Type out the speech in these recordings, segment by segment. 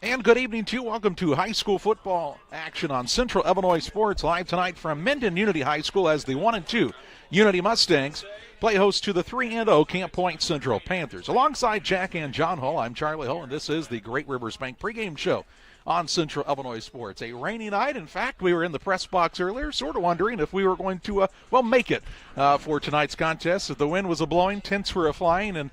And good evening to you. Welcome to high school football action on Central Illinois Sports, live tonight from Mendon Unity High School as the 1-2 Unity Mustangs play host to the 3-0 Camp Point Central Panthers. Alongside Jack and John Hull, I'm Charlie Hull, and this is the Great Rivers Bank pregame show on Central Illinois Sports. A rainy night. In fact, we were in the press box earlier, sort of wondering if we were going to, make it for tonight's contest. If the wind was a-blowing, tents were a-flying, and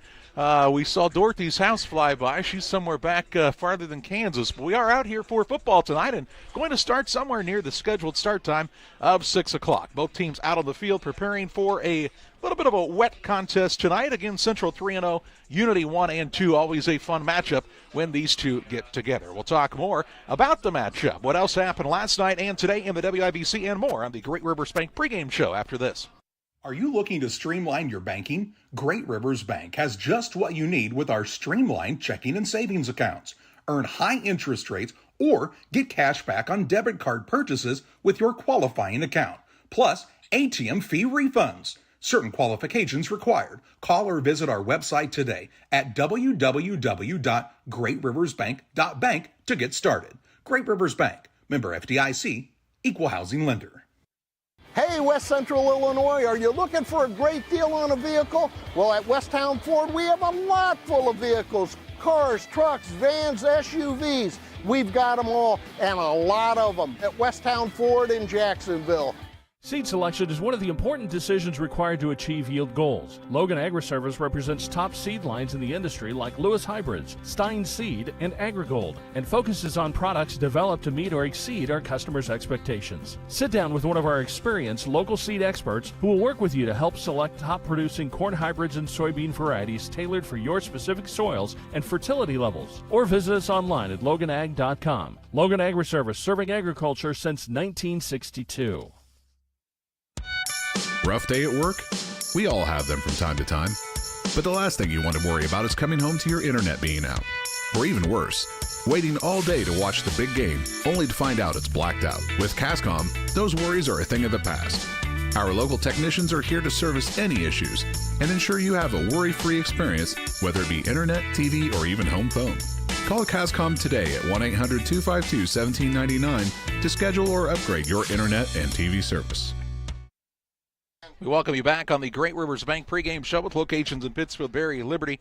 we saw Dorothy's house fly by. She's somewhere back farther than Kansas. But we are out here for football tonight and going to start somewhere near the scheduled start time of 6 o'clock. Both teams out on the field preparing for a little bit of a wet contest tonight against Central 3-0, Unity 1-2. Always a fun matchup when these two get together. We'll talk more about the matchup, what else happened last night and today in the WIBC, and more on the Great Rivers Bank pregame show after this. Are you looking to streamline your banking? Great Rivers Bank has just what you need with our streamlined checking and savings accounts. Earn high interest rates or get cash back on debit card purchases with your qualifying account. Plus, ATM fee refunds. Certain qualifications required. Call or visit our website today at www.greatriversbank.bank to get started. Great Rivers Bank, member FDIC, equal housing lender. Hey, West Central Illinois, are you looking for a great deal on a vehicle? Well, at Westtown Ford, we have a lot full of vehicles. Cars, trucks, vans, SUVs. We've got them all, and a lot of them at Westtown Ford in Jacksonville. Seed selection is one of the important decisions required to achieve yield goals. Logan Agri-Service represents top seed lines in the industry like Lewis Hybrids, Stein Seed, and AgriGold, and focuses on products developed to meet or exceed our customers' expectations. Sit down with one of our experienced local seed experts who will work with you to help select top-producing corn hybrids and soybean varieties tailored for your specific soils and fertility levels. Or visit us online at loganag.com. Logan Agri-Service, serving agriculture since 1962. Rough day at work? We all have them from time to time. But the last thing you want to worry about is coming home to your internet being out. Or even worse, waiting all day to watch the big game only to find out it's blacked out. With Cascom, those worries are a thing of the past. Our local technicians are here to service any issues and ensure you have a worry-free experience, whether it be internet, TV, or even home phone. Call Cascom today at 1-800-252-1799 to schedule or upgrade your internet and TV service. We welcome you back on the Great Rivers Bank pregame show with locations in Pittsfield, Berry, Liberty,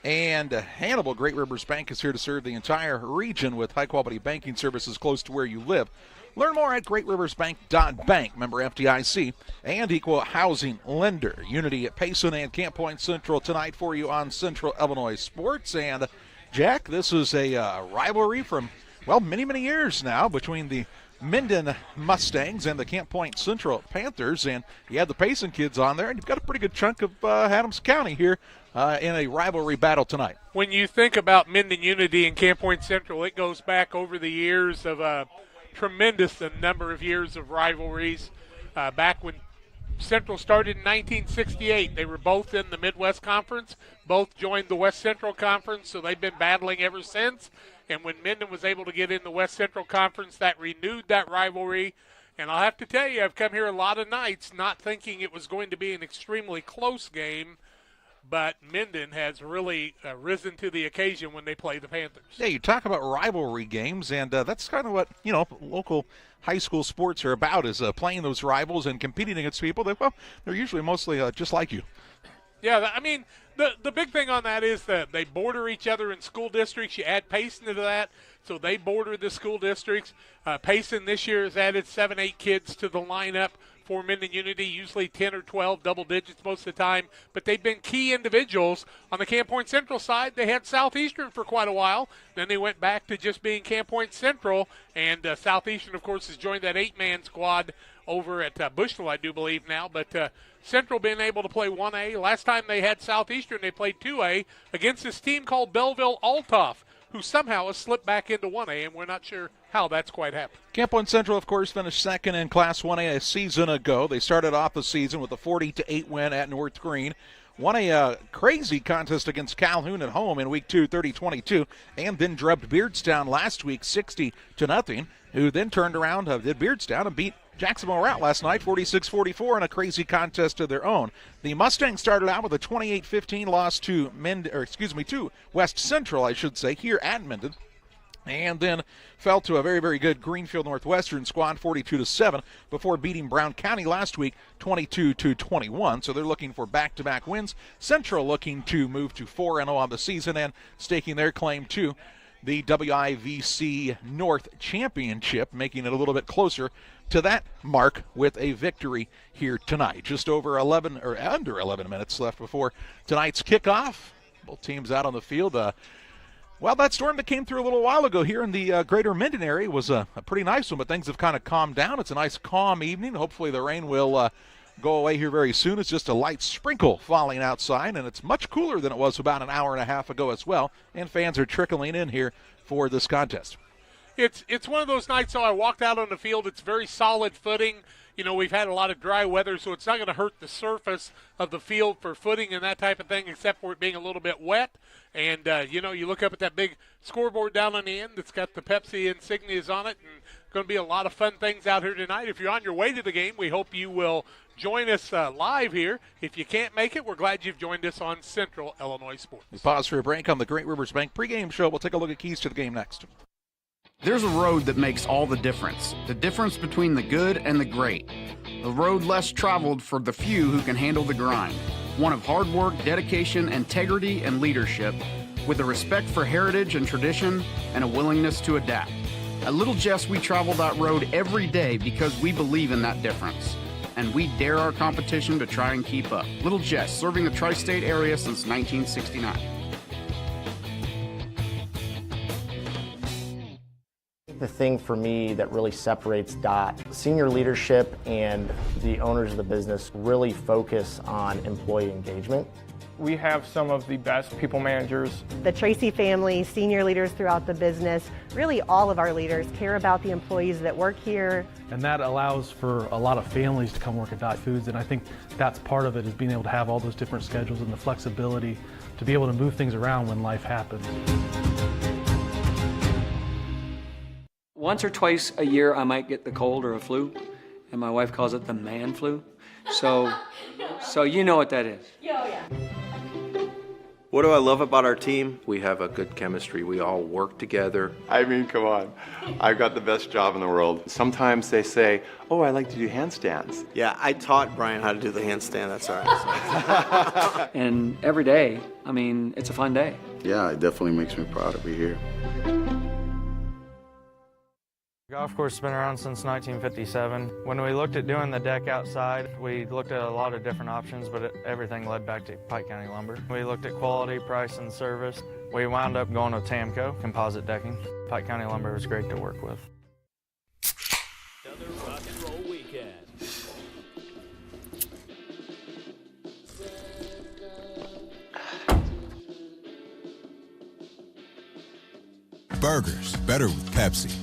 and Hannibal. Great Rivers Bank is here to serve the entire region with high-quality banking services close to where you live. Learn more at greatriversbank.bank, member FDIC, and equal housing lender. Unity at Payson and Camp Point Central tonight for you on Central Illinois Sports. And, Jack, this is a rivalry from, many, many years now between the Mendon Mustangs and the Camp Point Central Panthers, and you have the Payson kids on there, and you've got a pretty good chunk of Adams County here in a rivalry battle tonight. When you think about Mendon Unity and Camp Point Central, it goes back over the years of a tremendous number of years of rivalries. Back when Central started in 1968, they were both in the Midwest Conference, both joined the West Central Conference, so they've been battling ever since. And when Mendon was able to get in the West Central Conference, that renewed that rivalry. And I'll have to tell you, I've come here a lot of nights not thinking it was going to be an extremely close game, but Mendon has really risen to the occasion when they play the Panthers. Yeah, you talk about rivalry games, and that's kind of what, local high school sports are about, is playing those rivals and competing against people that, they're usually mostly just like you. Yeah, I mean, the big thing on that is that they border each other in school districts. You add Payson to that, so they border the school districts. Payson this year has added 7-8 kids to the lineup for Mendon Unity, usually 10 or 12, double digits most of the time. But they've been key individuals. On the Camp Point Central side, they had Southeastern for quite a while. Then they went back to just being Camp Point Central. And Southeastern, of course, has joined that 8-man squad over at Bushnell, I do believe now. But Central being able to play 1A. Last time they had Southeastern, they played 2A against this team called Belleville-Altoff, who somehow has slipped back into 1A, and we're not sure how that's quite happened. Camp Point Central, of course, finished second in Class 1A a season ago. They started off the season with a 40-8 win at North Green. Won a crazy contest against Calhoun at home in Week 2, 30-22, and then drubbed Beardstown last week 60-0, who then turned around, did Beardstown, and beat Jacksonville Rout last night, 46-44, in a crazy contest of their own. The Mustangs started out with a 28-15 loss to West Central, here at Mendon. and then fell to a very, very good Greenfield Northwestern squad, 42-7, before beating Brown County last week, 22-21. So they're looking for back-to-back wins. Central looking to move to 4-0 on the season and staking their claim to the WIVC North Championship, making it a little bit closer to that mark with a victory here tonight. Just over 11 or under 11 minutes left before tonight's kickoff. Both teams out on the field. Well, that storm that came through a little while ago here in the greater Mendon area was a pretty nice one, but things have kind of calmed down. It's a nice, calm evening. Hopefully the rain will go away here very soon. It's just a light sprinkle falling outside, and it's much cooler than it was about an hour and a half ago as well, and fans are trickling in here for this contest. It's one of those nights, so I walked out on the field. It's very solid footing. You know, we've had a lot of dry weather, so it's not going to hurt the surface of the field for footing and that type of thing, except for it being a little bit wet. And, you look up at that big scoreboard down on the end that's got the Pepsi insignias on it, and going to be a lot of fun things out here tonight. If you're on your way to the game, we hope you will join us live here. If you can't make it, we're glad you've joined us on Central Illinois Sports. We pause for a break on the Great Rivers Bank pregame show. We'll take a look at keys to the game next. There's a road that makes all the difference between the good and the great. The road less traveled for the few who can handle the grind. One of hard work, dedication, integrity, and leadership, with a respect for heritage and tradition and a willingness to adapt. At Little Jess, we travel that road every day because we believe in that difference. And we dare our competition to try and keep up. Little Jess, serving the tri-state area since 1969. The thing for me that really separates DOT, senior leadership and the owners of the business really focus on employee engagement. We have some of the best people managers. The Tracy family, senior leaders throughout the business, really all of our leaders care about the employees that work here. And that allows for a lot of families to come work at Dot Foods, and I think that's part of it, is being able to have all those different schedules and the flexibility to be able to move things around when life happens. Once or twice a year I might get the cold or a flu, and my wife calls it the man flu. So you know what that is. Yeah. What do I love about our team? We have a good chemistry. We all work together. I mean, come on. I've got the best job in the world. Sometimes they say, oh, I like to do handstands. Yeah, I taught Brian how to do the handstand. That's all right. And every day, I mean, it's a fun day. Yeah, it definitely makes me proud to be here. Golf course has been around since 1957. When we looked at doing the deck outside, we looked at a lot of different options, but everything led back to Pike County Lumber. We looked at quality, price, and service. We wound up going with Tamco, composite decking. Pike County Lumber was great to work with. Another rock and roll weekend. Burgers, better with Pepsi.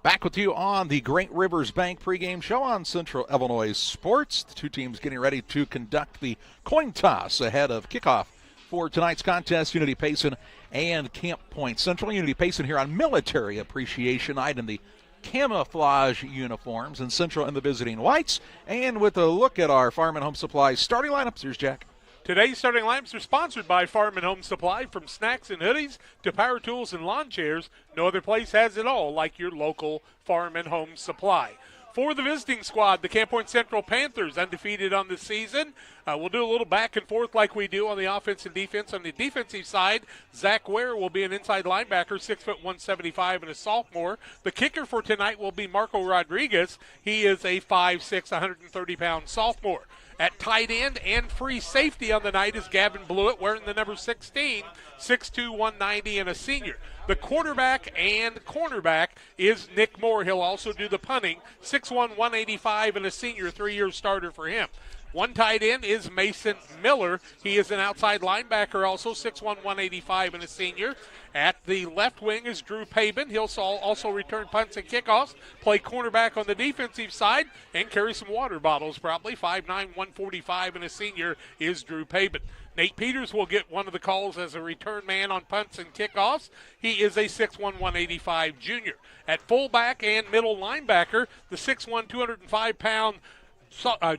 Back with you on the Great Rivers Bank pregame show on Central Illinois Sports. The two teams getting ready to conduct the coin toss ahead of kickoff for tonight's contest. Unity Payson and Camp Point Central. Unity Payson here on Military Appreciation Night in the camouflage uniforms, and Central in the visiting whites. And with a look at our Farm and Home Supply starting lineups, here's Jack. Today's starting lineups are sponsored by Farm and Home Supply. From snacks and hoodies to power tools and lawn chairs, no other place has it all like your local Farm and Home Supply. For the visiting squad, the Camp Point Central Panthers, undefeated on the season. We'll do a little back and forth like we do on the offense and defense. On the defensive side, Zach Ware will be an inside linebacker, 6 foot 175 and a sophomore. The kicker for tonight will be Marco Rodriguez. He is a 5'6", 130-pound sophomore. At tight end and free safety on the night is Gavin Blewett, wearing the number 16, 6'2", 190, and a senior. The quarterback and cornerback is Nick Moore. He'll also do the punting, 6'1", 185, and a senior, 3-year starter for him. One tight end is Mason Miller. He is an outside linebacker, also 6'1", 185, and a senior. At the left wing is Drew Pabin. He'll also return punts and kickoffs, play cornerback on the defensive side, and carry some water bottles probably. 5'9", 145, and a senior is Drew Pabin. Nate Peters will get one of the calls as a return man on punts and kickoffs. He is a 6'1", 185 junior. At fullback and middle linebacker, the 6'1", 205-pound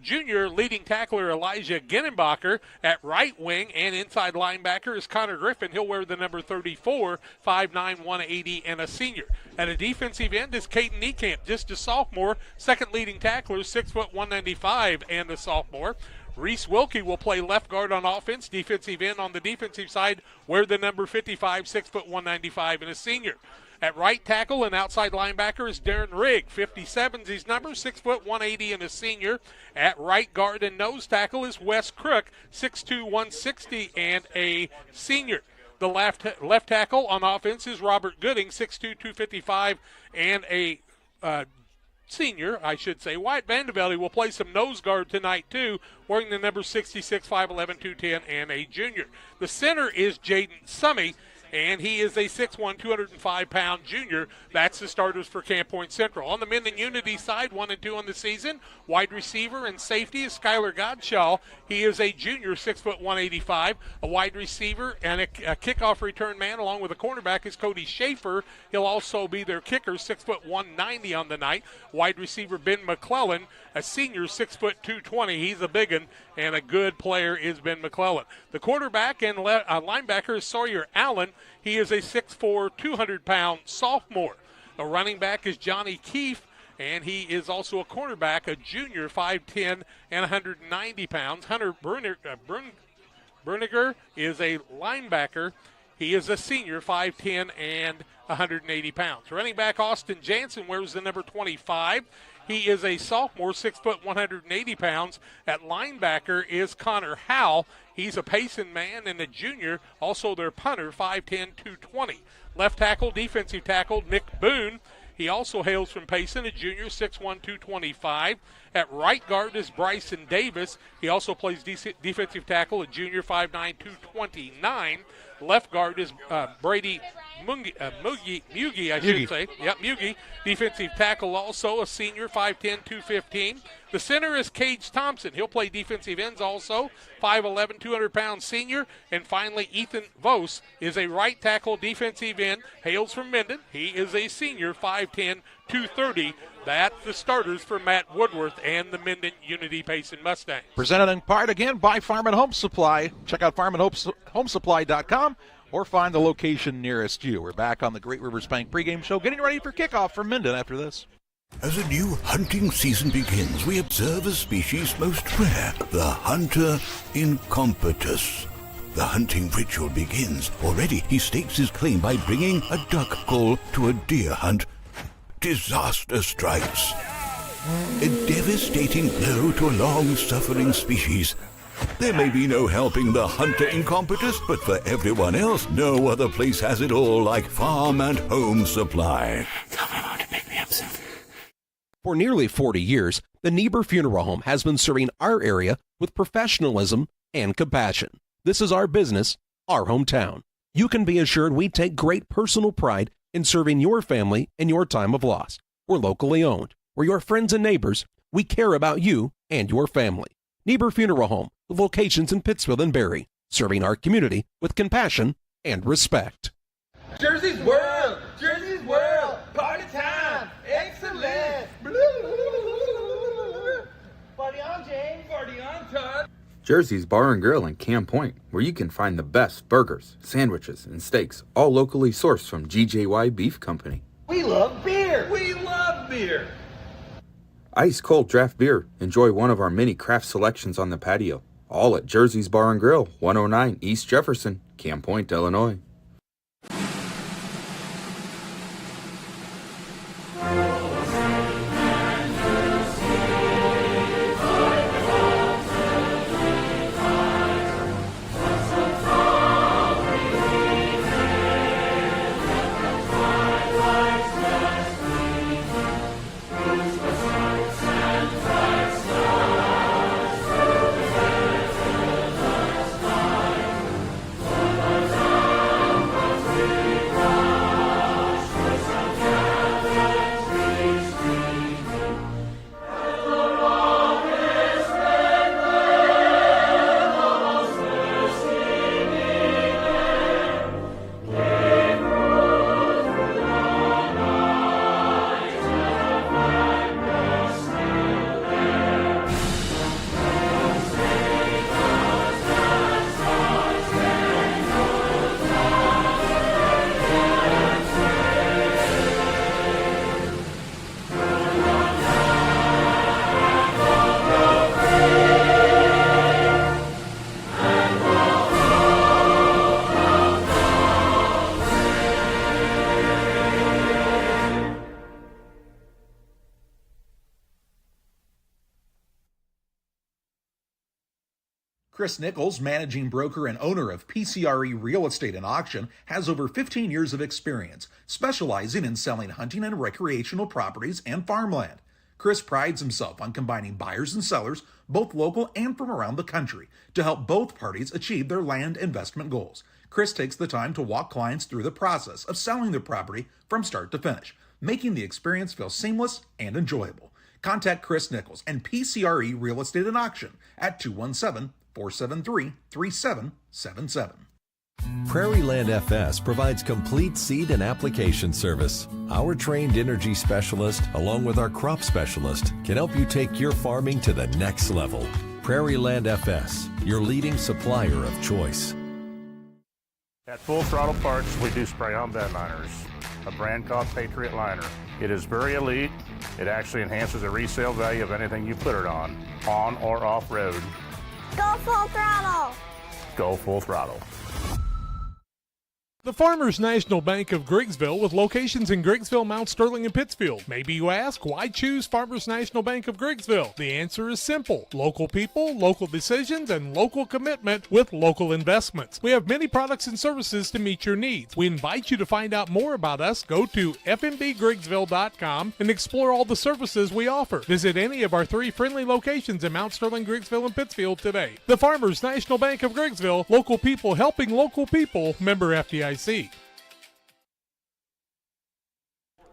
junior leading tackler Elijah Ginnenbacher. At right wing and inside linebacker is Connor Griffin. He'll wear the number 34, 5'9", 180, and a senior. At a defensive end is Caden Niekamp, just a sophomore. Second leading tackler, 6 foot 195, and a sophomore. Reese Wilkie will play left guard on offense. Defensive end on the defensive side, wear the number 55, 6 foot 195, and a senior. At right tackle and outside linebacker is Darren Rigg. 57's his number, 6 foot 180 and a senior. At right guard and nose tackle is Wes Crook, 6'2", 160 and a senior. The left tackle on offense is Robert Gooding, 6'2", 255 and a senior, I should say. Wyatt Vandevelde will play some nose guard tonight too, wearing the number 66, 5'11", 210 and a junior. The center is Jaden Summey, and he is a 6'1", 205-pound junior. That's the starters for Camp Point Central. On the Mendon Unity side, 1-2 on the season. Wide receiver and safety is Skylar Godshaw. He is a junior, 6 foot 185. A wide receiver and a kickoff return man, along with a cornerback, is Cody Schaefer. He'll also be their kicker, 6 foot 190 on the night. Wide receiver Ben McClellan, a senior, 6 foot 220. He's a big one, and a good player is Ben McClellan. The quarterback and linebacker is Sawyer Allen. He is a 6'4", 200-pound sophomore. The running back is Johnny Keefe, and he is also a cornerback, a junior, 5'10", and 190 pounds. Hunter Berniger is a linebacker. He is a senior, 5'10", and 180 pounds. Running back Austin Jansen wears the number 25. He is a sophomore, 6 foot 180 pounds. At linebacker is Connor Howell. He's a Payson man and a junior, also their punter, 5'10", 220. Left tackle, defensive tackle, Nick Boone. He also hails from Payson, a junior, 6'1", 225. At right guard is Bryson Davis. He also plays defensive tackle, a junior, 5'9", 229. Left guard is Brady Mugi, I should say. Yep, Mugi. Defensive tackle also, a senior, 5'10", 215. The center is Cage Thompson. He'll play defensive ends also, 5'11", 200-pound senior. And finally, Ethan Vos is a right tackle defensive end, hails from Mendon. He is a senior, 5'10", 230. That's the starters for Matt Woodworth and the Mendon Unity Payson Mustangs. Presented in part again by Farm and Home Supply. Check out farmandhomesupply.com or find the location nearest you. We're back on the Great Rivers Bank pregame show, getting ready for kickoff from Mendon after this. As a new hunting season begins, we observe a species most rare, the hunter incompetus. The hunting ritual begins. Already he stakes his claim by bringing a duck call to a deer hunt. Disaster strikes. A devastating blow to a long-suffering species. There may be no helping the hunter incompetus, but for everyone else, no other place has it all like Farm and Home Supply. Tell my mom to pick me up soon. For nearly 40 years, the Niebuhr Funeral Home has been serving our area with professionalism and compassion. This is our business, our hometown. You can be assured we take great personal pride in serving your family in your time of loss. We're locally owned. We're your friends and neighbors. We care about you and your family. Niebuhr Funeral Home, with locations in Pittsfield and Barry, serving our community with compassion and respect. Jersey's World! Jersey's World! Party time! Excellent! Party on, James! Party on, Todd! Jersey's Bar and Grill in Camp Point, where you can find the best burgers, sandwiches, and steaks, all locally sourced from GJY Beef Company. We love beer! We love beer! Ice cold draft beer. Enjoy one of our many craft selections on the patio. All at Jersey's Bar and Grill, 109 East Jefferson, Camp Point, Illinois. Chris Nichols, managing broker and owner of PCRE Real Estate and Auction, has over 15 years of experience, specializing in selling hunting and recreational properties and farmland. Chris prides himself on combining buyers and sellers, both local and from around the country, to help both parties achieve their land investment goals. Chris takes the time to walk clients through the process of selling their property from start to finish, making the experience feel seamless and enjoyable. Contact Chris Nichols and PCRE Real Estate and Auction at 217-473-3777. Prairie Land FS provides complete seed and application service. Our trained energy specialist, along with our crop specialist, can help you take your farming to the next level. Prairie Land FS, your leading supplier of choice. At Full Throttle Parts, we do spray-on bed liners, a brand called Patriot Liner. It is very elite. It actually enhances the resale value of anything you put it on or off-road. Go Full Throttle! Go Full Throttle. The Farmers National Bank of Griggsville, with locations in Griggsville, Mount Sterling, and Pittsfield. Maybe you ask, why choose Farmers National Bank of Griggsville? The answer is simple. Local people, local decisions, and local commitment with local investments. We have many products and services to meet your needs. We invite you to find out more about us. Go to fmbgriggsville.com and explore all the services we offer. Visit any of our 3 friendly locations in Mount Sterling, Griggsville, and Pittsfield today. The Farmers National Bank of Griggsville, local people helping local people, member FDIC.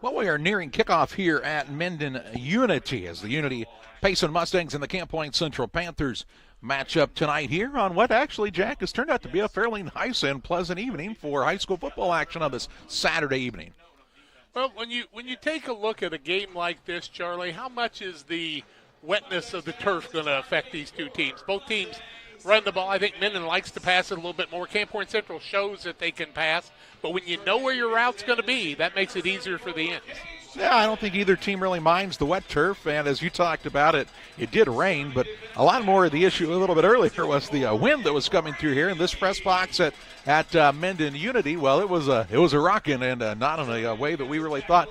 Well, we are nearing kickoff here at Mendon Unity as the Unity Payson Mustangs and the Camp Point Central Panthers match up tonight here on what actually, Jack, has turned out to be a fairly nice and pleasant evening for high school football action on this Saturday evening. Well, when you take a look at a game like this, Charlie, how much is the wetness of the turf going to affect these two teams? Both teams run the ball. I think Mendon likes to pass it a little bit more. Camp Point Central shows that they can pass, but when you know where your route's going to be, that makes it easier for the ends. Yeah, I don't think either team really minds the wet turf, and as you talked about it, it did rain, but a lot more of the issue a little bit earlier was the wind that was coming through here in this press box at Mendon Unity. Well, it was a rocking, and not in a way that we really thought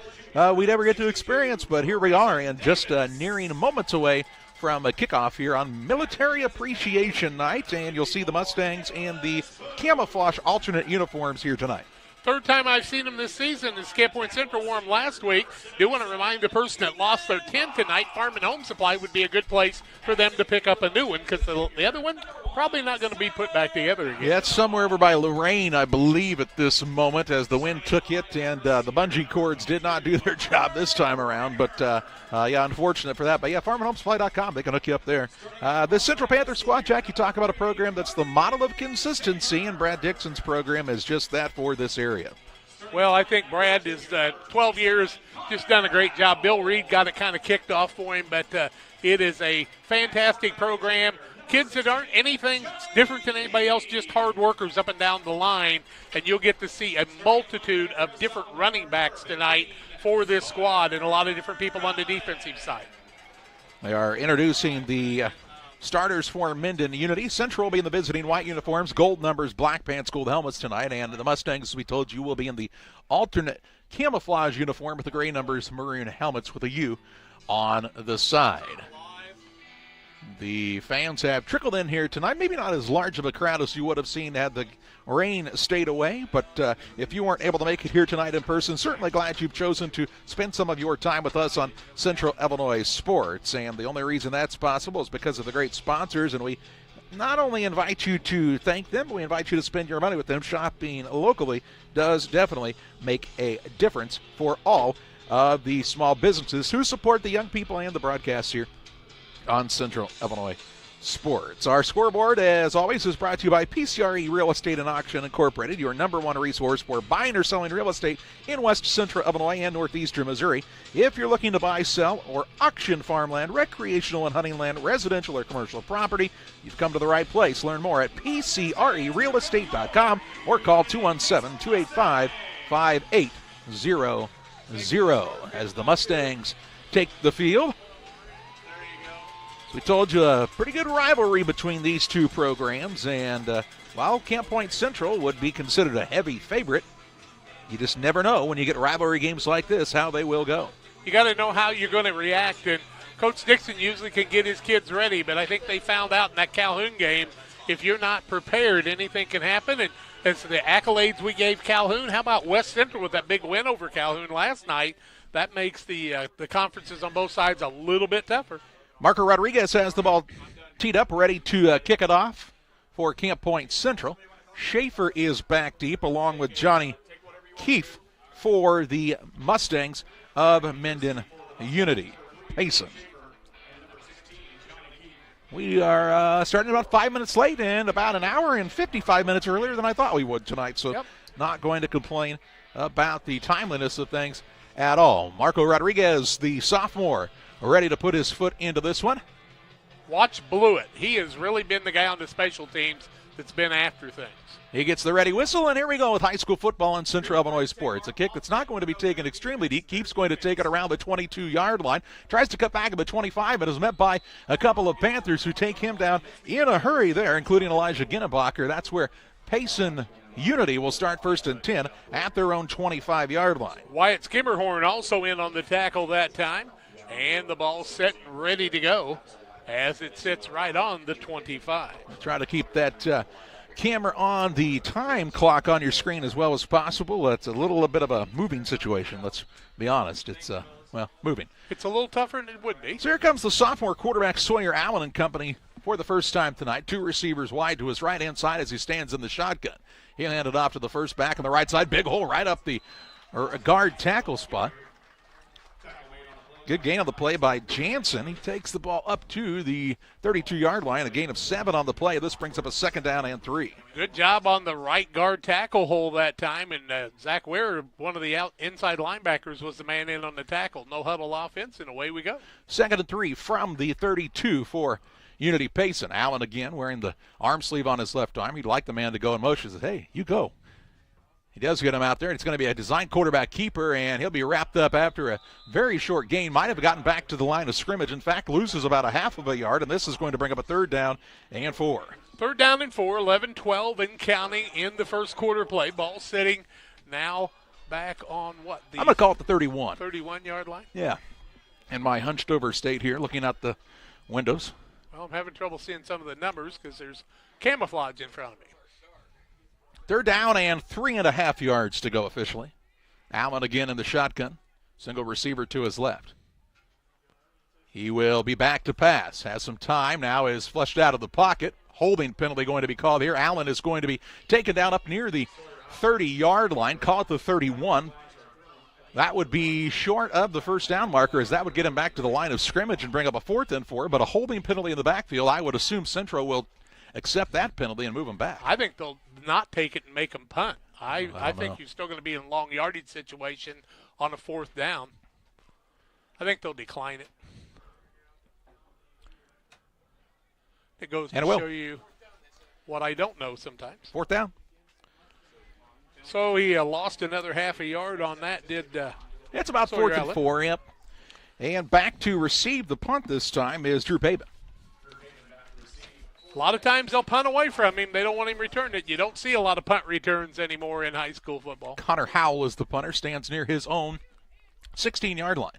we'd ever get to experience, but here we are, and just nearing moments away from a kickoff here on Military Appreciation Night, and you'll see the Mustangs in the camouflage alternate uniforms here tonight. Third time I've seen them this season is Camp Point Central wore them last week. Do want to remind the person that lost their 10 tonight, Farm and Home Supply would be a good place for them to pick up a new one, because the other one probably not going to be put back together again. Yeah, it's somewhere over by Lorraine, I believe, at this moment as the wind took it, and the bungee cords did not do their job this time around. But, yeah, unfortunate for that. But, yeah, farmandhomesupply.com, they can hook you up there. The Central Panther squad, Jack, you talk about a program that's the model of consistency, and Brad Dixon's program is just that for this area. Well, I think Brad is 12 years, just done a great job. Bill Reed got it kind of kicked off for him, but it is a fantastic program. Kids that aren't anything different than anybody else, just hard workers up and down the line, and you'll get to see a multitude of different running backs tonight for this squad and a lot of different people on the defensive side. They are introducing the starters for Mendon Unity. Central will be in the visiting white uniforms, gold numbers, black pants, gold helmets tonight, and the Mustangs, as we told you, will be in the alternate camouflage uniform with the gray numbers, maroon helmets with a U on the side. The fans have trickled in here tonight. Maybe not as large of a crowd as you would have seen had the rain stayed away, but if you weren't able to make it here tonight in person, certainly glad you've chosen to spend some of your time with us on Central Illinois Sports. And the only reason that's possible is because of the great sponsors, and we not only invite you to thank them, but we invite you to spend your money with them. Shopping locally does definitely make a difference for all of the small businesses who support the young people and the broadcasts here on Central Illinois Sports. Our scoreboard, as always, is brought to you by PCRE Real Estate and Auction Incorporated, your number one resource for buying or selling real estate in West Central Illinois and Northeastern Missouri. If you're looking to buy, sell, or auction farmland, recreational and hunting land, residential or commercial property, you've come to the right place. Learn more at PCRERealestate.com or call 217-285-5800 as the Mustangs take the field. We told you a pretty good rivalry between these two programs, and while Camp Point Central would be considered a heavy favorite, you just never know when you get rivalry games like this how they will go. You got to know how you're going to react, and Coach Dixon usually can get his kids ready, but I think they found out in that Calhoun game if you're not prepared, anything can happen. And as the accolades we gave Calhoun, how about West Central with that big win over Calhoun last night? That makes the conferences on both sides a little bit tougher. Marco Rodriguez has the ball teed up, ready to kick it off for Camp Point Central. Schaefer is back deep along with Johnny Keefe for the Mustangs of Mendon Unity. Payson. We are starting about 5 minutes late and about an hour and 55 minutes earlier than I thought we would tonight, so not going to complain about the timeliness of things at all. Marco Rodriguez, the sophomore, ready to put his foot into this one. Watch Blewett. He has really been the guy on the special teams that's been after things. He gets the ready whistle, and here we go with high school football in Central Illinois sports. A kick that's not going to be taken extremely deep. Keeps going to take it around the 22-yard line. Tries to cut back at the 25, but is met by a couple of Panthers who take him down in a hurry there, including Elijah Ginnenbacher. That's where Payson Unity will start 1st and 10 at their own 25-yard line. Wyatt Skimmerhorn also in on the tackle that time, and the ball set and ready to go as it sits right on the 25. Try to keep that camera on the time clock on your screen as well as possible. It's a little bit of a moving situation, let's be honest. It's, moving. It's a little tougher than it would be. So here comes the sophomore quarterback Sawyer Allen and company for the first time tonight. 2 receivers wide to his right-hand side as he stands in the shotgun. He'll hand it off to the first back on the right side. Big hole right up the guard tackle spot. Good gain on the play by Jansen. He takes the ball up to the 32-yard line, a gain of 7 on the play. This brings up a 2nd down and 3. Good job on the right guard tackle hole that time, and Zach Ware, one of the inside linebackers, was the man in on the tackle. No huddle offense, and away we go. 2nd and 3 from the 32 for Unity Payson. Allen again wearing the arm sleeve on his left arm. He'd like the man to go in motion. He says, hey, you go. He does get him out there. It's going to be a design quarterback keeper, and he'll be wrapped up after a very short gain. Might have gotten back to the line of scrimmage. In fact, loses about a half of a yard, and this is going to bring up a 3rd down and 4. 3rd down and 4, 11-12 and counting in the first quarter play. Ball sitting now back on what? I'm going to call it the 31. 31-yard line? Yeah. In my hunched over state here, looking out the windows. Well, I'm having trouble seeing some of the numbers because there's camouflage in front of me. 3rd down and 3.5 yards to go officially. Allen again in the shotgun. Single receiver to his left. He will be back to pass. Has some time. Now is flushed out of the pocket. Holding penalty going to be called here. Allen is going to be taken down up near the 30-yard line. Call it the 31. That would be short of the 1st down marker, as that would get him back to the line of scrimmage and bring up a 4th and 4. But a holding penalty in the backfield, I would assume Central will accept that penalty and move him back. I think they'll not take it and make him punt. I think you're still going to be in a long yardage situation on a 4th down. I think they'll decline it. It goes to show you what I don't know sometimes. 4th down. So he lost another half a yard on that. It's about 4th and 4, yep. And back to receive the punt this time is Drew Payson. A lot of times they'll punt away from him. They don't want him returned it. You don't see a lot of punt returns anymore in high school football. Connor Howell is the punter, stands near his own 16-yard line.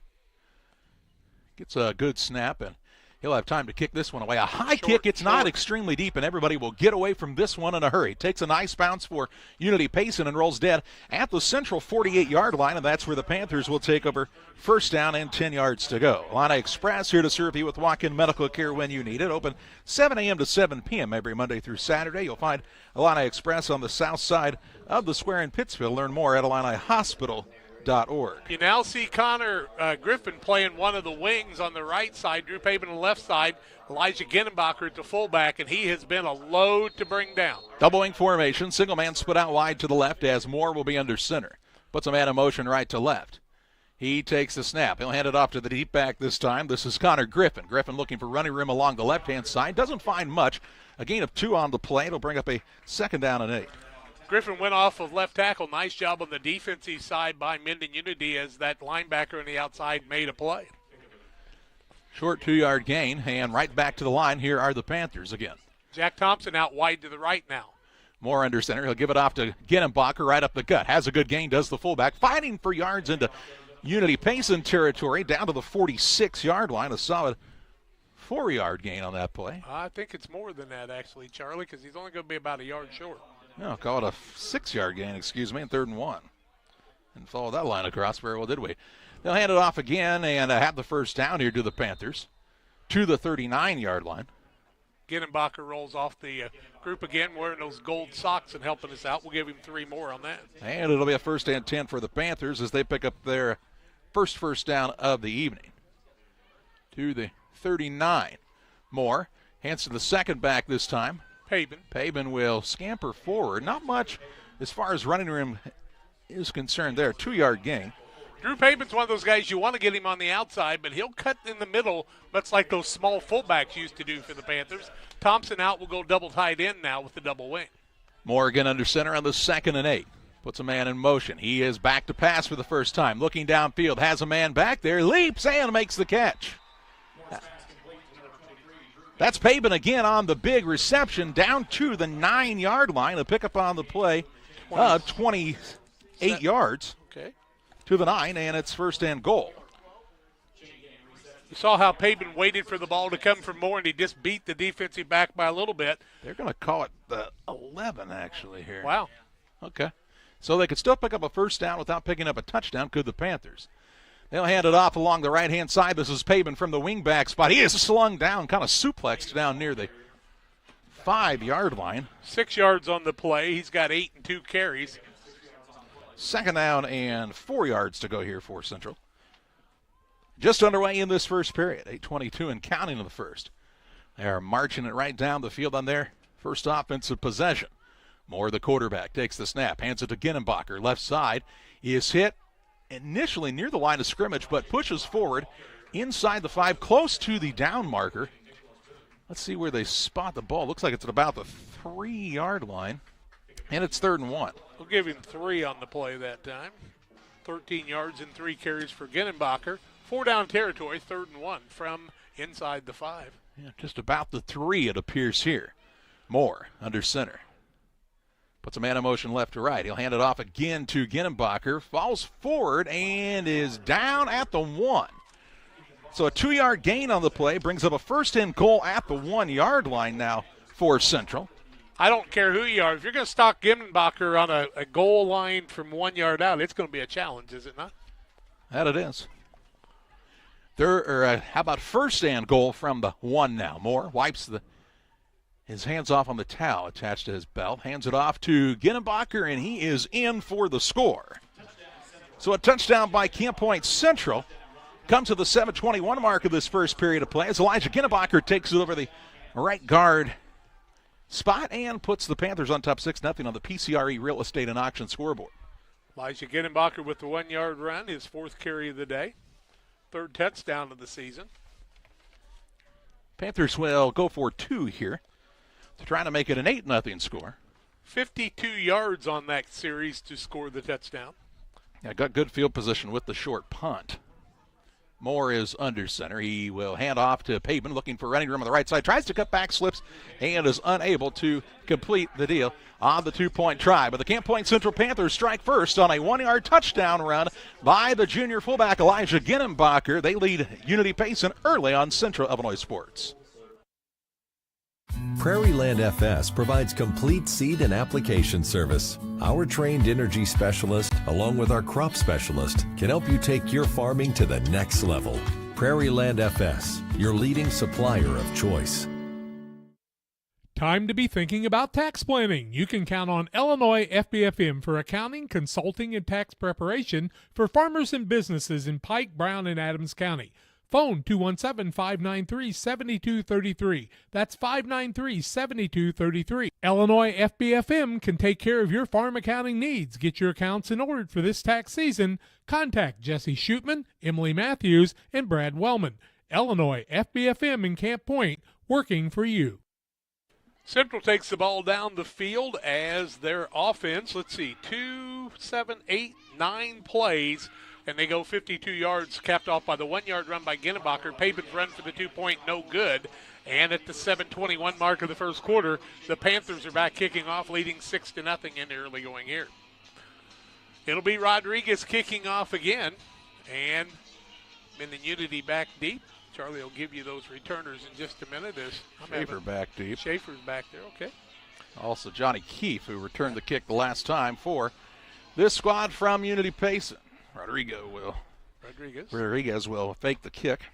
Gets a good snap, and he'll have time to kick this one away. A high kick, it's not extremely deep, and everybody will get away from this one in a hurry. Takes a nice bounce for Unity Payson and rolls dead at the central 48-yard line, and that's where the Panthers will take over 1st down and 10 yards to go. Illini Express here to serve you with walk-in medical care when you need it. Open 7 a.m. to 7 p.m. every Monday through Saturday. You'll find Illini Express on the south side of the square in Pittsfield. Learn more at IlliniHospital.org. You now see Connor Griffin playing one of the wings on the right side, Drew Payson on the left side, Elijah Ginnenbacher at the fullback, and he has been a load to bring down. Double wing formation, single man split out wide to the left as Moore will be under center. Puts a man in motion right to left. He takes the snap. He'll hand it off to the deep back this time. This is Connor Griffin. Griffin looking for running room along the left-hand side. Doesn't find much. A gain of 2 on the play. It'll bring up a 2nd down and 8. Griffin went off of left tackle. Nice job on the defensive side by Mendon Unity as that linebacker on the outside made a play. Short 2-yard gain, and right back to the line. Here are the Panthers again. Jack Thompson out wide to the right now. Moore under center. He'll give it off to Ginnenbacher right up the gut. Has a good gain, does the fullback. Fighting for yards into Unity Payson territory down to the 46-yard line. A solid 4-yard gain on that play. I think it's more than that, actually, Charlie, because he's only going to be about a yard short. No, call it a 6-yard gain, and 3rd and 1. And follow that line across very well, did we? They'll hand it off again and have the first down here to the Panthers, to the 39-yard line. Ginenbacher rolls off the group again, wearing those gold socks and helping us out. We'll give him 3 more on that. And it'll be a 1st and 10 for the Panthers as they pick up their first down of the evening. To the 39. Moore hands to the second back this time. Payson will scamper forward. Not much as far as running room is concerned there. 2-yard gain. Drew Papen's one of those guys you want to get him on the outside, but he'll cut in the middle, much like those small fullbacks used to do for the Panthers. Thompson out will go double tight end now with the double wing. Morgan under center on the 2nd and 8. Puts a man in motion. He is back to pass for the first time. Looking downfield, has a man back there, leaps and makes the catch. That's Payson again on the big reception down to the 9-yard line. A pickup on the play of 28 yards. Okay. To the 9, and it's 1st and goal. You saw how Payson waited for the ball to come from Moore, and he just beat the defensive back by a little bit. They're going to call it the 11, actually, here. Wow. Okay. So they could still pick up a 1st down without picking up a touchdown, could the Panthers. They'll hand it off along the right-hand side. This is Payson from the wing-back spot. He is slung down, kind of suplexed down near the 5-yard line. 6 yards on the play. He's got 8 and 2 carries. 2nd down and 4 yards to go here for Central. Just underway in this first period. 8:22 and counting in the first. They are marching it right down the field on their first offensive possession. Moore, the quarterback, takes the snap, hands it to Ginenbacher. Left side is hit initially near the line of scrimmage, but pushes forward inside the 5, close to the down marker. Let's see where they spot the ball. Looks like it's at about the 3-yard line, and it's 3rd and 1. We'll give him 3 on the play that time. 13 yards and 3 carries for Ginenbacher. 4 down territory, 3rd and 1 from inside the 5. Yeah, just about the 3 it appears here. Moore under center. Puts a man in motion left to right. He'll hand it off again to Ginenbacher. Falls forward and is down at the 1. So a 2-yard gain on the play brings up a 1st and goal at the 1-yard line now for Central. I don't care who you are. If you're going to stalk Ginenbacher on a goal line from 1 yard out, it's going to be a challenge, is it not? That it is. How about 1st and goal from the 1 now? Moore wipes his hands off on the towel attached to his belt, hands it off to Ginenbacher, and he is in for the score. So a touchdown by Camp Point Central comes to the 7:21 mark of this first period of play as Elijah Ginenbacher takes it over the right guard spot and puts the Panthers on top 6-0 on the PCRE Real Estate and Auction scoreboard. Elijah Ginenbacher with the 1-yard run, his 4th carry of the day, 3rd touchdown of the season. Panthers will go for 2 here to try to make it an 8-0 score. 52 yards on that series to score the touchdown. Yeah, got good field position with the short punt. Moore is under center. He will hand off to Payson, looking for running room on the right side. Tries to cut back, slips, and is unable to complete the deal on the 2-point try. But the Camp Point Central Panthers strike first on a 1-yard touchdown run by the junior fullback Elijah Ginenbacher. They lead Unity Payson early on Central Illinois Sports. Prairieland FS provides complete seed and application service. Our trained energy specialist, along with our crop specialist, can help you take your farming to the next level. Prairieland FS, your leading supplier of choice. Time to be thinking about tax planning. You can count on Illinois FBFM for accounting, consulting, and tax preparation for farmers and businesses in Pike, Brown, and Adams County. Phone 217-593-7233. That's 593-7233. Illinois FBFM can take care of your farm accounting needs. Get your accounts in order for this tax season. Contact Jesse Shootman, Emily Matthews, and Brad Wellman. Illinois FBFM in Camp Point, working for you. Central takes the ball down the field as their offense, 2, 7, 8, 9 plays, and they go 52 yards, capped off by the 1-yard run by Ginenbacher. Papen's run for the 2-point, no good. And at the 7:21 mark of the first quarter, the Panthers are back kicking off, leading 6-0 in the early going here. It'll be Rodriguez kicking off again, and Mendon Unity back deep. Charlie will give you those returners in just a minute. Schaefer back deep. Schaefer's back there, okay. Also Johnny Keefe, who returned the kick the last time for this squad from Unity Payson. Rodriguez will fake the kick.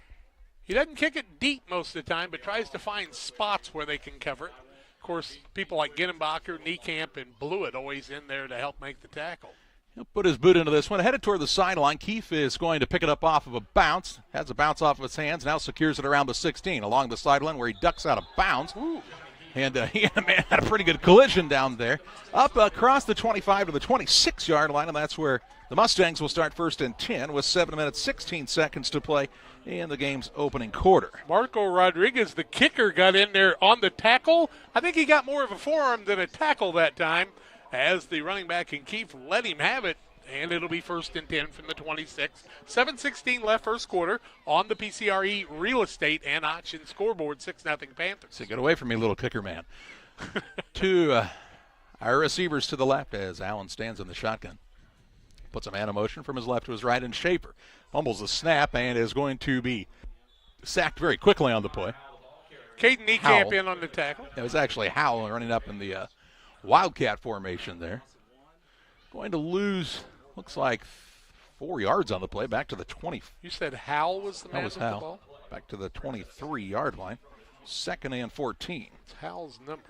He doesn't kick it deep most of the time, but tries to find spots where they can cover it. Of course, people like Ginenbacher, Niekamp, and Blewett always in there to help make the tackle. He'll put his boot into this one. Headed toward the sideline. Keefe is going to pick it up off of a bounce. Has a bounce off of his hands. Now secures it around the 16 along the sideline where he ducks out of bounds. Ooh. And he had a pretty good collision down there. Up across the 25 to the 26-yard line, and that's where the Mustangs will start 1st and 10 with 7 minutes, 16 seconds to play in the game's opening quarter. Marco Rodriguez, the kicker, got in there on the tackle. I think he got more of a forearm than a tackle that time as the running back and Keefe let him have it. And it'll be 1st and 10 from the 26. 7:16 left first quarter on the PCRE Real Estate and Auction scoreboard. 6-0 Panthers. So get away from me, little kicker man. To our receivers to the left as Allen stands in the shotgun. Puts a man in motion from his left to his right, and Schaefer fumbles the snap and is going to be sacked very quickly on the play. Caden Niekamp in on the tackle. It was actually Howell running up in the Wildcat formation there. Going to lose, looks like 4 yards on the play, back to the 20. You said Howell was the man with the ball? Back to the 23-yard line. 2nd and 14. It's Howell's number.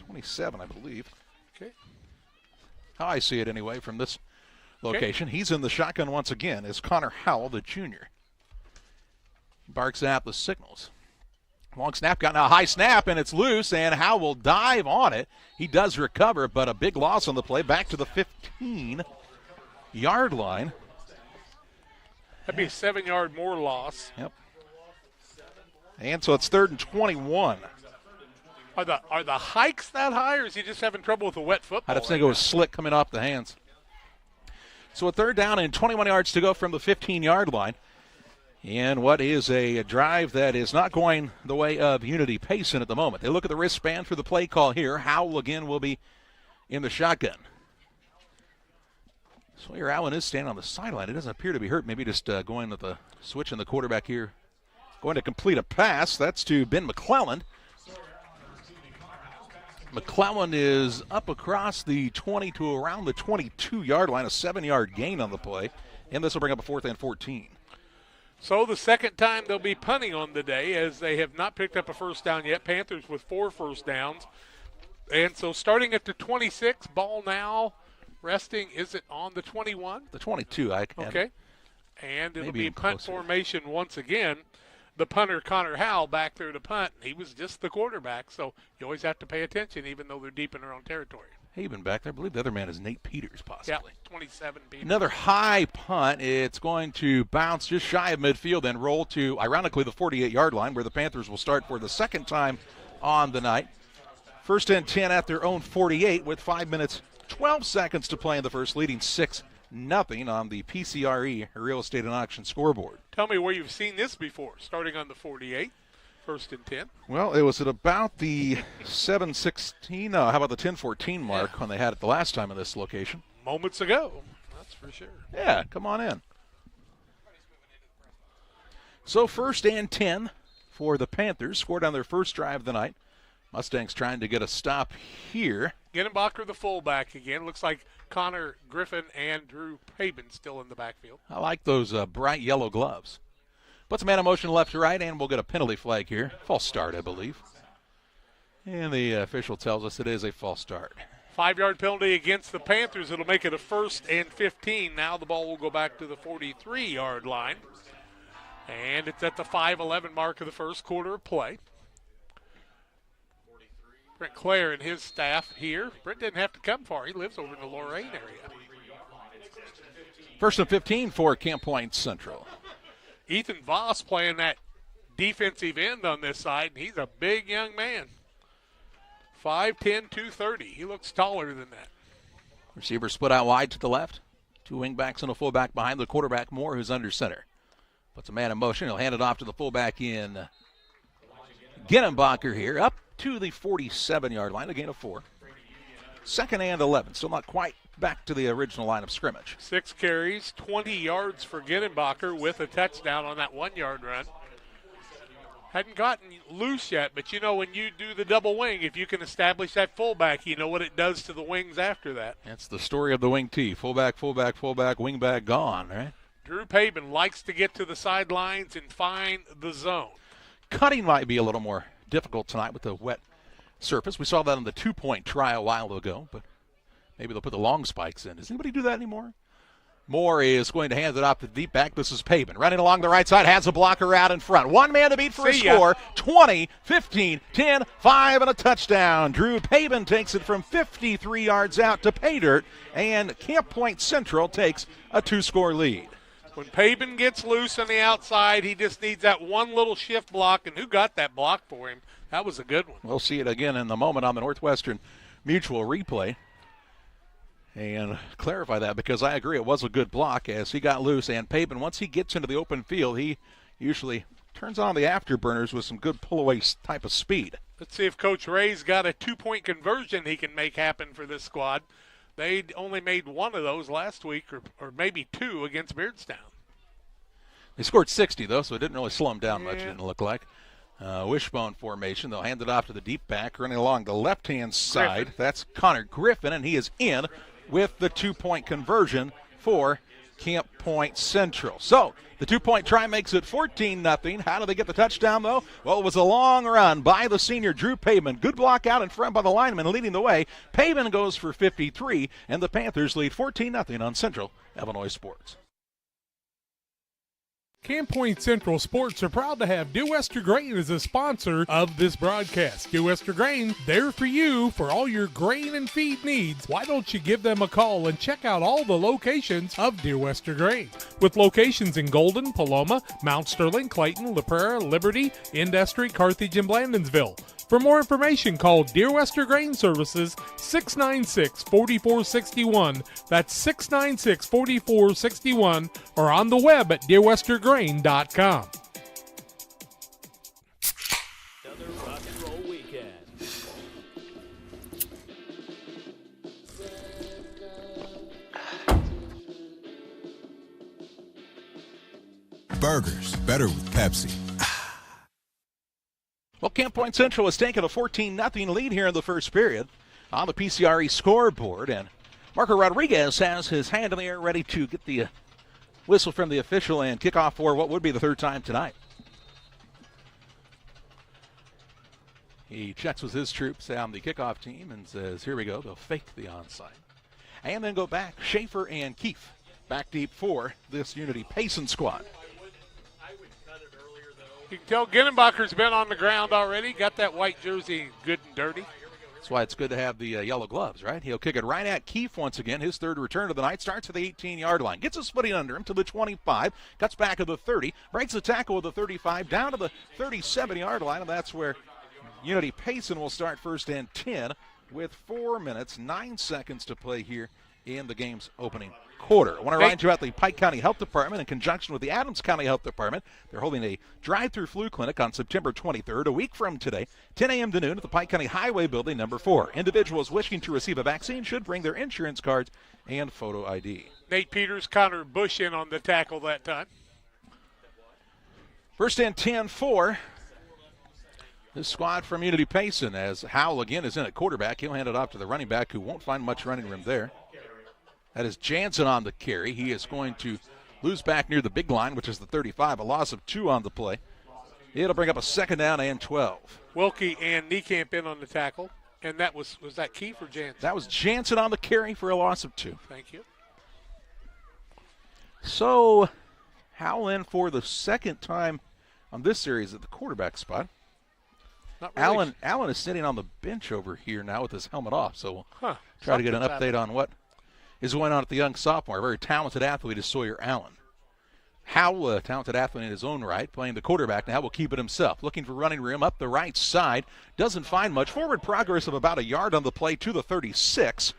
27, I believe. Okay. How I see it anyway from this location. Okay. He's in the shotgun once again as Connor Howell, the junior. He barks out the signals. Long snap, got a high snap, and it's loose, and Howell will dive on it. He does recover, but a big loss on the play, back to the 15-yard line. That'd be a 7-yard more loss. Yep. And so it's 3rd and 21. Are the hikes that high, or is he just having trouble with a wet football? I'd have to think it was slick coming off the hands. So a 3rd down and 21 yards to go from the 15-yard line. And what is a drive that is not going the way of Unity Payson at the moment. They look at the wristband for the play call here. Howell again will be in the shotgun. Sawyer Allen is standing on the sideline. It doesn't appear to be hurt. Maybe just going with the switch in the quarterback here. Going to complete a pass. That's to Ben McClellan. McClellan is up across the 20 to around the 22-yard line. A 7-yard gain on the play. And this will bring up a 4th and 14. So the second time they'll be punting on the day, as they have not picked up a first down yet. Panthers with 4 first downs. And so starting at the 26, ball now resting. Is it on the 21? The 22. Okay. And it'll be punt formation once again. The punter, Connor Howell, back there to punt. He was just the quarterback, so you always have to pay attention even though they're deep in their own territory. Haven back there. I believe the other man is Nate Peters, possibly. Yeah, 27 Peters. Another high punt. It's going to bounce just shy of midfield and roll to, ironically, the 48-yard line where the Panthers will start for the second time on the night. 1st and 10 at their own 48 with 5 minutes, 12 seconds to play in the first, leading 6-0 on the PCRE Real Estate and Auction scoreboard. Tell me where you've seen this before, starting on the 48. 1st and 10. Well, it was at about the 7:16, how about the 10:14 mark when they had it the last time in this location. Moments ago, that's for sure. Yeah, come on in. So 1st and 10 for the Panthers, scored on their first drive of the night. Mustangs trying to get a stop here. Ginenbacher, the fullback again. Looks like Connor Griffin and Drew Haben still in the backfield. I like those bright yellow gloves. Puts a man in motion left to right, and we'll get a penalty flag here. False start, I believe. And the official tells us it is a false start. 5-yard penalty against the Panthers. It'll make it a 1st and 15. Now the ball will go back to the 43-yard line. And it's at the 5:11 mark of the first quarter of play. Brent Clare and his staff here. Brent didn't have to come far. He lives over in the Lorain area. 1st and 15 for Camp Point Central. Ethan Voss playing that defensive end on this side, and he's a big young man. 5'10", 230. He looks taller than that. Receiver split out wide to the left. 2 wingbacks and a fullback behind the quarterback, Moore, who's under center. Puts a man in motion. He'll hand it off to the fullback in Ginenbacher here, up to the 47-yard line, a gain of 4. 2nd and 11, still not quite back to the original line of scrimmage. 6 carries, 20 yards for Ginenbacher with a touchdown on that 1-yard run. Hadn't gotten loose yet, but you know when you do the double wing, if you can establish that fullback, you know what it does to the wings after that. That's the story of the wing T. Fullback, fullback, fullback, wingback gone, right? Drew Payson likes to get to the sidelines and find the zone. Cutting might be a little more difficult tonight with the wet surface. We saw that on the 2-point try a while ago, but maybe they'll put the long spikes in. Does anybody do that anymore? Moore is going to hand it off to the deep back. This is Payson running along the right side, has a blocker out in front. One man to beat for a score. 20, 15, 10, 5, and a touchdown. Drew Payson takes it from 53 yards out to pay dirt, and Camp Point Central takes a 2-score lead. When Payson gets loose on the outside, he just needs that one little shift block, and who got that block for him? That was a good one. We'll see it again in the moment on the Northwestern Mutual replay. And clarify that, because I agree it was a good block as he got loose. And Payson, once he gets into the open field, he usually turns on the afterburners with some good pull-away type of speed. Let's see if Coach Ray's got a 2-point conversion he can make happen for this squad. They only made one of those last week, or maybe 2 against Beardstown. They scored 60, though, so it didn't really slow them down much, it didn't look like. Wishbone formation. They'll hand it off to the deep back, running along the left-hand side. That's Connor Griffin, and he is in with the 2-point conversion for Camp Point Central. So the 2-point try makes it 14-0. How do they get the touchdown, though? Well, it was a long run by the senior Drew Payson. Good block out in front by the lineman leading the way. Payson goes for 53, and the Panthers lead 14-0 on Central Illinois Sports. Camp Point Central Sports are proud to have Dear Wester Grain as a sponsor of this broadcast. Dear Wester Grain, there for you for all your grain and feed needs. Why don't you give them a call and check out all the locations of Dear Wester Grain? With locations in Golden, Paloma, Mount Sterling, Clayton, La Prairie, Liberty, Industry, Carthage, and Blandonsville. For more information, call Dear Wester Grain Services 696-4461. That's 696-4461, or on the web at dearwestergrain.com. Another rock and roll weekend. Burgers, better with Pepsi. Well, Camp Point Central has taken a 14-0 lead here in the first period on the PCRE scoreboard, and Marco Rodriguez has his hand in the air ready to get the whistle from the official and kick off for what would be the third time tonight. He checks with his troops on the kickoff team and says, here we go, they'll fake the onside. And then go back, Schaefer and Keefe back deep for this Unity Payson squad. You can tell Ginnenbacher's been on the ground already, got that white jersey good and dirty. That's why it's good to have the yellow gloves, right? He'll kick it right at Keefe once again. His third return of the night starts at the 18-yard line. Gets his footing under him to the 25, cuts back to the 30, breaks the tackle with the 35, down to the 37-yard line, and that's where Unity Payson will start first and 10 with 4 minutes, 9 seconds to play here in the game's opening quarter. I want to remind you about the Pike County Health Department in conjunction with the Adams County Health Department. They're holding a drive-through flu clinic on September 23rd, a week from today, 10 a.m. to noon at the Pike County Highway Building number 4. Individuals wishing to receive a vaccine should bring their insurance cards and photo ID. Nate Peters, Connor Bush in on the tackle that time. First and 10 for this squad from Unity Payson, as Howell again is in at quarterback. He'll hand it off to the running back, who won't find much running room there. That is Jansen on the carry. He is going to lose back near the big line, which is the 35, a loss of 2 on the play. It'll bring up a second down and 12. Wilkie and Niekamp in on the tackle. And that was that Keefe or Jansen? That was Jansen on the carry for a loss of 2. Thank you. So Howell in for the second time on this series at the quarterback spot. Really. Allen is sitting on the bench over here now with his helmet off, so we'll try to get an update on what is going on at the young sophomore. A very talented athlete is Sawyer Allen. Howell, a talented athlete in his own right, playing the quarterback now, will keep it himself. Looking for running room up the right side. Doesn't find much. Forward progress of about a yard on the play to the 36.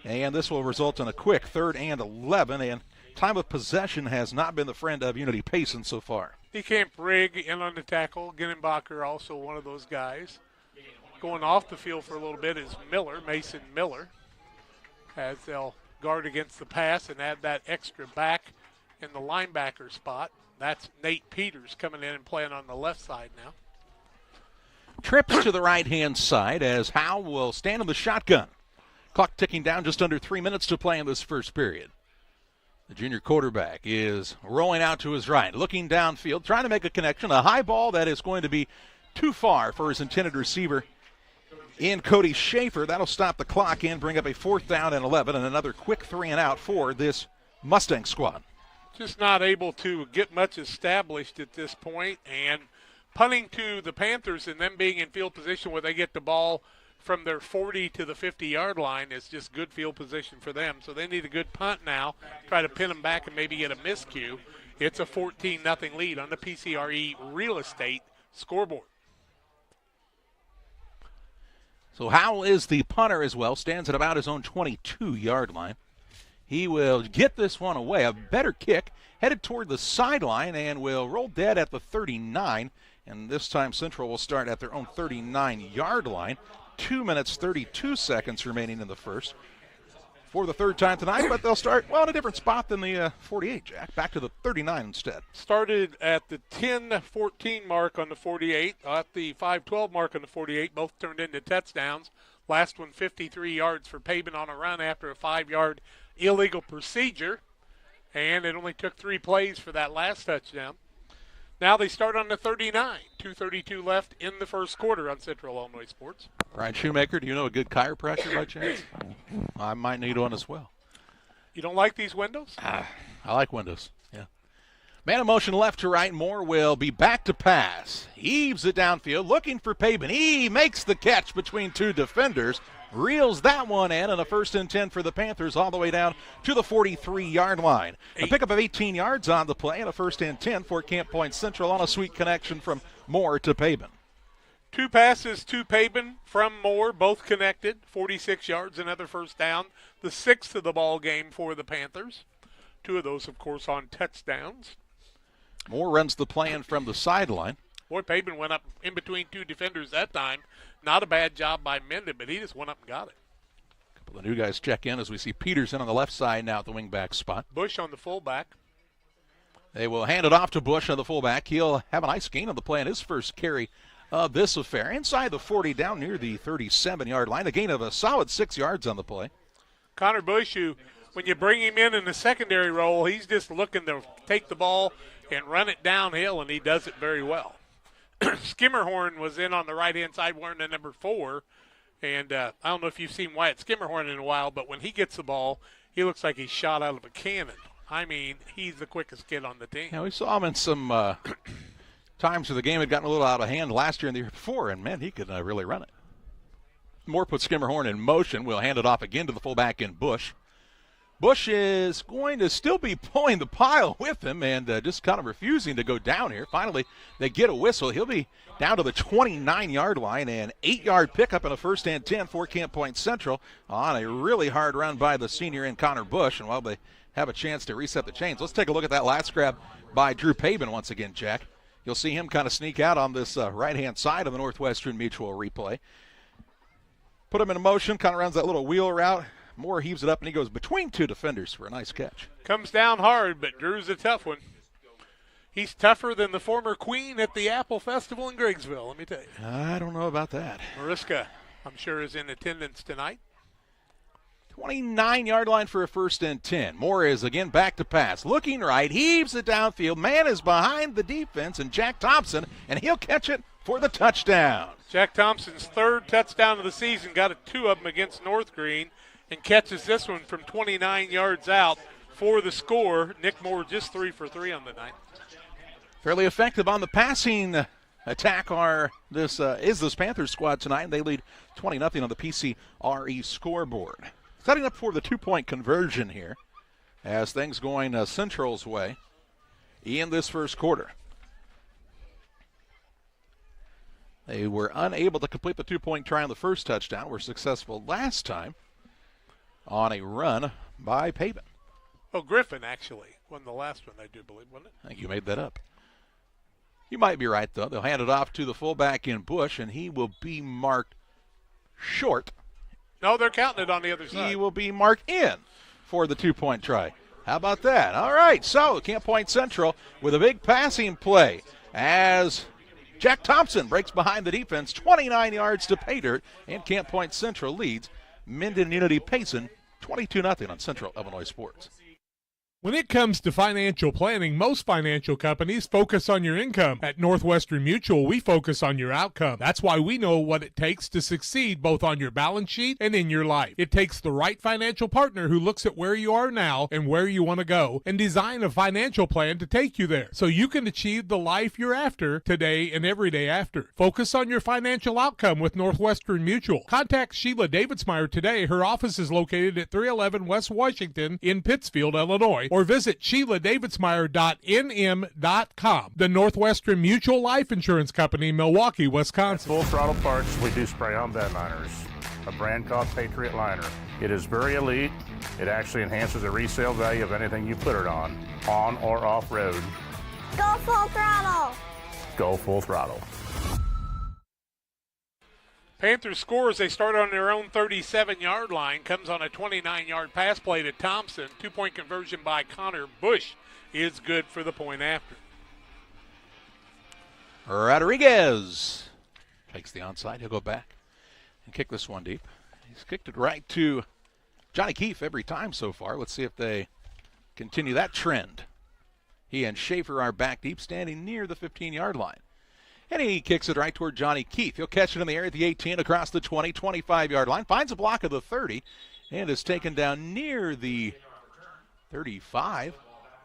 And this will result in a quick 3rd and 11. And time of possession has not been the friend of Unity Payson so far. Niekamp Rigg in on the tackle. Ginnenbacher also one of those guys. Going off the field for a little bit is Miller, Mason Miller, as they'll guard against the pass and add that extra back in the linebacker spot. That's Nate Peters coming in and playing on the left side now. trips to the right-hand side as Howe will stand in the shotgun. Clock ticking down, just under 3 minutes to play in this first period. The junior quarterback is rolling out to his right, looking downfield, trying to make a connection. A high ball that is going to be too far for his intended receiver in Cody Schaefer. That'll stop the clock and bring up a 4th down and 11 and another quick 3 and out for this Mustang squad. Just not able to get much established at this point, and punting to the Panthers and them being in field position where they get the ball from their 40 to the 50-yard line is just good field position for them. So they need a good punt now, try to pin them back and maybe get a miscue. It's a 14-0 lead on the PCRE Real Estate scoreboard. So Howell is the punter as well, stands at about his own 22-yard line. He will get this one away. A better kick, headed toward the sideline, and will roll dead at the 39. And this time Central will start at their own 39-yard line. 2 minutes, 32 seconds remaining in the first for the third time tonight, but they'll start, well, in a different spot than the 48, Jack. Back to the 39 instead. Started at the 10-14 mark on the 48, at the 5-12 mark on the 48. Both turned into touchdowns. Last one 53 yards for Payson on a run after a 5-yard illegal procedure, and it only took 3 plays for that last touchdown. Now they start on the 39, 2:32 left in the first quarter on Central Illinois Sports. Brian Shoemaker, do you know a good chiropractor by chance? I might need one as well. You don't like these windows? I like windows, yeah. Man in motion left to right. Moore will be back to pass. Heaves it downfield, looking for Payson. He makes the catch between 2 defenders. Reels that one in, and a 1st and 10 for the Panthers all the way down to the 43-yard line. A pickup of 18 yards on the play, and a 1st and 10 for Camp Point Central on a sweet connection from Moore to Payson. 2 passes to Payson from Moore, both connected, 46 yards, another 1st down. The 6th of the ball game for the Panthers. 2 of those, of course, on touchdowns. Moore runs the plan from the sideline. Boy, Payson went up in between 2 defenders that time. Not a bad job by Mendon, but he just went up and got it. A couple of new guys check in as we see Peterson on the left side now at the wingback spot. Bush on the fullback. They will hand it off to Bush on the fullback. He'll have a nice gain on the play on his first carry of this affair. Inside the 40, down near the 37-yard line. A gain of a solid 6 yards on the play. Connor Bush, who, when you bring him in the secondary role, he's just looking to take the ball and run it downhill, and he does it very well. Skimmerhorn was in on the right-hand side wearing the number 4, and I don't know if you've seen Wyatt Skimmerhorn in a while, but when he gets the ball, he looks like he's shot out of a cannon. I mean, he's the quickest kid on the team. Yeah, we saw him in some times where the game had gotten a little out of hand last year and the year before, and, man, he could really run it. Moore puts Skimmerhorn in motion. We'll hand it off again to the fullback in Bush. Bush is going to still be pulling the pile with him and just kind of refusing to go down here. Finally, they get a whistle. He'll be down to the 29-yard line, and 8-yard pickup and a 1st and 10 for Camp Point Central on a really hard run by the senior in Connor Bush. And while they have a chance to reset the chains, let's take a look at that last grab by Drew Payson once again, Jack. You'll see him kind of sneak out on this right-hand side of the Northwestern Mutual replay. Put him in motion, kind of runs that little wheel route. Moore heaves it up, and he goes between 2 defenders for a nice catch. Comes down hard, but Drew's a tough one. He's tougher than the former queen at the Apple Festival in Griggsville, let me tell you. I don't know about that. Mariska, I'm sure, is in attendance tonight. 29-yard line for a 1st and 10. Moore is again back to pass. Looking right, heaves it downfield. Man is behind the defense, and Jack Thompson, and he'll catch it for the touchdown. Jack Thompson's 3rd touchdown of the season, got 2 of them against North Green, and catches this one from 29 yards out for the score. Nick Moore just 3 for 3 on the night. Fairly effective on the passing attack is this Panthers squad tonight, and they lead 20-0 on the PCRE scoreboard. Setting up for the 2-point conversion here as things going Central's way in this first quarter. They were unable to complete the 2-point try on the first touchdown. Were successful last time on a run by Payson. Oh, Griffin actually won the last one, I do believe, wasn't it? I think you made that up. You might be right, though. They'll hand it off to the fullback in Bush, and he will be marked short. No, they're counting it on the other side. He will be marked in for the 2-point try. How about that? All right, so Camp Point Central with a big passing play as Jack Thompson breaks behind the defense, 29 yards to pay dirt, and Camp Point Central leads Mendon Unity Payson 22-0 on Central Illinois Sports. When it comes to financial planning, most financial companies focus on your income. At Northwestern Mutual, we focus on your outcome. That's why we know what it takes to succeed both on your balance sheet and in your life. It takes the right financial partner who looks at where you are now and where you want to go and design a financial plan to take you there so you can achieve the life you're after today and every day after. Focus on your financial outcome with Northwestern Mutual. Contact Sheila Davidsmeyer today. Her office is located at 311 West Washington in Pittsfield, Illinois, or visit SheilaDavidsmeyer.nm.com. The Northwestern Mutual Life Insurance Company, Milwaukee, Wisconsin. Full Throttle Parts, we do spray-on bed liners, a brand called Patriot Liner. It is very elite. It actually enhances the resale value of anything you put it on or off-road. Go full throttle. Go full throttle. Panthers score as they start on their own 37-yard line. Comes on a 29-yard pass play to Thompson. 2-point conversion by Connor Bush is good for the point after. Rodriguez takes the onside. He'll go back and kick this one deep. He's kicked it right to Johnny Keefe every time so far. Let's see if they continue that trend. He and Schaefer are back deep, standing near the 15-yard line. And he kicks it right toward Johnny Keefe. He'll catch it in the air at the 18, across the 20, 25-yard line. Finds a block of the 30 and is taken down near the 35.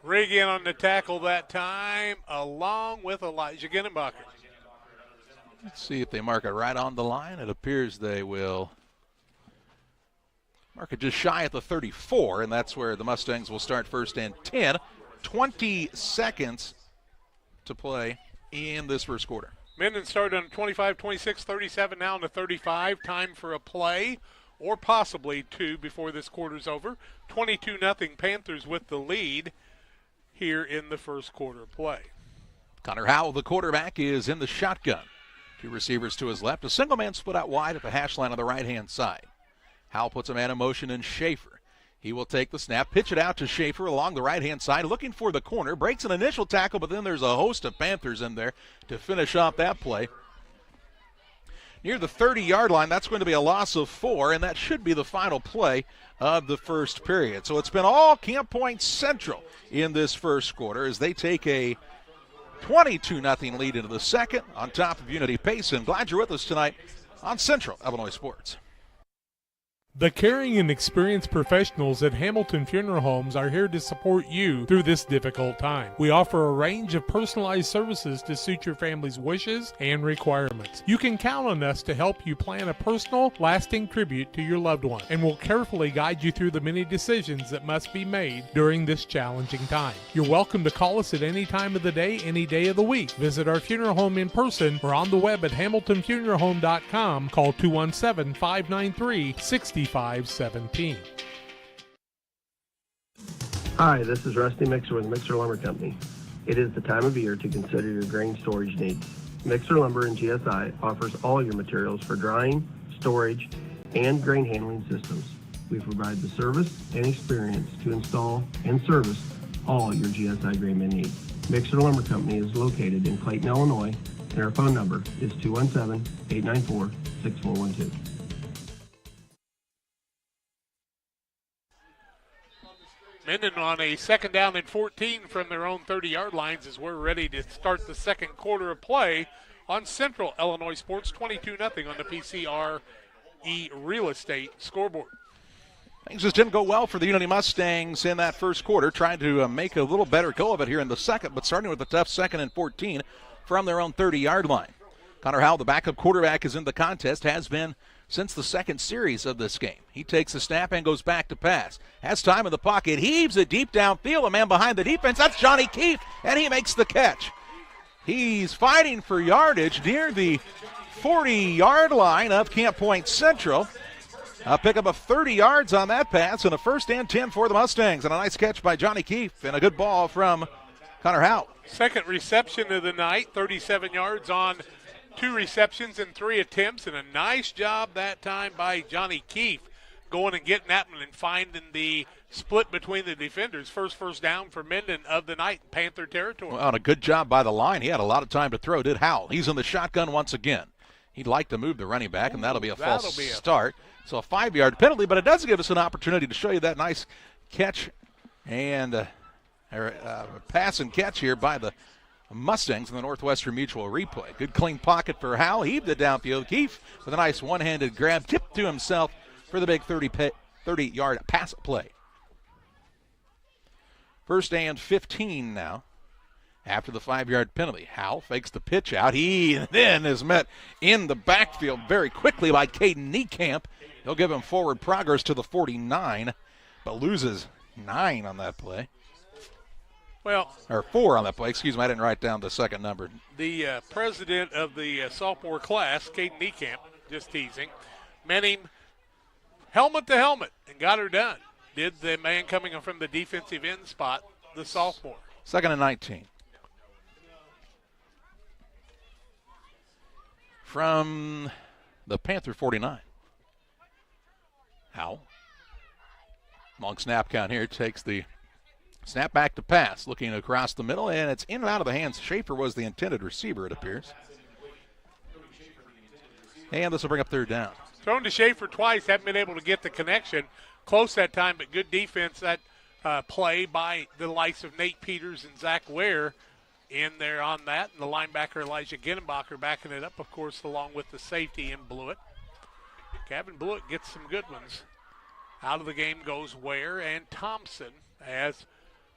Reagan on the tackle that time, along with Elijah Ginnenbacher. Let's see if they mark it right on the line. It appears they will mark it just shy at the 34, and that's where the Mustangs will start first and 10. 20 seconds to play in this first quarter. Mendon started on 25, 26, 37, now on the 35. Time for a play or possibly two before this quarter's over. 22-0 Panthers with the lead here in the first quarter play. Connor Howell, the quarterback, is in the shotgun. Two receivers to his left. A single man split out wide at the hash line on the right-hand side. Howell puts a man in motion in Schaefer. He will take the snap, pitch it out to Schaefer along the right-hand side, looking for the corner, breaks an initial tackle, but then there's a host of Panthers in there to finish off that play. Near the 30-yard line, that's going to be a loss of 4, and that should be the final play of the first period. So it's been all Camp Point Central in this first quarter as they take a 22-0 lead into the second on top of Unity Payson. Glad you're with us tonight on Central Illinois Sports. The caring and experienced professionals at Hamilton Funeral Homes are here to support you through this difficult time. We offer a range of personalized services to suit your family's wishes and requirements. You can count on us to help you plan a personal, lasting tribute to your loved one, and we'll carefully guide you through the many decisions that must be made during this challenging time. You're welcome to call us at any time of the day, any day of the week. Visit our funeral home in person or on the web at hamiltonfuneralhome.com. Call 217-593-6517. Hi, this is Rusty Mixer with Mixer Lumber Company. It is the time of year to consider your grain storage needs. Mixer Lumber and GSI offers all your materials for drying, storage, and grain handling systems. We provide the service and experience to install and service all your GSI grainman needs. Mixer Lumber Company is located in Clayton, Illinois, and our phone number is 217-894-6412. Mendon on a second down and 14 from their own 30-yard lines as we're ready to start the second quarter of play on Central Illinois Sports. 22-0 on the PCRE Real Estate scoreboard. Things just didn't go well for the Unity Mustangs in that first quarter. Tried to make a little better go of it here in the second, but starting with a tough second and 14 from their own 30-yard line. Connor Howell, the backup quarterback, is in the contest, has been since the second series of this game. He takes the snap and goes back to pass. Has time in the pocket, heaves it deep downfield. A man behind the defense, that's Johnny Keefe, and he makes the catch. He's fighting for yardage near the 40-yard line of Camp Point Central. A pickup of 30 yards on that pass, and a first and 10 for the Mustangs. And a nice catch by Johnny Keefe, and a good ball from Connor Howell. Second reception of the night, 37 yards on 2 receptions and 3 attempts, and a nice job that time by Johnny Keefe going and getting that one and finding the split between the defenders. First down for Mendon of the night, Panther territory. Well, and a good job by the line. He had a lot of time to throw, did Howell. He's in the shotgun once again. He'd like to move the running back, and that'll be a false start. So a 5-yard penalty, but it does give us an opportunity to show you that nice catch and pass and catch here by the Mustangs in the Northwestern Mutual replay. Good clean pocket for Howell. Heaved it downfield. Keefe with a nice one-handed grab. Tipped to himself for the big 30-yard pass play. 1st and 15 now. After the 5-yard penalty, Howell fakes the pitch out. He then is met in the backfield very quickly by Caden Niekamp. He'll give him forward progress to the 49, but loses 9 on that play. Well, or 4 on that play. Excuse me, I didn't write down the second number. The president of the sophomore class, Caden Niekamp, just teasing, met him helmet to helmet and got her done. Did the man coming from the defensive end spot, the sophomore. 2nd and 19. From the Panther 49. Howell. Long snap count here. Takes the snap back to pass. Looking across the middle, and it's in and out of the hands. Schaefer was the intended receiver, it appears. And this will bring up 3rd down. Thrown to Schaefer twice. Haven't been able to get the connection. Close that time, but good defense. That play by the likes of Nate Peters and Zach Ware in there on that. And the linebacker Elijah Ginnenbacher backing it up, of course, along with the safety in Blewett. Gavin Blewett gets some good ones. Out of the game goes Ware and Thompson as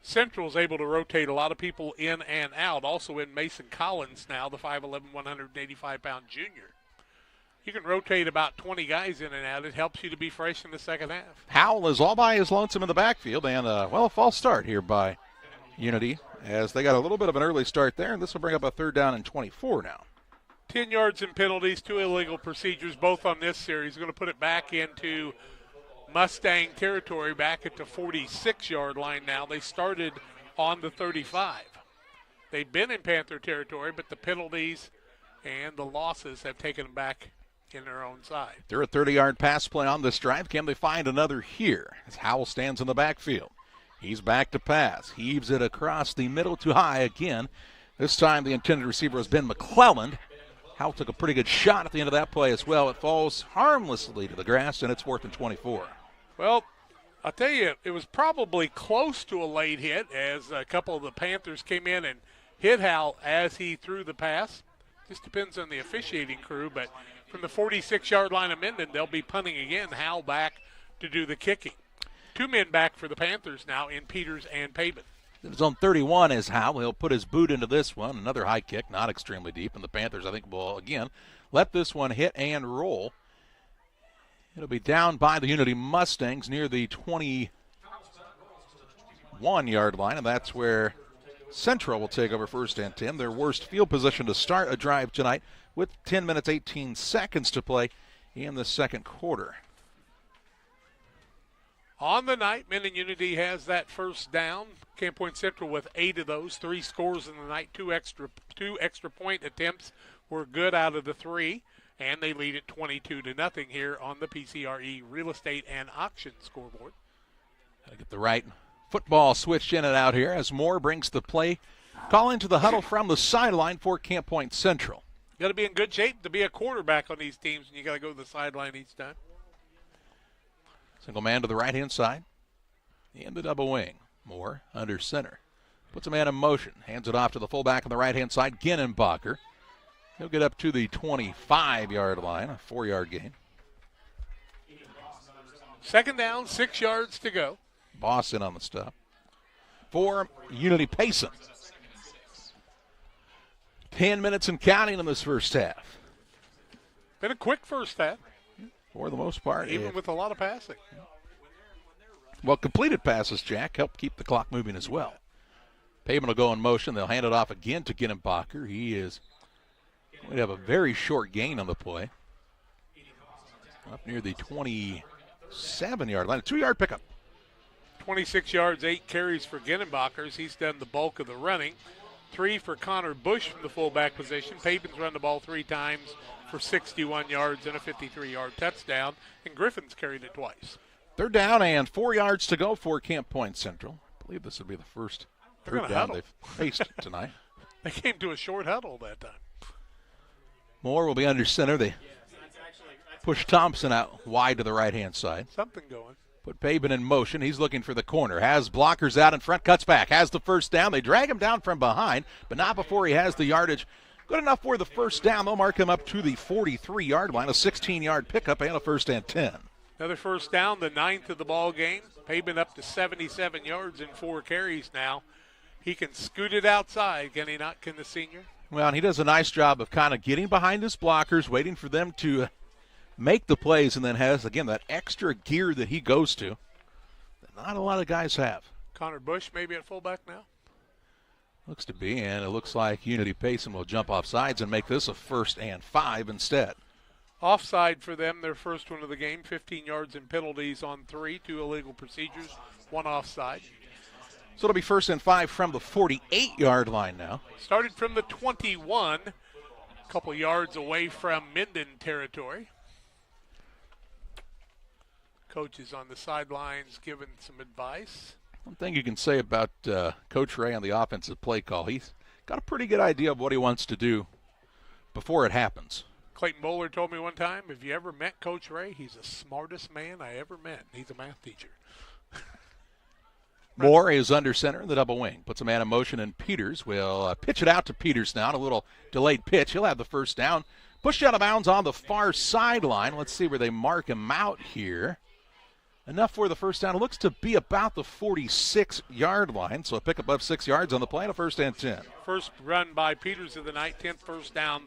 Central's able to rotate a lot of people in and out. Also in Mason Collins now, the 5'11", 185-pound junior. You can rotate about 20 guys in and out. It helps you to be fresh in the second half. Howell is all by his lonesome in the backfield, and, a false start here by Unity as they got a little bit of an early start there, and this will bring up a 3rd down and 24 now. 10 yards in penalties, 2 illegal procedures, both on this series. Going to put it back into Mustang territory, back at the 46-yard line now. They started on the 35. They've been in Panther territory, but the penalties and the losses have taken them back in their own side. They're a 30-yard pass play on this drive. Can they find another here as Howell stands in the backfield? He's back to pass. Heaves it across the middle to high again. This time the intended receiver has been McClelland. Howell took a pretty good shot at the end of that play as well. It falls harmlessly to the grass, and it's 4th and 24. Well, I'll tell you, it was probably close to a late hit as a couple of the Panthers came in and hit Howell as he threw the pass. Just depends on the officiating crew, but from the 46-yard line of Mendon, they'll be punting again. Howell back to do the kicking. 2 men back for the Panthers now in Peters and Payson. It's on 31 is Howell. He'll put his boot into this one. Another high kick, not extremely deep. And the Panthers, I think, will, again, let this one hit and roll. It'll be down by the Unity Mustangs near the 21-yard line, and that's where Central will take over 1st and 10. Their worst field position to start a drive tonight with 10 minutes, 18 seconds to play in the second quarter. On the night, Mendon Unity has that 1st down. Camp Point Central with 8 of those, 3 scores in the night, 2 extra point attempts were good out of the 3, and they lead it 22-0 here on the PCRE Real Estate and Auction scoreboard. Gotta get the right football switched in and out here as Moore brings the play call into the huddle from the sideline for Camp Point Central. Got to be in good shape to be a quarterback on these teams, and you got to go to the sideline each time. Single man to the right-hand side. In the double wing. Moore under center. Puts a man in motion. Hands it off to the fullback on the right-hand side, Ginnenbacher. He'll get up to the 25-yard line, a 4-yard gain. 2nd down, 6 yards to go. Boston on the stop. For Unity Payson. 10 minutes and counting in this first half. Been a quick first half. For the most part. Even with a lot of passing. Well, completed passes, Jack, help keep the clock moving as well. Payman will go in motion. They'll hand it off again to Ginnenbacher. He is going to have a very short gain on the play. Up near the 27-yard line. A 2-yard pickup. 26 yards, 8 carries for Ginnenbacher. He's done the bulk of the running. 3 for Connor Bush from the fullback position. Papen's run the ball 3 times for 61 yards and a 53-yard touchdown. And Griffin's carried it twice. Third down and 4 yards to go for Camp Point Central. I believe this would be the first third down they've faced tonight. They came to a short huddle that time. Moore will be under center. They push Thompson out wide to the right-hand side. Something going. Put Payson in motion. He's looking for the corner. Has blockers out in front, cuts back, has the first down. They drag him down from behind, but not before he has the yardage. Good enough for the first down. They'll mark him up to the 43-yard line, a 16-yard pickup and a first and 10. Another first down, the 9th of the ball game. Payson up to 77 yards in 4 carries now. He can scoot it outside, can he not, can the senior? Well, and he does a nice job of kind of getting behind his blockers, waiting for them to make the plays, and then has, again, that extra gear that he goes to that not a lot of guys have. Connor Bush maybe at fullback now? Looks to be, and it looks like Unity Payson will jump off sides and make this a 1st and 5 instead. Offside for them, their first one of the game, 15 yards and penalties on 3, 2 illegal procedures, 1 offside. So it'll be 1st and 5 from the 48-yard line now. Started from the 21, a couple yards away from Mendon territory. Coach is on the sidelines giving some advice. One thing you can say about Coach Ray on the offensive play call, he's got a pretty good idea of what he wants to do before it happens. Clayton Bowler told me one time, if you ever met Coach Ray, he's the smartest man I ever met. He's a math teacher. Moore is under center in the double wing. Puts a man in motion, and Peters will pitch it out to Peters now. A little delayed pitch. He'll have the first down. Pushed out of bounds on the far sideline. Let's see where they mark him out here. Enough for the first down. It looks to be about the 46-yard line, so a pick up 6 yards on the play and a 1st and 10. First run by Peters of the night, 10th first down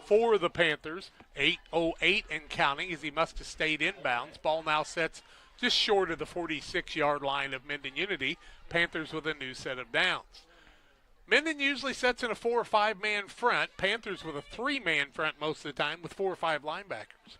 for the Panthers. 8:08 and counting as he must have stayed inbounds. Ball now sets just short of the 46-yard line of Mendon Unity. Panthers with a new set of downs. Mendon usually sets in a 4 or 5-man front. Panthers with a 3-man front most of the time with 4 or 5 linebackers.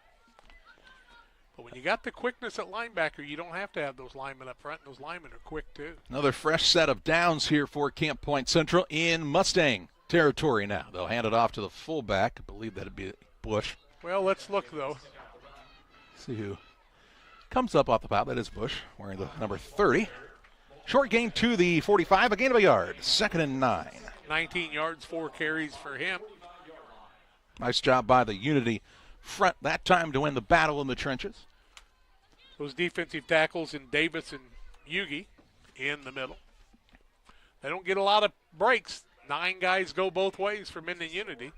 But when you got the quickness at linebacker, you don't have to have those linemen up front. Those linemen are quick, too. Another fresh set of downs here for Camp Point Central in Mustang territory now. They'll hand it off to the fullback. I believe that'd be Bush. Well, let's look, though. See who comes up off the pop. That is Bush, wearing the number 30. Short gain to the 45, a gain of a yard. 2nd and 9. 19 yards, 4 carries for him. Nice job by the Unity front that time to win the battle in the trenches. Those defensive tackles in Davis and Yugi in the middle. They don't get a lot of breaks. 9 guys go both ways for Mendon Unity.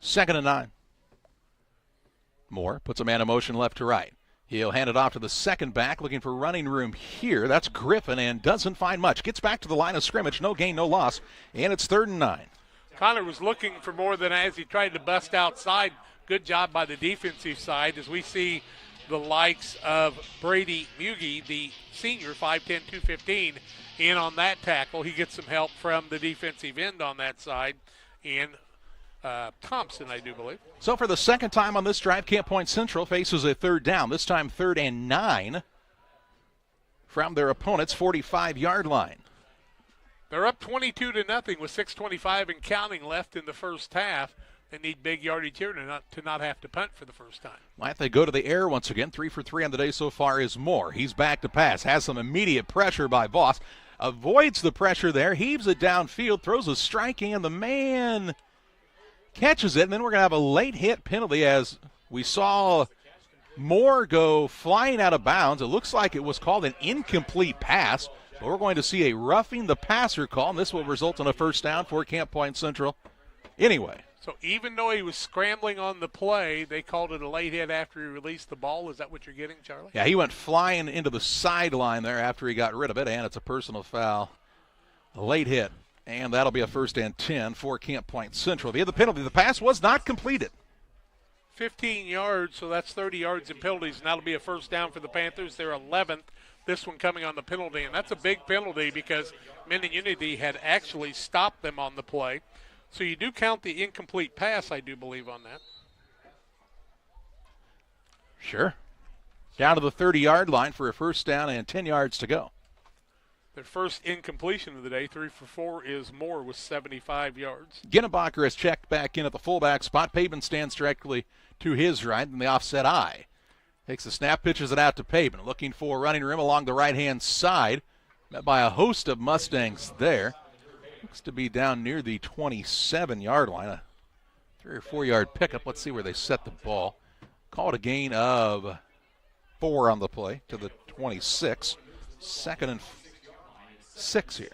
2nd and 9. Moore puts a man in motion left to right. He'll hand it off to the second back, looking for running room here. That's Griffin, and doesn't find much. Gets back to the line of scrimmage. No gain, no loss, and it's 3rd and 9. Connor was looking for more than as he tried to bust outside. Good job by the defensive side as we see the likes of Brady Mugie, the senior, 5'10", 215, in on that tackle. He gets some help from the defensive end on that side, and Thompson, I do believe. So for the second time on this drive, Camp Point Central faces a 3rd down, this time 3rd and 9 from their opponent's 45-yard line. They're up 22-0 with 6:25 and counting left in the first half. They need big yardage here to not have to punt for the first time. Might they go to the air once again? 3 for 3 on the day so far is Moore. He's back to pass. Has some immediate pressure by Voss. Avoids the pressure there. Heaves it downfield. Throws a strike and the man catches it. And then we're going to have a late hit penalty as we saw Moore go flying out of bounds. It looks like it was called an incomplete pass. But we're going to see a roughing the passer call, and this will result in a first down for Camp Point Central. Anyway. So even though he was scrambling on the play, they called it a late hit after he released the ball. Is that what you're getting, Charlie? Yeah, he went flying into the sideline there after he got rid of it, and it's a personal foul. A late hit, and that'll be a 1st and 10 for Camp Point Central. The other penalty, the pass was not completed. 15 yards, so that's 30 yards in penalties, and that'll be a first down for the Panthers. They're 11th. This one coming on the penalty, and that's a big penalty because Mendon Unity had actually stopped them on the play. So you do count the incomplete pass, I do believe, on that. Sure. Down to the 30-yard line for a first down and 10 yards to go. Their first incompletion of the day, 3 for 4, is Moore with 75 yards. Ginnebacher is checked back in at the fullback spot. Payson stands directly to his right in the offset eye. Takes the snap, pitches it out to Payson. Looking for running room along the right-hand side. Met by a host of Mustangs there. Looks to be down near the 27-yard line. A 3 or 4 yard pickup. Let's see where they set the ball. Call it a gain of 4 on the play to the 26. 2nd and 6 here.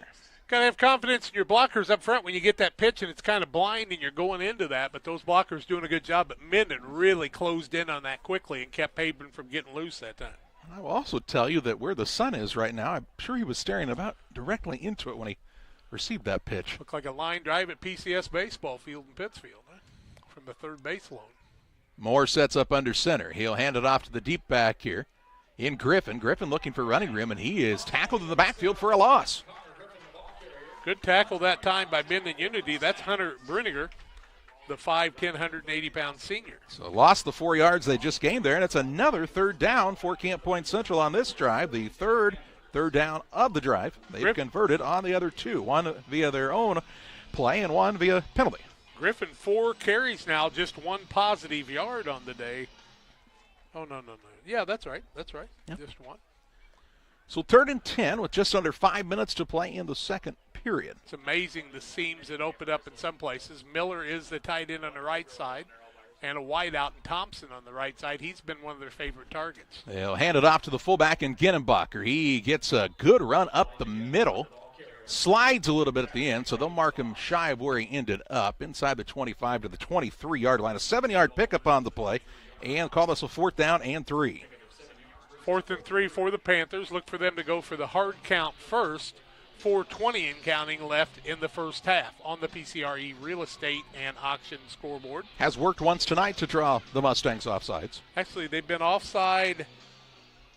Got to have confidence in your blockers up front when you get that pitch and it's kind of blind and you're going into that. But those blockers doing a good job. But Mendon really closed in on that quickly and kept Payson from getting loose that time. I will also tell you that where the sun is right now, I'm sure he was staring about directly into it when he received that pitch. Looked like a line drive at PCS baseball field in Pittsfield, huh? From the third base line. Moore sets up under center. He'll hand it off to the deep back here in Griffin. Griffin looking for running room, and he is tackled in the backfield for a loss. Good tackle that time by Mendon Unity. That's Hunter Brinegar, the 5'10", 180-pound senior. So lost the 4 yards they just gained there, and it's another 3rd down for Camp Point Central on this drive. The third down of the drive. They've converted on the other 2, one via their own play and one via penalty. Griffin 4 carries now, just 1 positive yard on the day. Oh, no. Yeah, that's right. Yep. Just 1. So 3rd and 10 with just under 5 minutes to play in the second period. It's amazing the seams that open up in some places. Miller is the tight end on the right side, and a wideout in Thompson on the right side. He's been one of their favorite targets. They'll hand it off to the fullback in Ginnenbacher. He gets a good run up the middle, slides a little bit at the end, so they'll mark him shy of where he ended up, inside the 25 to the 23-yard line. A 7-yard pickup on the play, and call this a 4th down and 3. 4th and 3 for the Panthers. Look for them to go for the hard count first. 4:20 and counting left in the first half on the PCRE Real Estate and Auction scoreboard. Has worked once tonight to draw the Mustangs offsides. Actually, they've been offside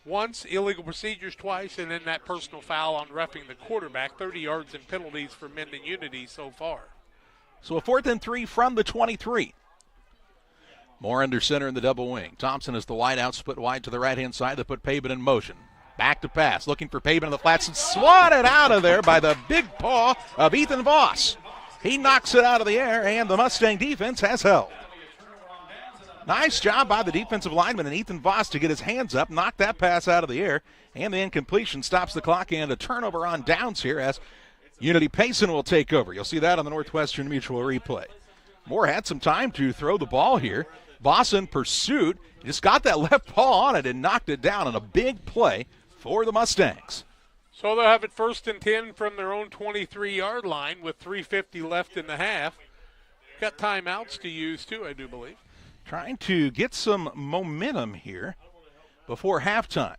once, illegal procedures twice, and then that personal foul on roughing the quarterback. 30 yards in penalties for Mendon Unity so far. So a 4th and 3 from the 23. Moore under center in the double wing. Thompson is the wide out, split wide to the right-hand side. They put Payson in motion. Back to pass, looking for Payson in the flats and swatted out of there by the big paw of Ethan Voss. He knocks it out of the air, and the Mustang defense has held. Nice job by the defensive lineman and Ethan Voss to get his hands up, knock that pass out of the air, and the incompletion stops the clock, and a turnover on downs here as Unity Payson will take over. You'll see that on the Northwestern Mutual replay. Moore had some time to throw the ball here. Voss in pursuit, just got that left paw on it and knocked it down on a big play for the Mustangs. So they'll have it 1st and 10 from their own 23-yard line with 3:50 left in the half. Got timeouts to use, too, I do believe. Trying to get some momentum here before halftime.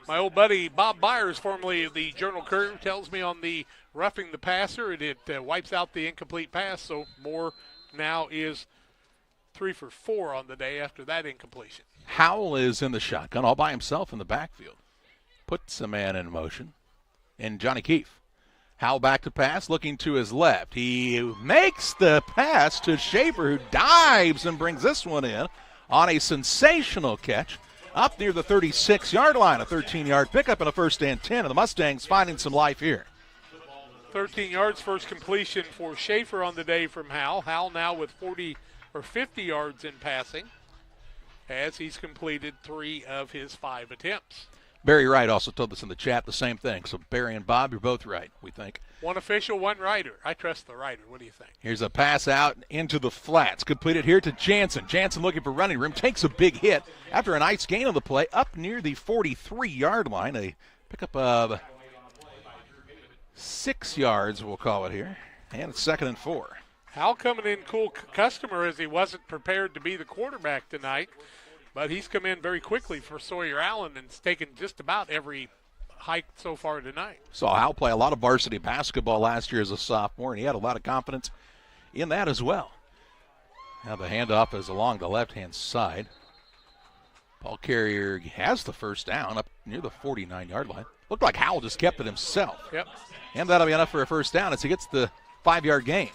My old buddy Bob Byers, formerly of the Journal-Courier, tells me on the roughing the passer, it wipes out the incomplete pass, so Moore now is 3 for 4 on the day after that incompletion. Howell is in the shotgun all by himself in the backfield. Puts a man in motion. And Johnny Keefe. Howell back to pass, looking to his left. He makes the pass to Schaefer, who dives and brings this one in on a sensational catch up near the 36-yard line. A 13-yard pickup and a 1st and 10, and the Mustangs finding some life here. 13 yards, first completion for Schaefer on the day from Howell. Howell now with 40 or 50 yards in passing as he's completed 3 of his 5 attempts. Barry Wright also told us in the chat the same thing. So Barry and Bob, you're both right, we think. One official, one rider. I trust the rider. What do you think? Here's a pass out into the flats. Completed here to Jansen. Jansen looking for running room. Takes a big hit after a nice gain on the play up near the 43-yard line. A pickup of 6 yards, we'll call it here. And it's 2nd and 4. Hal coming in cool customer as he wasn't prepared to be the quarterback tonight. But he's come in very quickly for Sawyer Allen and taken just about every hike so far tonight. Saw Hal play a lot of varsity basketball last year as a sophomore, and he had a lot of confidence in that as well. Now the handoff is along the left-hand side. Ball carrier has the 1st down up near the 49-yard line. Looked like Howell just kept it himself. Yep. And that'll be enough for a 1st down as he gets the 5-yard gain.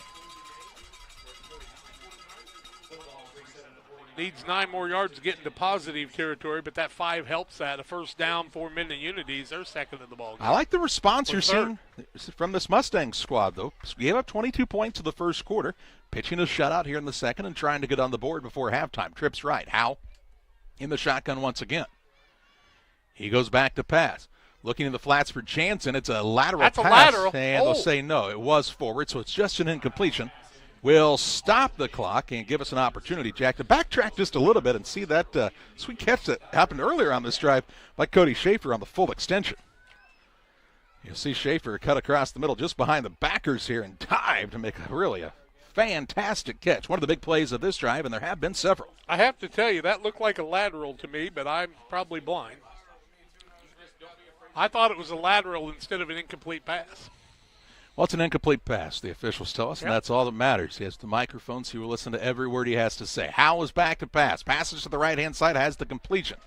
Needs 9 more yards to get into positive territory, but that 5 helps that. A 1st down for Mendon Unity is their 2nd of the ball game. I like the response you're seeing from this Mustang squad, though. Gave up 22 points in the first quarter, pitching a shutout here in the second and trying to get on the board before halftime. Trips right. Howell. in the shotgun once again. He goes back to pass. Looking in the flats for Jansen. It's a lateral pass. That's a lateral. And they'll say no. It was forward, so it's just an incompletion. We'll stop the clock and give us an opportunity, Jack, to backtrack just a little bit and see that sweet catch that happened earlier on this drive by Cody Schaefer on the full extension. You'll see Schaefer cut across the middle just behind the backers here and dive to make a fantastic catch. One of the big plays of this drive, and there have been several. I have to tell you, that looked like a lateral to me, but I'm probably blind. I thought it was a lateral instead of an incomplete pass. Well, it's an incomplete pass, the officials tell us, and that's all that matters. He has the microphone, so he will listen to every word he has to say. Howell is back to pass. Passes to the right-hand side, has the completion.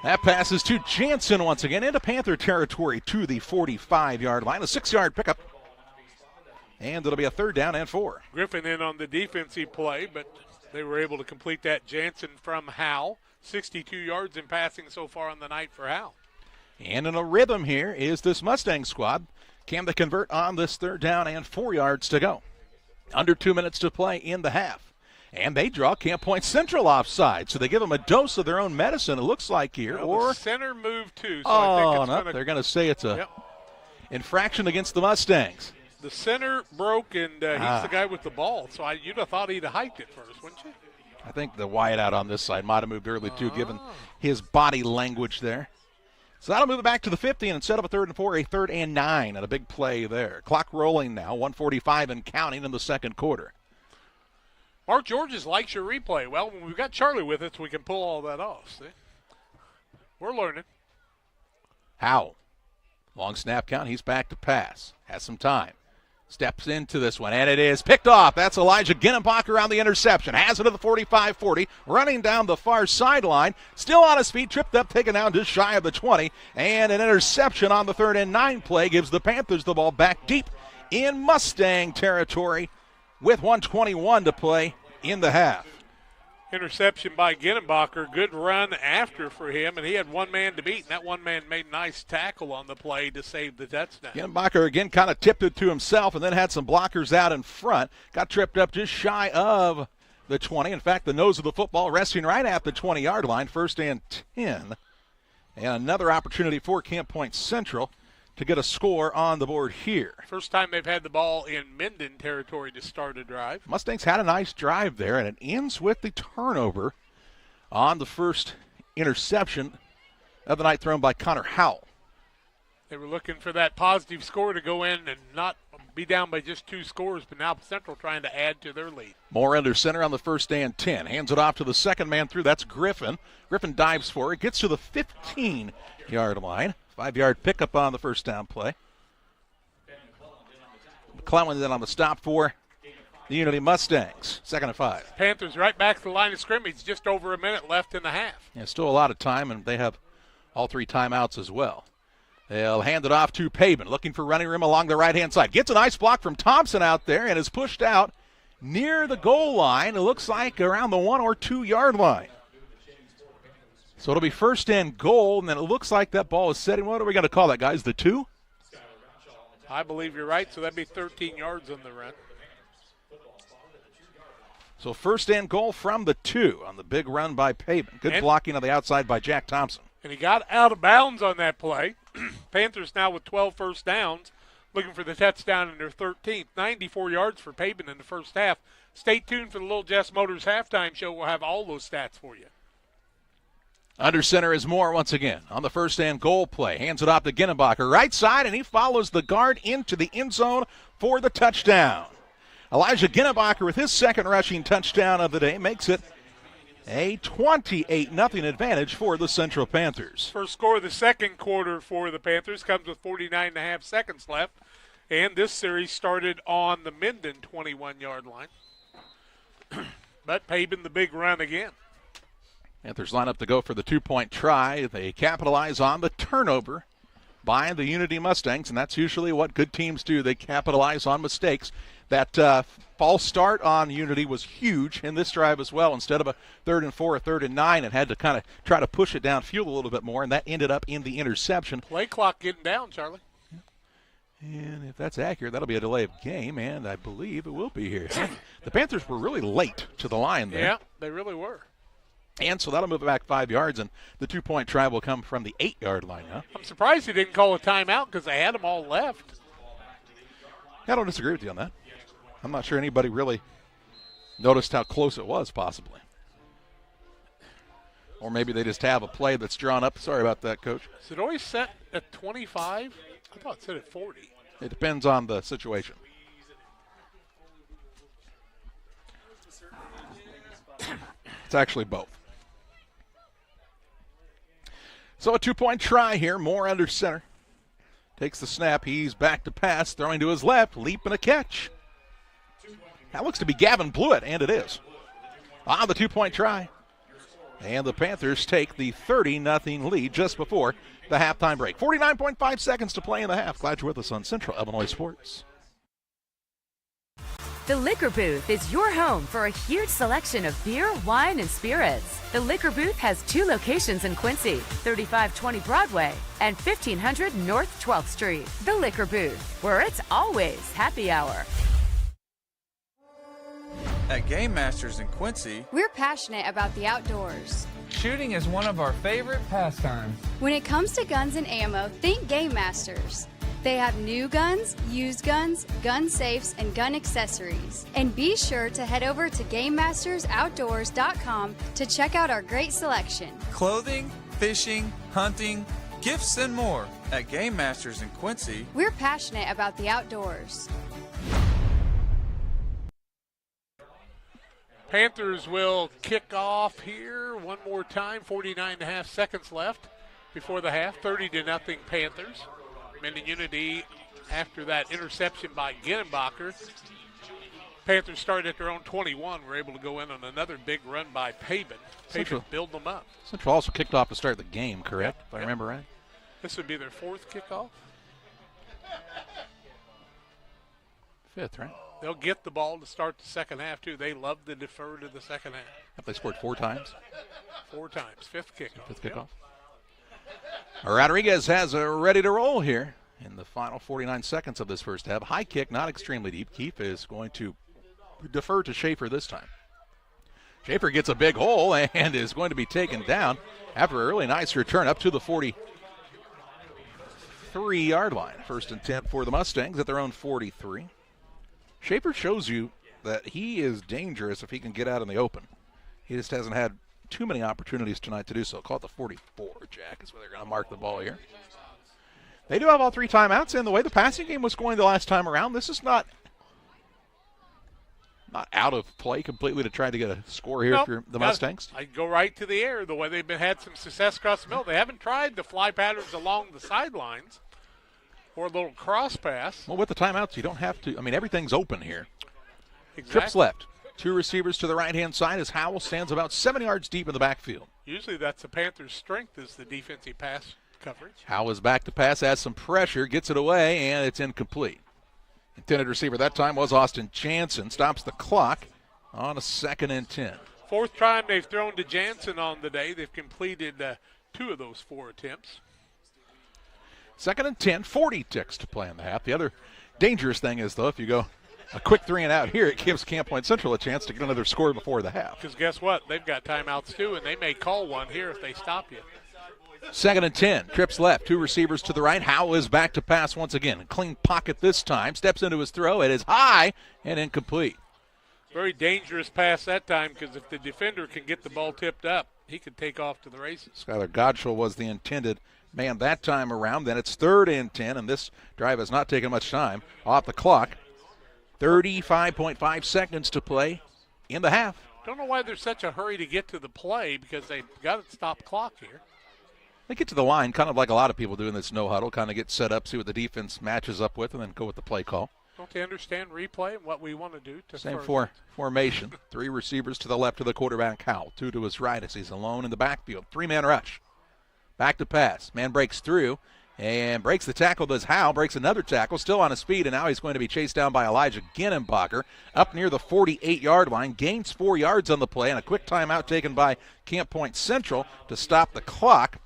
That passes to Jansen once again into Panther territory to the 45-yard line. A 6-yard pickup. And it'll be a 3rd down and 4. Griffin in on the defensive play, but they were able to complete that. Jansen from Howell. 62 yards in passing so far on the night for Howell. And in a rhythm here is this Mustang squad. Can they convert on this 3rd down and 4 yards to go? Under 2 minutes to play in the half. And they draw Camp Point Central offside, so they give them a dose of their own medicine, it looks like here. Well, the center move too. So I think they're going to say it's a infraction against the Mustangs. The center broke, and he's the guy with the ball, so you'd have thought he'd have hiked it first, wouldn't you? I think the wideout on this side might have moved early too, given his body language there. So that'll move it back to the 50 and instead of a 3rd and 4, a 3rd and 9, and a big play there. Clock rolling now, 1:45 and counting in the second quarter. Mark Georges likes your replay. Well, when we've got Charlie with us, we can pull all that off. See? We're learning. Howell, long snap count, he's back to pass. Has some time. Steps into this one, and it is picked off. That's Elijah Ginnenbacher on the interception. Has it to the 45-40, running down the far sideline. Still on his feet, tripped up, taken down just shy of the 20. And an interception on the 3rd and 9 play gives the Panthers the ball back deep in Mustang territory with 1:21 to play in the half. Interception by Ginnenbacher. Good run after for him, and he had one man to beat, and that one man made a nice tackle on the play to save the touchdown. Ginnenbacher again kind of tipped it to himself and then had some blockers out in front. Got tripped up just shy of the 20. In fact, the nose of the football resting right at the 20-yard line, 1st and 10. And another opportunity for Camp Point Central to get a score on the board here. First time they've had the ball in Mendon territory to start a drive. Mustangs had a nice drive there, and it ends with the turnover on the first interception of the night thrown by Connor Howell. They were looking for that positive score to go in and not be down by just 2 scores, but now Central trying to add to their lead. Moore under center on the 1st and 10. Hands it off to the second man through. That's Griffin. Griffin dives for it. Gets to the 15-yard line. 5-yard pickup on the first down play. McClellan then on the stop for the Unity Mustangs. 2nd and 5. Panthers right back to the line of scrimmage. Just over a minute left in the half. Yeah, still a lot of time, and they have all 3 timeouts as well. They'll hand it off to Payson, looking for running room along the right-hand side. Gets a nice block from Thompson out there and is pushed out near the goal line. It looks like around the 1 or 2 yard line. So it'll be 1st and goal, and then it looks like that ball is setting. What are we going to call that, guys? The 2? I believe you're right, so that'd be 13 yards on the run. So 1st and goal from the 2 on the big run by Payson. Good blocking on the outside by Jack Thompson. And he got out of bounds on that play. Panthers now with 12 first downs, looking for the touchdown in their 13th. 94 yards for Payson in the first half. Stay tuned for the Little Jess Motors halftime show. We'll have all those stats for you. Under center is Moore once again on the 1st and goal play. Hands it off to Ginnenbacher. Right side, and he follows the guard into the end zone for the touchdown. Elijah Ginnenbacher with his 2nd rushing touchdown of the day makes it a 28-0 advantage for the Central Panthers. First score of the second quarter for the Panthers comes with 49.5 seconds left. And this series started on the Mendon 21-yard line. But Payson the big run again. Panthers line up to go for the 2-point try. They capitalize on the turnover by the Unity Mustangs, and that's usually what good teams do. They capitalize on mistakes. That false start on Unity was huge in this drive as well. Instead of a 3rd and 4, a 3rd and 9, it had to kind of try to push it downfield a little bit more, and that ended up in the interception. Play clock getting down, Charlie. And if that's accurate, that'll be a delay of game, and I believe it will be here. The Panthers were really late to the line there. Yeah, they really were. And so that'll move it back 5 yards, and the 2-point try will come from the 8-yard line now. I'm surprised he didn't call a timeout because they had them all left. I don't disagree with you on that. I'm not sure anybody really noticed how close it was, possibly. Or maybe they just have a play that's drawn up. Sorry about that, Coach. Is it always set at 25? I thought it said at 40. It depends on the situation. It's actually both. So a 2-point try here. Moore under center. Takes the snap. He's back to pass. Throwing to his left. Leap and a catch. That looks to be Gavin Blewett, and it is. On the 2-point try. And the Panthers take the 30-0 lead just before the halftime break. 49.5 seconds to play in the half. Glad you're with us on Central Illinois Sports. The Liquor Booth is your home for a huge selection of beer, wine, and spirits. The Liquor Booth has 2 locations in Quincy, 3520 Broadway and 1500 North 12th Street. The Liquor Booth, where it's always happy hour. At Game Masters in Quincy, we're passionate about the outdoors. Shooting is one of our favorite pastimes. When it comes to guns and ammo, think Game Masters. They have new guns, used guns, gun safes, and gun accessories. And be sure to head over to GameMastersOutdoors.com to check out our great selection. Clothing, fishing, hunting, gifts, and more. At Game Masters in Quincy, we're passionate about the outdoors. Panthers will kick off here one more time. 49.5 seconds left before the half. 30-0 Panthers. Mendon Unity, after that interception by Ginnenbacher, Panthers started at their own 21. Were able to go in on another big run by Payson. Payson build them up. Central also kicked off to start the game, correct? If I remember right. This would be their 4th kickoff. 5th, right? They'll get the ball to start the second half, too. They love to defer to the second half. Have they scored 4 times? 4 times. 5th kickoff. 5th kickoff. Rodriguez has a ready to roll here in the final 49 seconds of this first half. High kick, not extremely deep. Keefe is going to defer to Schaefer this time. Schaefer gets a big hole and is going to be taken down after a really nice return up to the 43-yard line. 1st and 10 for the Mustangs at their own 43. Schaefer shows you that he is dangerous if he can get out in the open. He just hasn't had too many opportunities tonight to do so. Call it the 44, Jack, is where they're going to mark the ball here. They do have all 3 timeouts, and the way the passing game was going the last time around, this is not out of play completely to try to get a score here for the Mustangs. I go right to the air the way they've had some success across the middle. They haven't tried the fly patterns along the sidelines or a little cross pass. Well, with the timeouts, you don't have to. I mean, everything's open here. Exactly. Trips left. 2 receivers to the right-hand side as Howell stands about 7 yards deep in the backfield. Usually that's the Panthers' strength is the defensive pass coverage. Howell is back to pass, has some pressure, gets it away, and it's incomplete. Intended receiver that time was Austin Jansen. Stops the clock on a 2nd and 10. 4th time they've thrown to Jansen on the day. They've completed 2 of those 4 attempts. 2nd and 10, 40 ticks to play in the half. The other dangerous thing is, though, if you go a quick 3 and out here, it gives Camp Point Central a chance to get another score before the half. Because guess what? They've got timeouts, too, and they may call one here if they stop you. 2nd and 10, trips left, 2 receivers to the right. Howell is back to pass once again. A clean pocket this time, steps into his throw. It is high and incomplete. Very dangerous pass that time because if the defender can get the ball tipped up, he could take off to the races. Skylar Godshall was the intended man that time around. Then it's 3rd and 10, and this drive has not taken much time off the clock. 35.5 seconds to play in the half. Don't know why there's such a hurry to get to the play because they've got to stop clock here. They get to the line kind of like a lot of people do in this no huddle, kind of get set up, see what the defense matches up with, and then go with the play call. Don't they understand replay and what we want to do? Same formation. 3 receivers to the left of the quarterback, Howell. 2 to his right as he's alone in the backfield. 3-man rush. Back to pass. Man breaks through and breaks the tackle. Does Howell. Breaks another tackle. Still on his feet, and now he's going to be chased down by Elijah Ginnenbacher up near the 48-yard line. Gains 4 yards on the play, and a quick timeout taken by Camp Point Central to stop the clock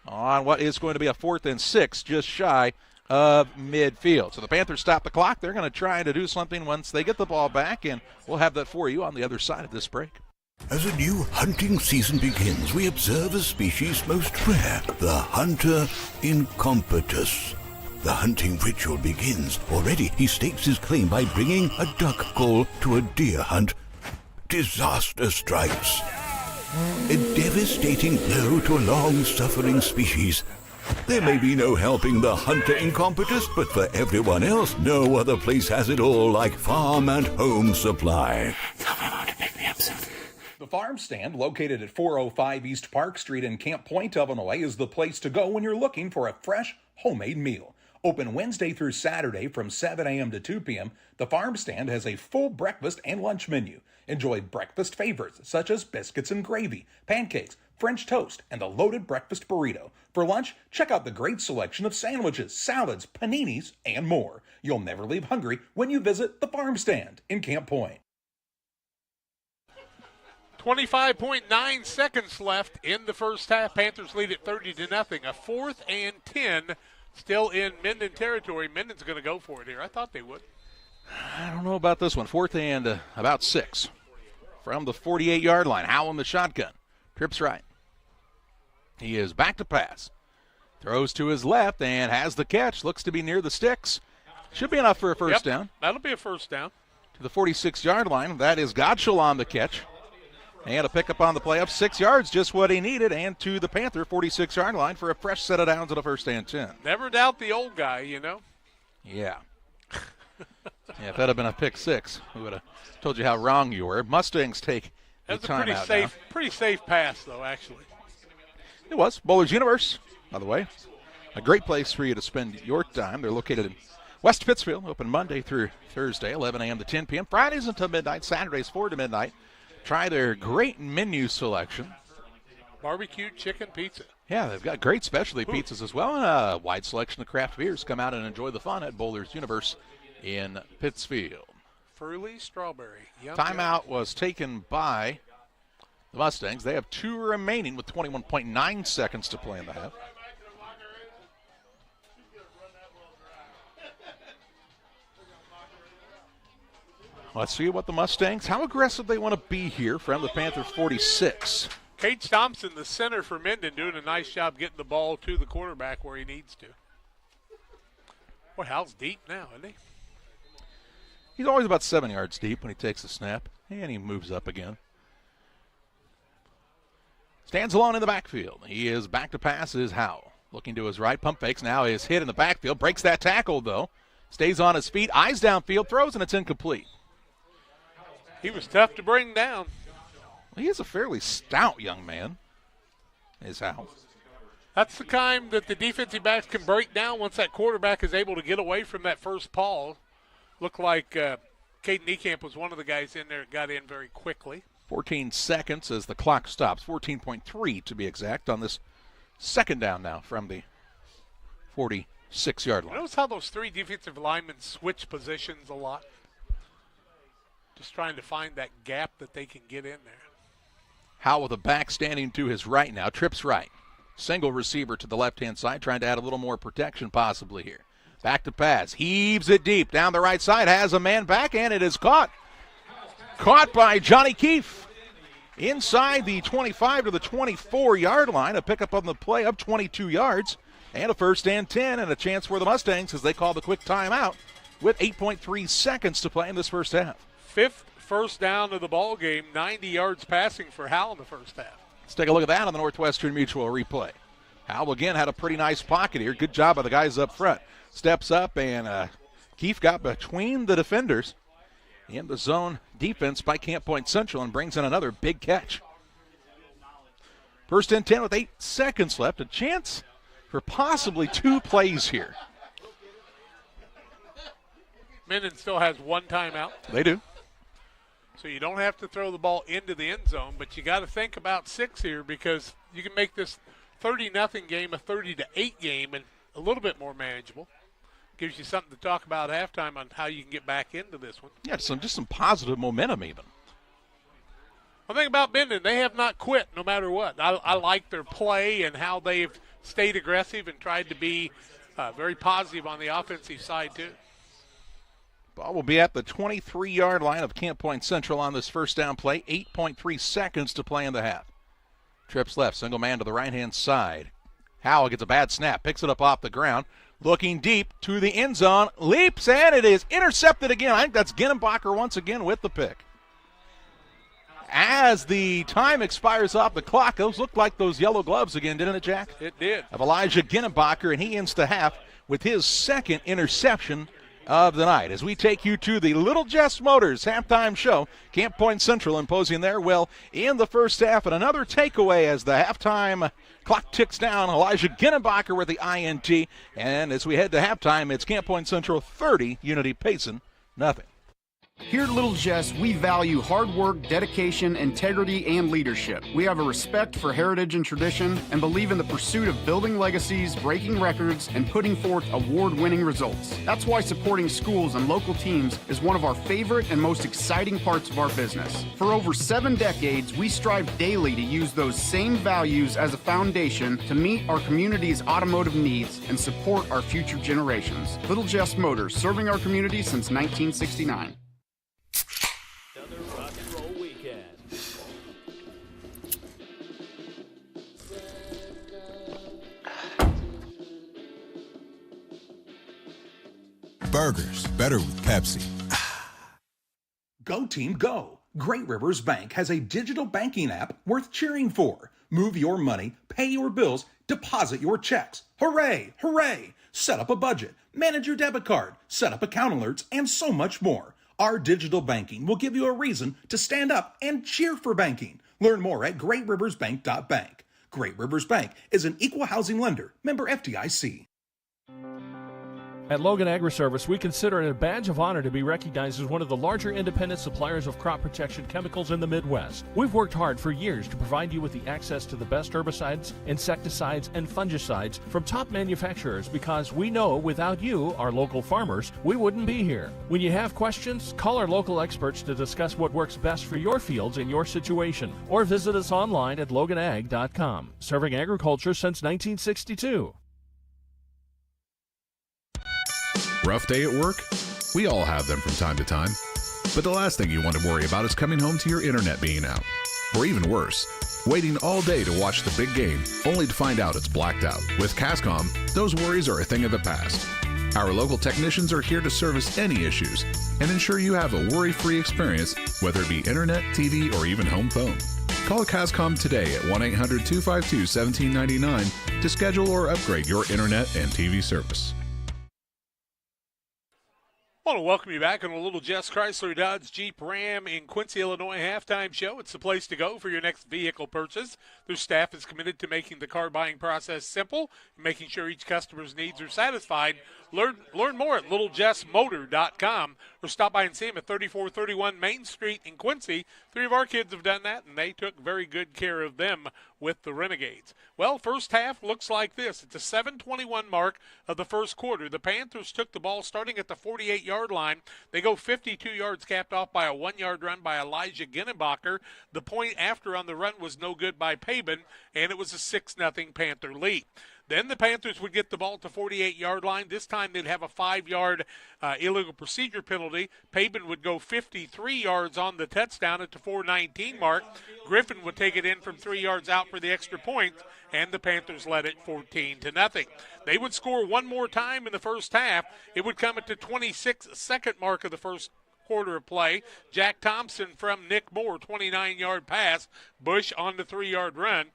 on what is going to be a 4th and 6, just shy of midfield. So the Panthers stop the clock. They're going to try to do something once they get the ball back, and we'll have that for you on the other side of this break. As a new hunting season begins, we observe a species most rare, the hunter incompetus. The hunting ritual begins. Already he stakes his claim by bringing a duck call to a deer hunt. Disaster strikes. A devastating blow to a long-suffering species. There may be no helping the hunter incompetus, but for everyone else, no other place has it all like Farm and Home Supply. The Farm Stand, located at 405 East Park Street in Camp Point, Illinois, is the place to go when you're looking for a fresh, homemade meal. Open Wednesday through Saturday from 7 a.m. to 2 p.m., the Farm Stand has a full breakfast and lunch menu. Enjoy breakfast favorites such as biscuits and gravy, pancakes, French toast, and the loaded breakfast burrito. For lunch, check out the great selection of sandwiches, salads, paninis, and more. You'll never leave hungry when you visit the Farm Stand in Camp Point. 25.9 seconds left in the first half. Panthers lead at 30-0. A 4th and 10 still in Mendon territory. Mendon's going to go for it here. I thought they would. I don't know about this one. 4th and about 6 from the 48-yard line. Howell in the shotgun. Trips right. He is back to pass. Throws to his left and has the catch. Looks to be near the sticks. Should be enough for a first down. That'll be a first down. To the 46-yard line. That is Gottschall on the catch. And a pickup on the play up 6 yards, just what he needed, and to the Panther 46-yard line for a fresh set of downs at a 1st and 10. Never doubt the old guy, you know. Yeah. Yeah, if that had been a pick 6, we would have told you how wrong you were. Mustangs take the timeout now. That's a pretty safe pass, though, actually. It was. Bowlers Universe, by the way. A great place for you to spend your time. They're located in West Pittsfield, open Monday through Thursday, 11 a.m. to 10 p.m. Fridays until midnight, Saturdays 4 to midnight. Try their great menu selection. Barbecue chicken pizza. Yeah, they've got great specialty pizzas as well, and a wide selection of craft beers. Come out and enjoy the fun at Bowlers Universe in Pittsfield. Furley strawberry. Yum, Timeout was taken by the Mustangs. They have 2 remaining with 21.9 seconds to play in the half. Let's see what the Mustangs, how aggressive they want to be here from the Panther 46. Cage Thompson, the center for Mendon, doing a nice job getting the ball to the quarterback where he needs to. Boy, Hal's deep now, isn't he? He's always about 7 yards deep when he takes the snap, and he moves up again. Stands alone in the backfield. He is back to pass is Howell. Looking to his right, pump fakes, now is hit in the backfield. Breaks that tackle, though. Stays on his feet, eyes downfield, throws, and it's incomplete. He was tough to bring down. He is a fairly stout young man, is Howell. That's the kind that the defensive backs can break down once that quarterback is able to get away from that first paw. Looked like Caden Niekamp was one of the guys in there that got in very quickly. 14 seconds as the clock stops, 14.3 to be exact, on this second down now from the 46-yard line. Notice how those 3 defensive linemen switch positions a lot. Just trying to find that gap that they can get in there. Howell with a back standing to his right now, trips right. Single receiver to the left-hand side, trying to add a little more protection possibly here. Back to pass, heaves it deep down the right side, has a man back, and it is caught. Caught by Johnny Keefe. Inside the 25 to the 24-yard line, a pickup on the play up 22 yards, and a 1st and 10, and a chance for the Mustangs as they call the quick timeout with 8.3 seconds to play in this first half. 5th first down of the ball game, 90 yards passing for Howell in the first half. Let's take a look at that on the Northwestern Mutual replay. Howell again had a pretty nice pocket here. Good job by the guys up front. Steps up, and Keefe got between the defenders in the zone defense by Camp Point Central and brings in another big catch. 1st and 10 with 8 seconds left. A chance for possibly 2 plays here. Mendon still has 1 timeout. They do. So you don't have to throw the ball into the end zone, but you got to think about 6 here because you can make this 30-0 game a 30-8 game and a little bit more manageable. Gives you something to talk about at halftime on how you can get back into this one. Yeah, just some positive momentum even. One thing about Mendon, they have not quit no matter what. I like their play and how they've stayed aggressive and tried to be very positive on the offensive side too. Ball will be at the 23-yard line of Camp Point Central on this first down play. 8.3 seconds to play in the half. Trips left, single man to the right-hand side. Howell gets a bad snap, picks it up off the ground, looking deep to the end zone, leaps, and it is intercepted again. I think that's Ginenbacher once again with the pick. As the time expires off the clock, those look like those yellow gloves again, didn't it, Jack? It did. Of Elijah Ginenbacher, and he ends the half with his second interception of the night. As we take you to the Little Jess Motors halftime show, Camp Point Central imposing their will in the first half, and another takeaway as the halftime clock ticks down. Elijah Ginenbacher with the INT, and as we head to halftime, it's Camp Point Central 30, Unity Payson nothing. Here at Little Jess, we value hard work, dedication, integrity, and leadership. We have a respect for heritage and tradition and believe in the pursuit of building legacies, breaking records, and putting forth award-winning results. That's why supporting schools and local teams is one of our favorite and most exciting parts of our business. For over 7 decades, we strive daily to use those same values as a foundation to meet our community's automotive needs and support our future generations. Little Jess Motors, serving our community since 1969. Rock and roll weekend. Burgers, better with Pepsi. Go team, go! Great Rivers Bank has a digital banking app worth cheering for. Move your money, pay your bills, deposit your checks. Hooray! Hooray! Set up a budget, manage your debit card, set up account alerts, and so much more. Our digital banking will give you a reason to stand up and cheer for banking. Learn more at greatriversbank.bank. Great Rivers Bank is an equal housing lender, member FDIC. At Logan Agri-Service, we consider it a badge of honor to be recognized as one of the larger independent suppliers of crop protection chemicals in the Midwest. We've worked hard for years to provide you with the access to the best herbicides, insecticides, and fungicides from top manufacturers because we know without you, our local farmers, we wouldn't be here. When you have questions, call our local experts to discuss what works best for your fields and your situation, or visit us online at loganag.com. Serving agriculture since 1962. Rough day at work? We all have them from time to time. But the last thing you want to worry about is coming home to your internet being out. Or even worse, waiting all day to watch the big game only to find out it's blacked out. With Cascom, those worries are a thing of the past. Our local technicians are here to service any issues and ensure you have a worry-free experience, whether it be internet, TV, or even home phone. Call Cascom today at 1-800-252-1799 to schedule or upgrade your internet and TV service. I want to welcome you back on a Little Jess Chrysler Dodge Jeep Ram in Quincy, Illinois halftime show. It's the place to go for your next vehicle purchase. Their staff is committed to making the car buying process simple and making sure each customer's needs are satisfied. Learn more at littlejessmotor.com or stop by and see them at 3431 Main Street in Quincy. 3 of our kids have done that, and they took very good care of them with the Renegades. Well, first half looks like this. It's a 7:21 mark of the first quarter. The Panthers took the ball starting at the 48-yard line. They go 52 yards, capped off by a 1-yard run by Elijah Ginenbacher. The point after on the run was no good by Payson, and it was a 6-0 Panther lead. Then the Panthers would get the ball at the 48-yard line. This time they'd have a 5-yard illegal procedure penalty. Payson would go 53 yards on the touchdown at the 4:19 mark. Griffin would take it in from 3 yards out for the extra point, and the Panthers led it 14-0. They would score one more time in the first half. It would come at the 26-second mark of the first quarter of play. Jack Thompson from Nick Moore, 29-yard pass. Bush on the 3-yard run,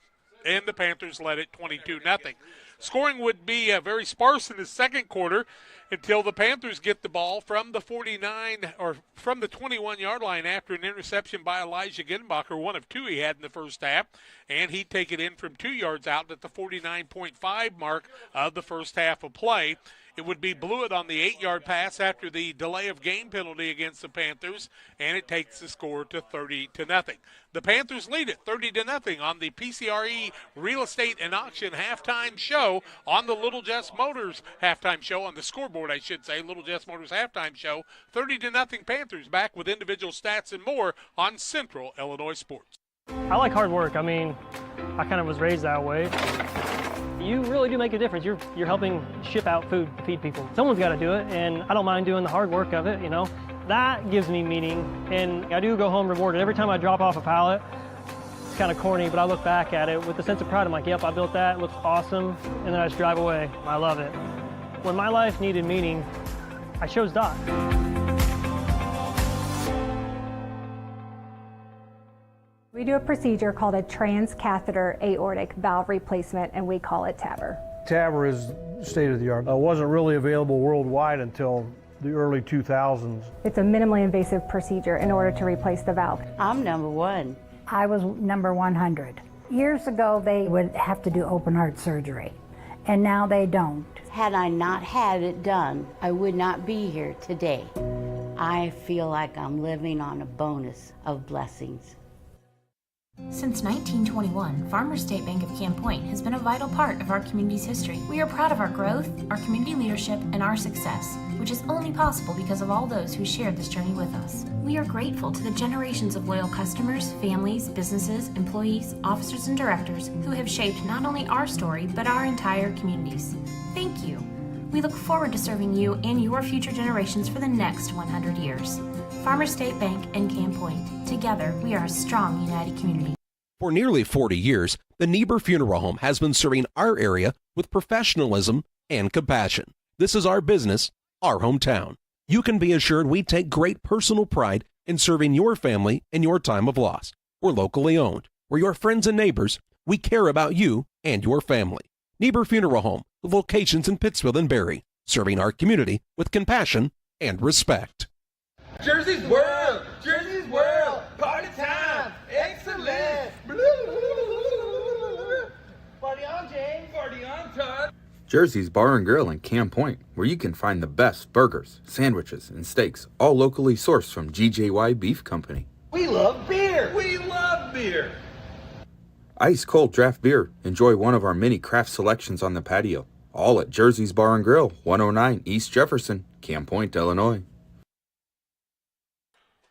and the Panthers led it 22-0. Scoring would be very sparse in the second quarter until the Panthers get the ball from the 21-yard line after an interception by Elijah Ginenbacher, one of 2 he had in the first half, and he'd take it in from 2 yards out at the 49.5 mark of the first half of play. It would be Blewett on the 8-yard pass after the delay of game penalty against the Panthers, and it takes the score to 30-0. The Panthers lead it 30-0 on the PCRE Real Estate and Auction halftime show on the Little Jess Motors halftime show, on the scoreboard, I should say, Little Jess Motors halftime show. 30-0 Panthers, back with individual stats and more on Central Illinois Sports. I like hard work. I mean, I kind of was raised that way. You really do make a difference. You're helping ship out food to feed people. Someone's got to do it, and I don't mind doing the hard work of it, you know. That gives me meaning, and I do go home rewarded. Every time I drop off a pallet, it's kind of corny, but I look back at it with a sense of pride. I'm like, yep, I built that. It looks awesome, and then I just drive away. I love it. When my life needed meaning, I chose Doc. We do a procedure called a transcatheter aortic valve replacement, and we call it TAVR. TAVR is state of the art. It wasn't really available worldwide until the early 2000s. It's a minimally invasive procedure in order to replace the valve. I'm number 1. I was number 100. Years ago, they would have to do open heart surgery, and now they don't. Had I not had it done, I would not be here today. I feel like I'm living on a bonus of blessings. Since 1921, Farmers State Bank of Camp Point has been a vital part of our community's history. We are proud of our growth, our community leadership, and our success, which is only possible because of all those who shared this journey with us. We are grateful to the generations of loyal customers, families, businesses, employees, officers, and directors who have shaped not only our story, but our entire communities. Thank you. We look forward to serving you and your future generations for the next 100 years. Farmers State Bank and Camp Point. Together, we are a strong, united community. For nearly 40 years, the Niebuhr Funeral Home has been serving our area with professionalism and compassion. This is our business, our hometown. You can be assured we take great personal pride in serving your family in your time of loss. We're locally owned. We're your friends and neighbors. We care about you and your family. Niebuhr Funeral Home, with locations in Pittsfield and Barry, serving our community with compassion and respect. Jersey's World! Jersey's World! Party time! Excellent! Party on, James! Party on, Todd! Jersey's Bar and Grill in Camp Point, where you can find the best burgers, sandwiches, and steaks, all locally sourced from GJY Beef Company. We love beer! We love beer! Ice cold draft beer. Enjoy one of our many craft selections on the patio. All at Jersey's Bar and Grill, 109 East Jefferson, Camp Point, Illinois.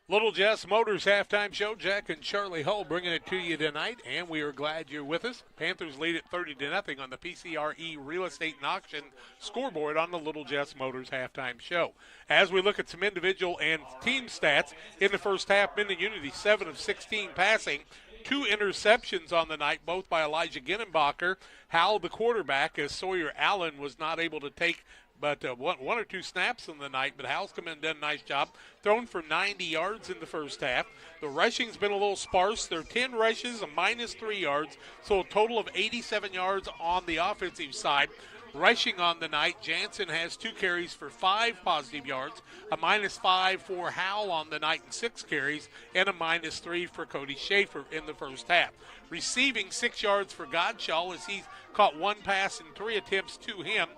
Little Jess Motors halftime show. Jack and Charlie Hull bringing it to you tonight, and we are glad you're with us. Panthers lead at 30-0 on the PCRE Real Estate and Auction scoreboard on the Little Jess Motors halftime show. As we look at some individual and team stats in the first half, Mendon Unity 7 of 16 passing, 2 interceptions on the night, both by Elijah Ginnenbacher. Howell, the quarterback, as Sawyer Allen was not able to take but one or two snaps in the night. But Howell's come in and done a nice job. Thrown for 90 yards in the first half. The rushing's been a little sparse. There are 10 rushes, a -3 yards, so a total of 87 yards on the offensive side. Rushing on the night, Jansen has 2 carries for 5 positive yards, a -5 for Howell on the night and 6 carries, and a -3 for Cody Schaefer in the first half. Receiving 6 yards for Godshaw as he's caught 1 pass and 3 attempts to him.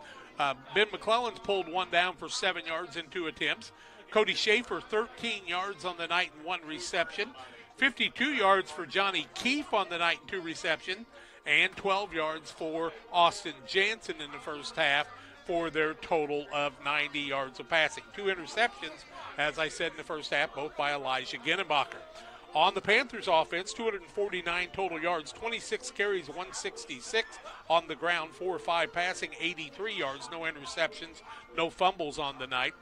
Ben McClellan's pulled 1 down for 7 yards in 2 attempts. Cody Schaefer, 13 yards on the night and 1 reception. 52 yards for Johnny Keefe on the night and 2 receptions. And 12 yards for Austin Jansen in the first half for their total of 90 yards of passing. 2 interceptions, as I said in the first half, both by Elijah Ginnenbacher. On the Panthers offense, 249 total yards, 26 carries, 166 on the ground, 4 or 5 passing, 83 yards, no interceptions, no fumbles on the night.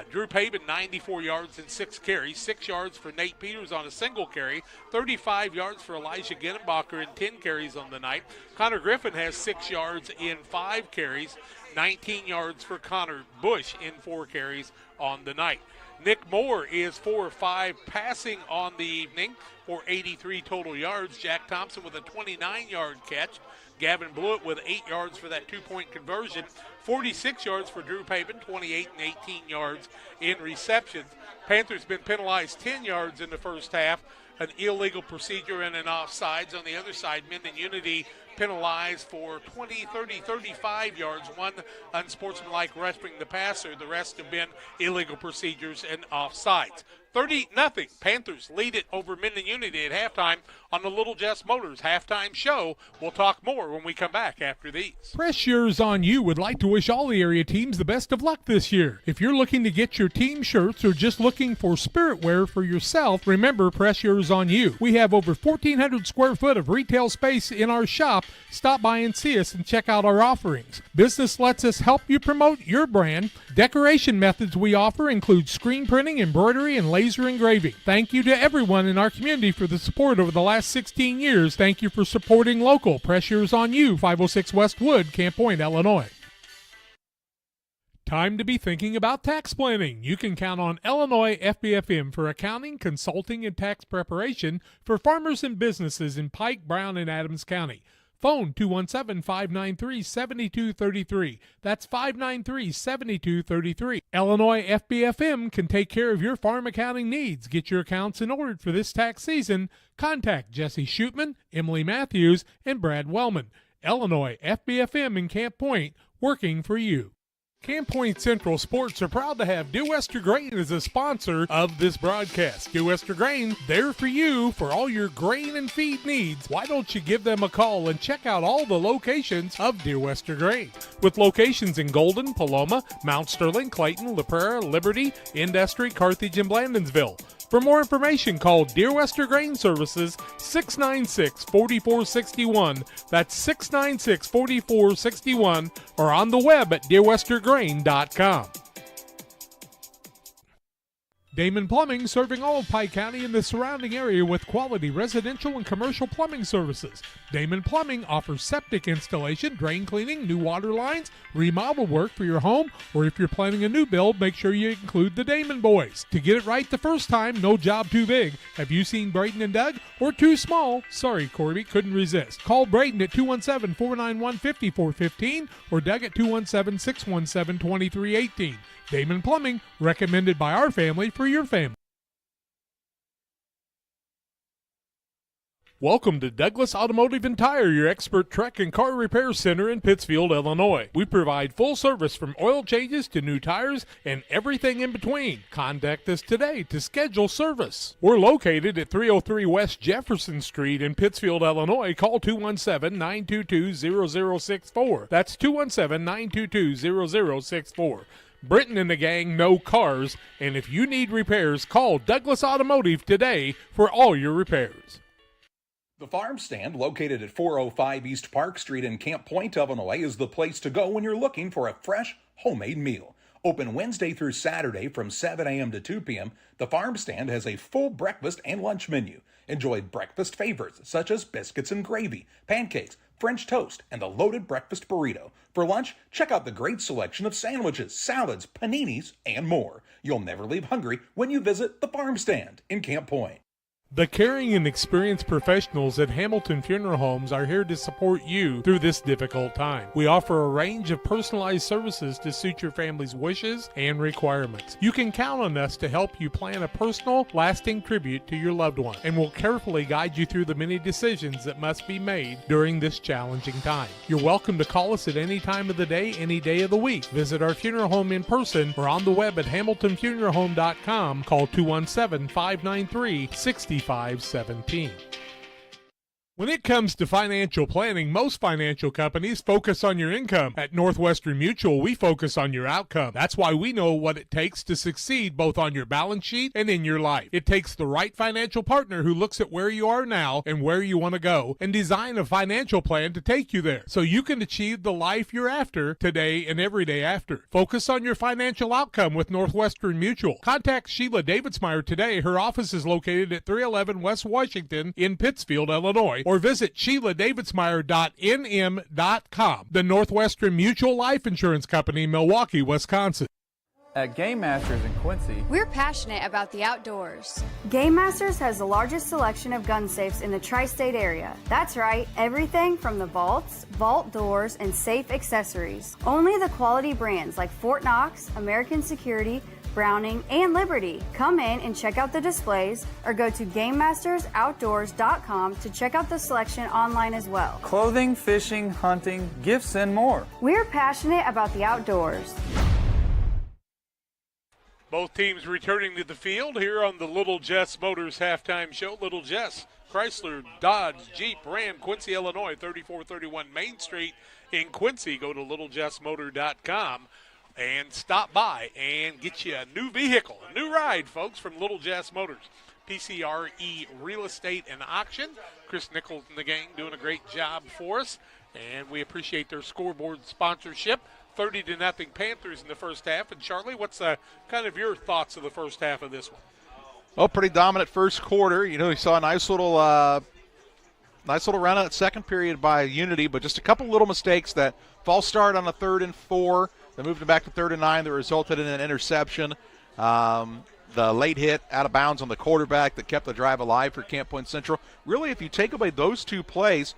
Drew Payson, 94 yards and 6 carries, 6 yards for Nate Peters on a single carry, 35 yards for Elijah Ginnenbacher and 10 carries on the night. Connor Griffin has 6 yards in 5 carries, 19 yards for Connor Bush in 4 carries on the night. Nick Moore is 4 or 5 passing on the evening for 83 total yards. Jack Thompson with a 29-yard catch. Gavin Blewett with 8 yards for that 2-point conversion. 46 yards for Drew Payson, 28 and 18 yards in receptions. Panthers been penalized 10 yards in the first half, an illegal procedure and an offsides. On the other side, Mendon Unity penalized for 20, 30, 35 yards, 1 unsportsmanlike rushing the passer. The rest have been illegal procedures and offsides. 30-0. Panthers lead it over Mendon Unity at halftime on the Little Jess Motors halftime show. We'll talk more when we come back after these. Press Yours On You would like to wish all the area teams the best of luck this year. If you're looking to get your team shirts or just looking for spirit wear for yourself, remember Press Yours On You. We have over 1,400 square foot of retail space in our shop. Stop by and see us and check out our offerings. Business lets us help you promote your brand. Decoration methods we offer include screen printing, embroidery, and laser engraving. Thank you to everyone in our community for the support over the last 16 years. Thank you for supporting local. Press Yours On You, 506 West Wood, Camp Point, Illinois. Time to be thinking about tax planning. You can count on Illinois FBFM for accounting, consulting, and tax preparation for farmers and businesses in Pike, Brown, and Adams County. Phone 217-593-7233. That's 593-7233. Illinois FBFM can take care of your farm accounting needs. Get your accounts in order for this tax season. Contact Jesse Shootman, Emily Matthews, and Brad Wellman. Illinois FBFM in Camp Point, working for you. Camp Point Central Sports are proud to have Dear Wester Grain as a sponsor of this broadcast. Dear Wester Grain, there for you for all your grain and feed needs. Why don't you give them a call and check out all the locations of Dear Wester Grain? With locations in Golden, Paloma, Mount Sterling, Clayton, La Prairie, Liberty, Industry, Carthage, and Blandonsville. For more information, call Dear Wester Grain Services 696-4461. That's 696-4461, or on the web at dearwestergrain.com. Damon Plumbing, serving all of Pike County and the surrounding area with quality residential and commercial plumbing services. Damon Plumbing offers septic installation, drain cleaning, new water lines, remodel work for your home, or if you're planning a new build, make sure you include the Damon boys. To get it right the first time, no job too big. Have you seen Braden and Doug? Or too small? Sorry, Corby, couldn't resist. Call Braden at 217-491-5415 or Doug at 217-617-2318. Damon Plumbing, recommended by our family for your family. Welcome to Douglas Automotive and Tire, your expert truck and car repair center in Pittsfield, Illinois. We provide full service from oil changes to new tires and everything in between. Contact us today to schedule service. We're located at 303 West Jefferson Street in Pittsfield, Illinois. Call 217-922-0064. That's 217-922-0064. Britton and the gang know cars, and if you need repairs, call Douglas Automotive today for all your repairs. The Farm Stand, located at 405 East Park Street in Camp Point, Illinois, is the place to go when you're looking for a fresh, homemade meal. Open Wednesday through Saturday from 7 a.m. to 2 p.m., the Farm Stand has a full breakfast and lunch menu. Enjoy breakfast favorites such as biscuits and gravy, pancakes, French toast, and the loaded breakfast burrito. For lunch, check out the great selection of sandwiches, salads, paninis, and more. You'll never leave hungry when you visit the Farm Stand in Camp Point. The caring and experienced professionals at Hamilton Funeral Homes are here to support you through this difficult time. We offer a range of personalized services to suit your family's wishes and requirements. You can count on us to help you plan a personal, lasting tribute to your loved one, and we'll carefully guide you through the many decisions that must be made during this challenging time. You're welcome to call us at any time of the day, any day of the week. Visit our funeral home in person or on the web at hamiltonfuneralhome.com. Call 217-593-6517. When it comes to financial planning, most financial companies focus on your income. At Northwestern Mutual, we focus on your outcome. That's why we know what it takes to succeed both on your balance sheet and in your life. It takes the right financial partner who looks at where you are now and where you want to go and design a financial plan to take you there so you can achieve the life you're after today and every day after. Focus on your financial outcome with Northwestern Mutual. Contact Sheila Davidsmeyer today. Her office is located at 311 West Washington in Pittsfield, Illinois, or visit SheilaDavidsmeyer.nm.com. The Northwestern Mutual Life Insurance Company, Milwaukee, Wisconsin. At Game Masters in Quincy, We're passionate about the outdoors. Game Masters has the largest selection of gun safes in the tri-state area. That's right, everything from the vaults, vault doors, and safe accessories. Only the quality brands like Fort Knox, American Security, Browning, and Liberty. Come in and check out the displays or go to GameMastersOutdoors.com to check out the selection online as well. clothing, fishing, hunting, gifts, and more. We're passionate about the outdoors. Both teams returning to the field here on the Little Jess Motors halftime show. Little Jess, Chrysler, Dodge, Jeep, Ram, Quincy, Illinois, 3431 Main Street in Quincy. Go to littlejessmotor.com and stop by and get you a new vehicle, a new ride, folks, from Little Jess Motors. PCRE Real Estate and Auction. Chris Nichols and the gang doing a great job for us, and we appreciate their scoreboard sponsorship. 30-0 Panthers in the first half. And Charlie, what's kind of your thoughts of the first half of this one? Well, pretty dominant first quarter. You know, we saw a nice little run on that second period by Unity, but just a couple little mistakes. That false start on the 3rd and 4. They moved it back to 3rd and 9. That resulted in an interception. The late hit out of bounds on the quarterback that kept the drive alive for Camp Point Central. Really, if you take away those two plays,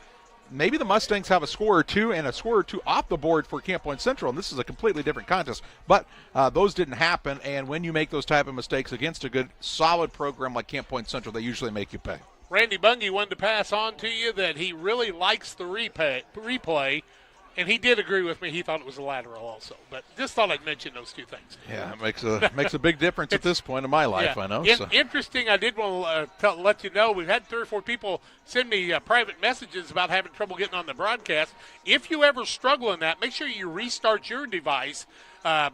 maybe the Mustangs have a score or two and a score or two off the board for Camp Point Central, and this is a completely different contest. But those didn't happen, and when you make those type of mistakes against a good, solid program like Camp Point Central, they usually make you pay. Randy Bungie wanted to pass on to you that he really likes the replay, and he did agree with me. He thought it was a lateral also, but just thought I'd mention those two things. Yeah, it makes a big difference at this point in my life, yeah. I know. Interesting, I did want to let you know, we've had 3 or 4 people send me private messages about having trouble getting on the broadcast. If you ever struggle in that, make sure you restart your device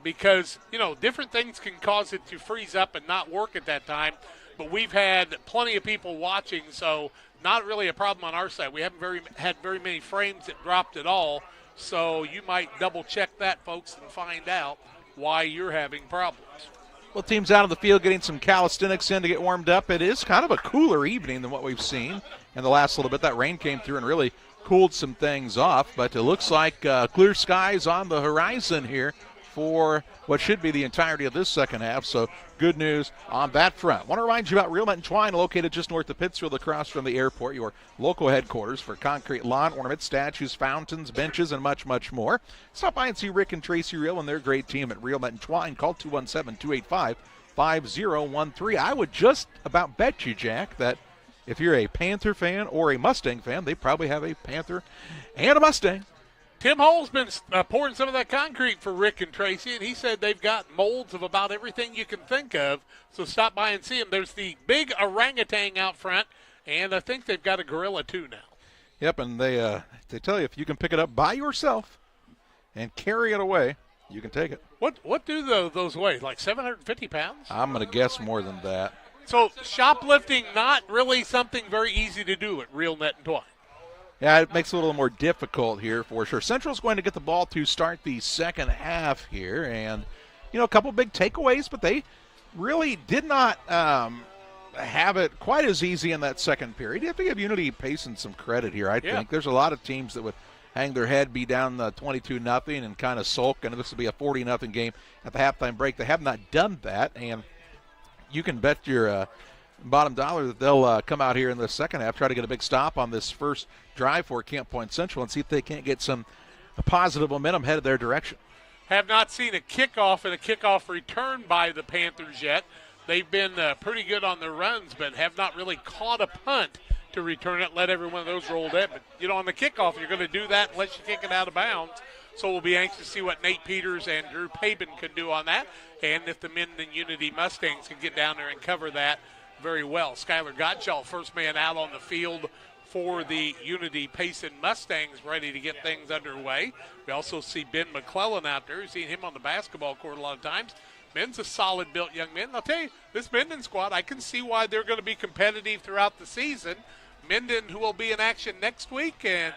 because, you know, different things can cause it to freeze up and not work at that time. But we've had plenty of people watching, so not really a problem on our side. We haven't had very many frames that dropped at all. So you might double-check that, folks, and find out why you're having problems. Well, teams out on the field getting some calisthenics in to get warmed up. It is kind of a cooler evening than what we've seen in the last little bit. That rain came through and really cooled some things off. But it looks like clear skies on the horizon here for what should be the entirety of this second half. So good news on that front. Want to remind you about Real Met and Twine, located just north of Pittsfield across from the airport, your local headquarters for concrete lawn ornaments, statues, fountains, benches, and much, much more. Stop by and see Rick and Tracy Real and their great team at Real Met and Twine. Call 217-285-5013. I would just about bet you, Jack, that if you're a Panther fan or a Mustang fan, they probably have a Panther and a Mustang. Tim Hull's been pouring some of that concrete for Rick and Tracy, and he said they've got molds of about everything you can think of. So stop by and see them. There's the big orangutan out front, and I think they've got a gorilla too now. Yep, and they tell you if you can pick it up by yourself and carry it away, you can take it. What do those weigh? Like 750 pounds? I'm going to guess more than that. So shoplifting, not really something very easy to do at Real Net and Twine. Yeah, it makes it a little more difficult here for sure. Central's going to get the ball to start the second half here. And, you know, a couple big takeaways, but they really did not have it quite as easy in that second period. You have to give Unity Payson some credit here, I think. There's a lot of teams that would hang their head, be down 22-0 and kind of sulk, and this will be a 40-0 game at the halftime break. They have not done that, and you can bet your bottom dollar that they'll come out here in the second half, try to get a big stop on this first drive for Camp Point Central and see if they can't get some positive momentum headed their direction. Have not seen a kickoff and a kickoff return by the Panthers yet. They've been pretty good on their runs, but have not really caught a punt to return it, let every one of those roll in. But, you know, on the kickoff, you're going to do that unless you kick it out of bounds. So we'll be anxious to see what Nate Peters and Drew Pabin can do on that, and if the Mendon Unity Mustangs can get down there and cover that very well. Skylar Gottschall, first man out on the field for the Unity Payson Mustangs, ready to get things underway. We also see Ben McClellan out there. We've seen him on the basketball court a lot of times. Ben's a solid-built young man. I'll tell you, this Mendon squad, I can see why they're going to be competitive throughout the season. Mendon, who will be in action next week, and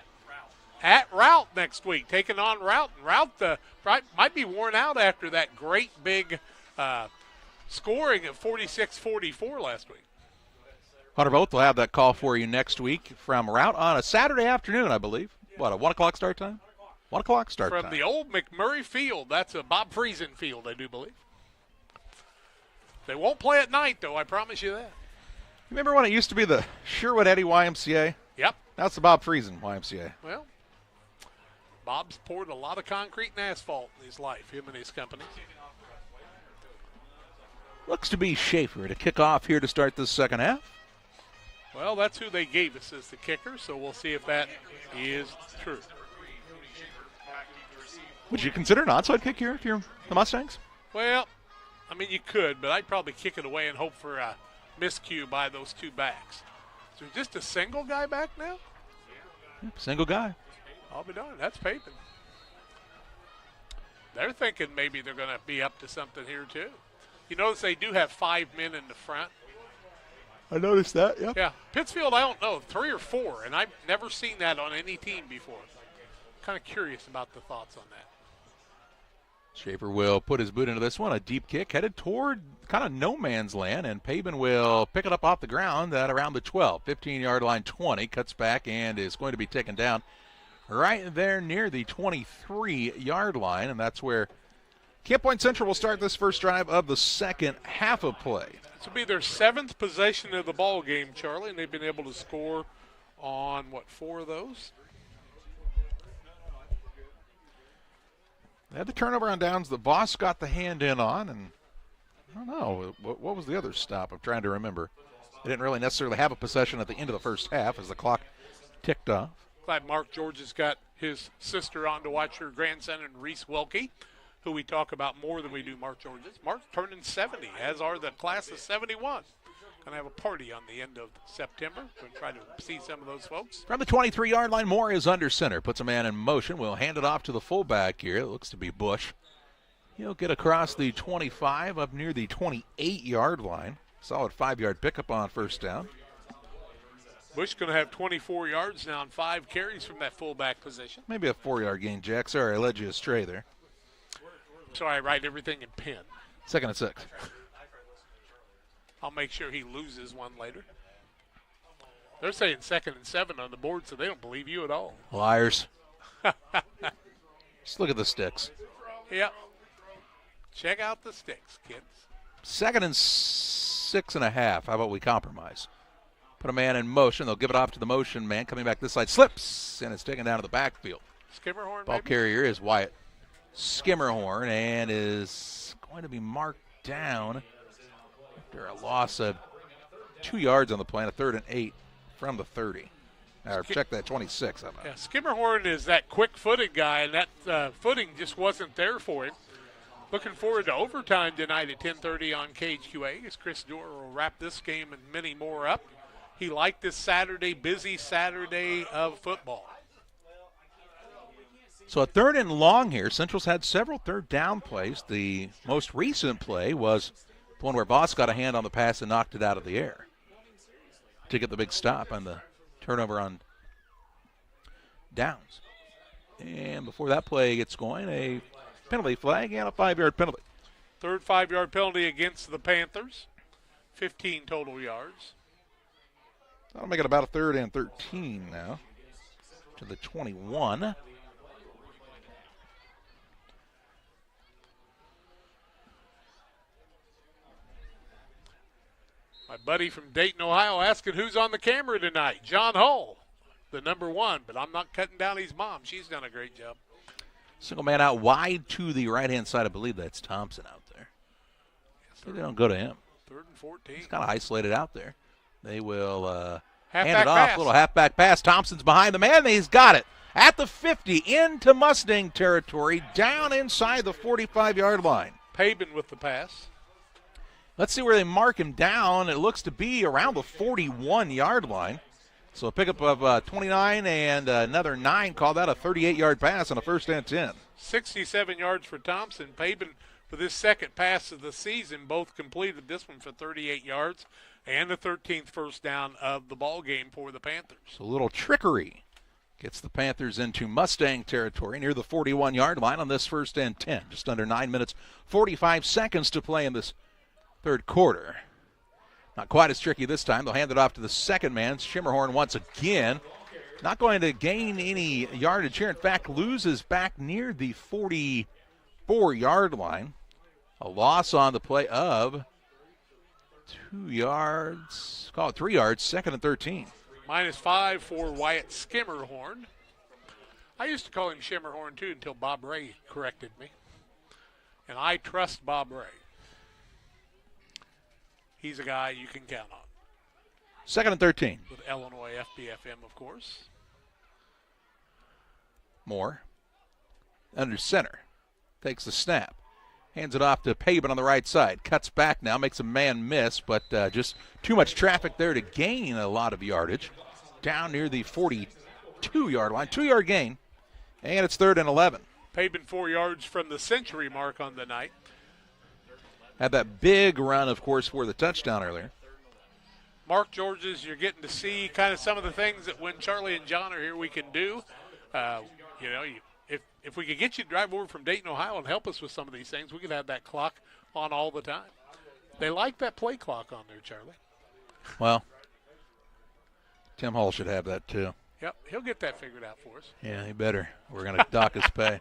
at Route next week, taking on Route. And Route might be worn out after that great big scoring of 46-44 last week. Hunter Voth will have that call for you next week from Route on a Saturday afternoon, I believe. What, a 1 o'clock start time? 1 o'clock start time. From the old McMurray Field. That's a Bob Friesen field, I do believe. They won't play at night, though, I promise you that. Remember when it used to be the Sherwood Eddy YMCA? Yep. Now it's the Bob Friesen YMCA. Well, Bob's poured a lot of concrete and asphalt in his life, him and his company. Looks to be Schaefer to kick off here to start this second half. Well, that's who they gave us as the kicker, so we'll see if that is true. Would you consider an onside kick here if you're the Mustangs? Well, I mean, you could, but I'd probably kick it away and hope for a miscue by those two backs. So just a single guy back now? Single guy. I'll be darned. That's Payson. They're thinking maybe they're going to be up to something here, too. You notice they do have 5 men in the front. I noticed that, yep. Yeah. Pittsfield, I don't know, 3 or 4, and I've never seen that on any team before. Kind of curious about the thoughts on that. Schaefer will put his boot into this one. A deep kick headed toward kind of no man's land, and Payson will pick it up off the ground at around the 12, 15-yard line, 20. Cuts back and is going to be taken down right there near the 23-yard line, and that's where Camp Point Central will start this first drive of the second half of play. This will be their 7th possession of the ball game, Charlie, and they've been able to score on, 4 of those? They had the turnover on downs that Voss got the hand in on, and I don't know, what was the other stop? I'm trying to remember. They didn't really necessarily have a possession at the end of the first half as the clock ticked off. Glad Mark George has got his sister on to watch her grandson, and Reese Wilkie, who we talk about more than we do Mark George's. Mark's turning 70, as are the class of 71. Going to have a party on the end of September. Going to try to see some of those folks. From the 23-yard line, Moore is under center. Puts a man in motion. We'll hand it off to the fullback here. It looks to be Bush. He'll get across the 25 up near the 28-yard line. Solid 5-yard pickup on first down. Bush going to have 24 yards now and 5 carries from that fullback position. Maybe a 4-yard gain, Jack. Sorry, I led you astray there. Sorry, I write everything in pen. 2nd and 6. I'll make sure he loses one later. They're saying 2nd and 7 on the board, so they don't believe you at all. Liars. Just look at the sticks. Yep. Check out the sticks, kids. 2nd and 6.5. How about we compromise? Put a man in motion. They'll give it off to the motion man. Coming back this side. Slips, and it's taken down to the backfield. Skimmerhorn, Ball maybe? carrier is Wyatt Skimmerhorn, and is going to be marked down after a loss of 2 yards on the play, a 3rd and 8 from the 30. Check that 26. Yeah, Skimmerhorn is that quick-footed guy, and that footing just wasn't there for him. Looking forward to overtime tonight at 10:30 on KHQA as Chris Dorr will wrap this game and many more up. He liked this Saturday, busy Saturday of football. So a 3rd and long here. Central's had several 3rd down plays. The most recent play was the one where Voss got a hand on the pass and knocked it out of the air to get the big stop on the turnover on downs. And before that play gets going, a penalty flag and a 5-yard penalty. 3rd 5-yard penalty against the Panthers. 15 total yards. That'll make it about a 3rd and 13 now to the 21. My buddy from Dayton, Ohio, asking who's on the camera tonight. John Hull, the number 1, but I'm not cutting down his mom. She's done a great job. Single man out wide to the right-hand side. I believe that's Thompson out there. Yes, they don't go to him. 3rd and 14. He's kind of isolated out there. They will hand it off. Pass. Little halfback pass. Thompson's behind the man. He's got it. At the 50, into Mustang territory, down inside the 45-yard line. Payson with the pass. Let's see where they mark him down. It looks to be around the 41-yard line. So a pickup of 29 and another 9. Call that a 38-yard pass on a 1st and 10. 67 yards for Thompson. Payson with his 2nd pass of the season, both completed this one for 38 yards and the 13th first down of the ball game for the Panthers. So a little trickery gets the Panthers into Mustang territory near the 41-yard line on this 1st and 10. Just under 9 minutes, 45 seconds to play in this 3rd quarter. Not quite as tricky this time. They'll hand it off to the 2nd man, Skimmerhorn once again. Not going to gain any yardage here. In fact, loses back near the 44-yard line. A loss on the play of 2 yards. Call it 3 yards, 2nd and 13. -5 for Wyatt Skimmerhorn. I used to call him Skimmerhorn too until Bob Ray corrected me. And I trust Bob Ray. He's a guy you can count on. 2nd and 13. With Illinois FBFM, of course. Moore under center. Takes the snap. Hands it off to Payson on the right side. Cuts back now, makes a man miss, but just too much traffic there to gain a lot of yardage. Down near the 42-yard line. 2-yard gain, and it's 3rd and 11. Payson 4 yards from the century mark on the night. Had that big run, of course, for the touchdown earlier. Mark Georges, you're getting to see kind of some of the things that when Charlie and John are here we can do. If we could get you to drive over from Dayton, Ohio and help us with some of these things, we could have that clock on all the time. They like that play clock on there, Charlie. Well, Tim Hall should have that too. Yep, he'll get that figured out for us. Yeah, he better. We're going to dock his pay.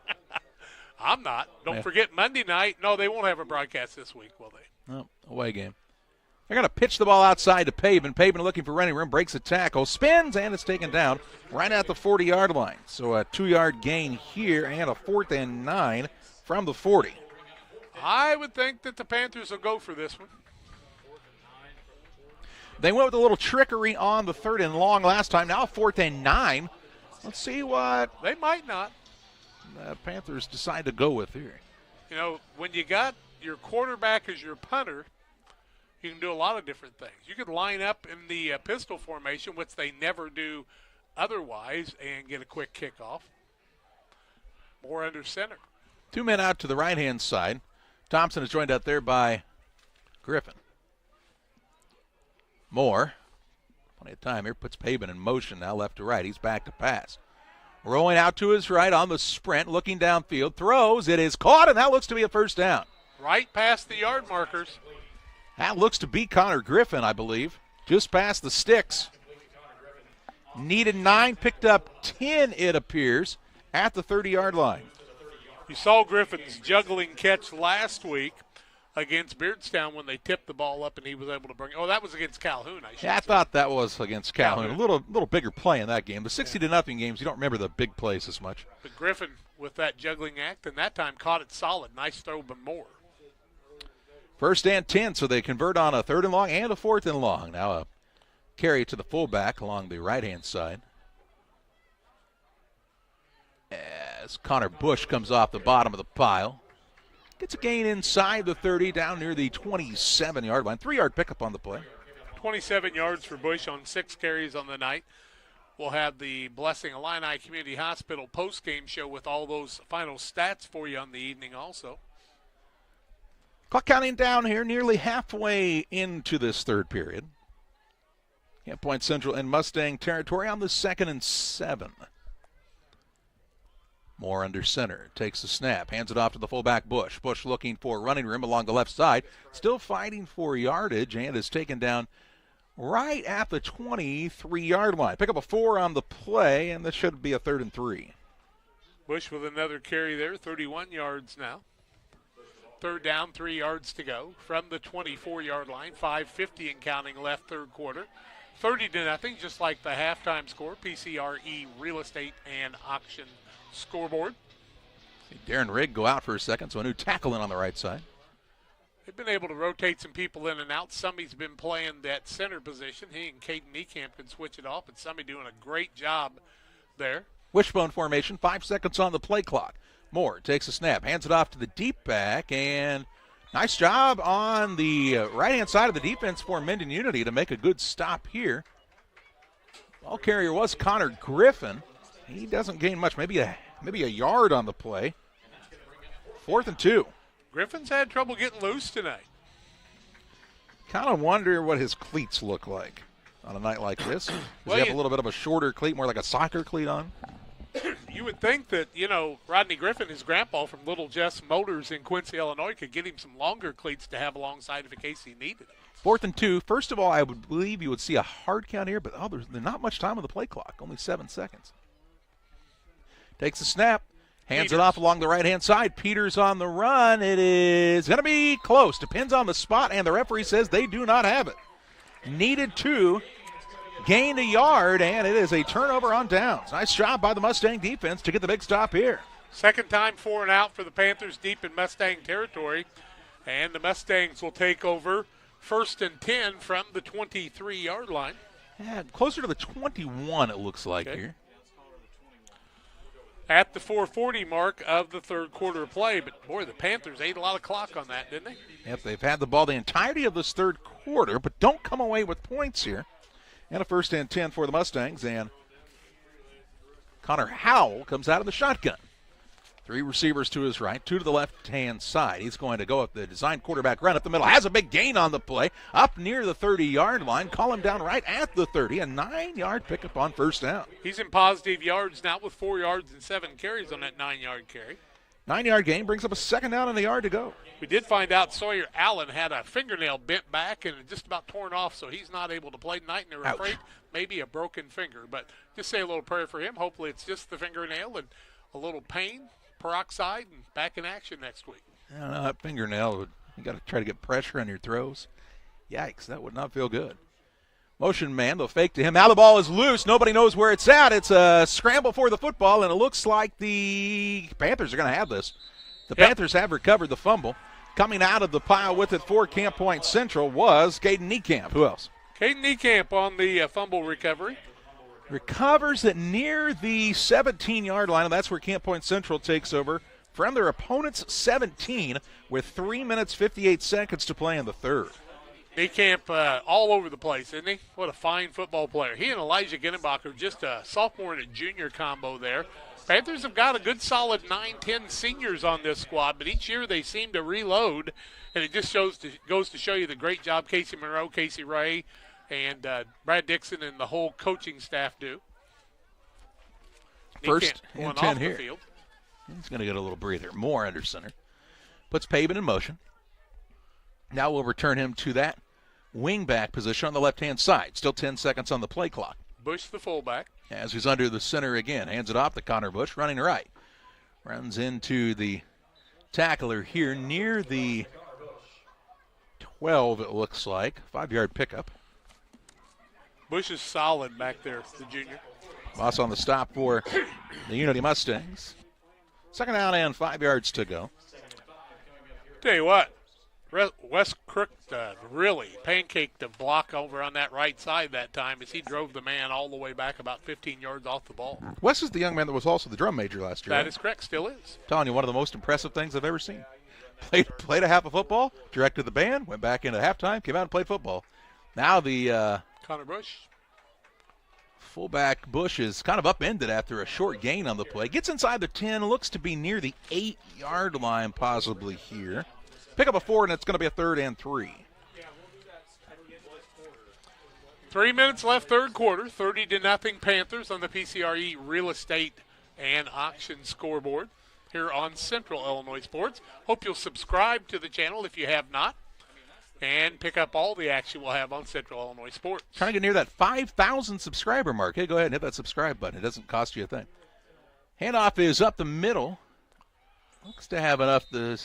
I'm not. Don't forget Monday night. No, they won't have a broadcast this week, will they? No, away game. They're going to pitch the ball outside to Payson. Payson looking for running room, breaks a tackle, spins, and it's taken down right at the 40-yard line. So a 2-yard gain here and a 4th and 9 from the 40. I would think that the Panthers will go for this one. They went with a little trickery on the 3rd and long last time. Now a 4th and 9. Let's see what they might not. The Panthers decide to go with here. You know, when you got your quarterback as your punter, you can do a lot of different things. You could line up in the pistol formation, which they never do otherwise, and get a quick kickoff. More under center. 2 men out to the right-hand side. Thompson is joined out there by Griffin. Moore, plenty of time here, puts Payson in motion now left to right. He's back to pass. Rolling out to his right on the sprint, looking downfield, throws. It is caught, and that looks to be a first down. Right past the yard markers. That looks to be Connor Griffin, I believe. Just past the sticks. Needed 9, picked up 10, it appears, at the 30-yard line. You saw Griffin's juggling catch last week against Beardstown when they tipped the ball up and he was able to bring. Oh, that was against Calhoun, I should say. I thought that was against Calhoun. A little bigger play in that game. The 60-0 games, you don't remember the big plays as much. But Griffin with that juggling act, and that time caught it solid. Nice throw by Moore. 1st and 10, so they convert on a 3rd and long and a 4th and long. Now a carry to the fullback along the right-hand side. As Connor Bush comes off the bottom of the pile. Gets a gain inside the 30, down near the 27-yard line. 3-yard pickup on the play. 27 yards for Bush on 6 carries on the night. We'll have the Blessing Illini Community Hospital postgame show with all those final stats for you on the evening also. Clock counting down here, nearly halfway into this 3rd period. Camp Point Central in Mustang territory on the 2nd and 7. Moore under center, takes the snap, hands it off to the fullback Bush. Bush looking for running room along the left side, still fighting for yardage, and is taken down right at the 23-yard line. Pick up a 4 on the play, and this should be a 3rd and 3. Bush with another carry there, 31 yards now. 3rd down, 3 yards to go from the 24-yard line. 5:50 and counting left 3rd quarter. 30-0, just like the halftime score. PCRE Real Estate and Auction scoreboard. See Darren Rigg go out for a second, so a new tackle in on the right side. They've been able to rotate some people in and out. Summy's been playing that center position. He and Caden Niekamp can switch it off, but Summy doing a great job there. Wishbone formation, 5 seconds on the play clock. Moore takes a snap, hands it off to the deep back, and nice job on the right-hand side of the defense for Mendon Unity to make a good stop here. Ball carrier was Connor Griffin. He doesn't gain much, maybe a yard on the play. 4th and 2. Griffin's had trouble getting loose tonight. Kind of wonder what his cleats look like on a night like this. Does he have a little bit of a shorter cleat, more like a soccer cleat on? You would think that, Rodney Griffin, his grandpa from Little Jess Motors in Quincy, Illinois, could get him some longer cleats to have alongside in case he needed it. 4th and 2. First of all, I would believe you would see a hard count here, but there's not much time on the play clock, only 7 seconds. Takes a snap, hands it off along the right-hand side. Peters on the run. It is going to be close. Depends on the spot, and the referee says they do not have it. Needed 2. Gained a yard, and it is a turnover on downs. Nice job by the Mustang defense to get the big stop here. Second time 4 and out for the Panthers deep in Mustang territory. And the Mustangs will take over 1st and 10 from the 23-yard line. Yeah, closer to the 21 it looks like here. at the 4:40 mark of the third quarter of play. But, boy, the Panthers ate a lot of clock on that, didn't they? Yep, they've had the ball the entirety of this third quarter, but don't come away with points here. And a 1st and 10 for the Mustangs, and Connor Howell comes out of the shotgun. 3 receivers to his right, 2 to the left-hand side. He's going to go up the design quarterback run up the middle. Has a big gain on the play, up near the 30-yard line. Call him down right at the 30. A 9-yard pickup on first down. He's in positive yards now with 4 yards and 7 carries on that 9-yard carry. 9-yard gain brings up a 2nd down and a yard to go. We did find out Sawyer Allen had a fingernail bent back and just about torn off, so he's not able to play tonight, and they're afraid maybe a broken finger. But just say a little prayer for him. Hopefully it's just the fingernail and a little pain, peroxide, and back in action next week. I don't know, that fingernail, you got to try to get pressure on your throws. Yikes, that would not feel good. Motion man, they'll fake to him. Now the ball is loose. Nobody knows where it's at. It's a scramble for the football, and it looks like the Panthers are going to have this. The Panthers have recovered the fumble. Coming out of the pile with it for Camp Point Central was Caden Niekamp. Who else? Caden Niekamp on the fumble recovery. Recovers it near the 17-yard line, and that's where Camp Point Central takes over from their opponent's 17 with 3 minutes, 58 seconds to play in the third. Niekamp all over the place, isn't he? What a fine football player. He and Elijah Ginnenbacher, just a sophomore and a junior combo there. Panthers have got a good solid 9-10 seniors on this squad, but each year they seem to reload, and it just goes to show you the great job Casey Monroe, Casey Ray, and Brad Dixon and the whole coaching staff do. First and 10 off here. The field. He's going to get a little breather. Moore under center. Puts Payson in motion. Now we'll return him to that wing-back position on the left-hand side. Still 10 seconds on the play clock. Bush, the fullback. As he's under the center again. Hands it off to Connor Bush, running right. Runs into the tackler here near the 12, it looks like. 5-yard pickup. Bush is solid back there, the junior. Boss on the stop for the Unity Mustangs. 2nd down and 5 yards to go. Tell you what, Wes Crook really pancaked the block over on that right side that time as he drove the man all the way back about 15 yards off the ball. Wes is the young man that was also the drum major last year. That is correct, still is. Telling you, one of the most impressive things I've ever seen. Played a half of football, directed the band, went back into halftime, came out and played football. Now the Connor Bush. Fullback Bush is kind of upended after a short gain on the play. Gets inside the 10, looks to be near the 8-yard line possibly here. Pick up a 4, and it's going to be a 3rd and 3. 3 minutes left, third quarter. 30-0 Panthers on the PCRE Real Estate and Auction scoreboard here on Central Illinois Sports. Hope you'll subscribe to the channel if you have not, and pick up all the action we'll have on Central Illinois Sports. Trying to get near that 5,000 subscriber mark. Hey, go ahead and hit that subscribe button. It doesn't cost you a thing. Handoff is up the middle. Looks to have enough the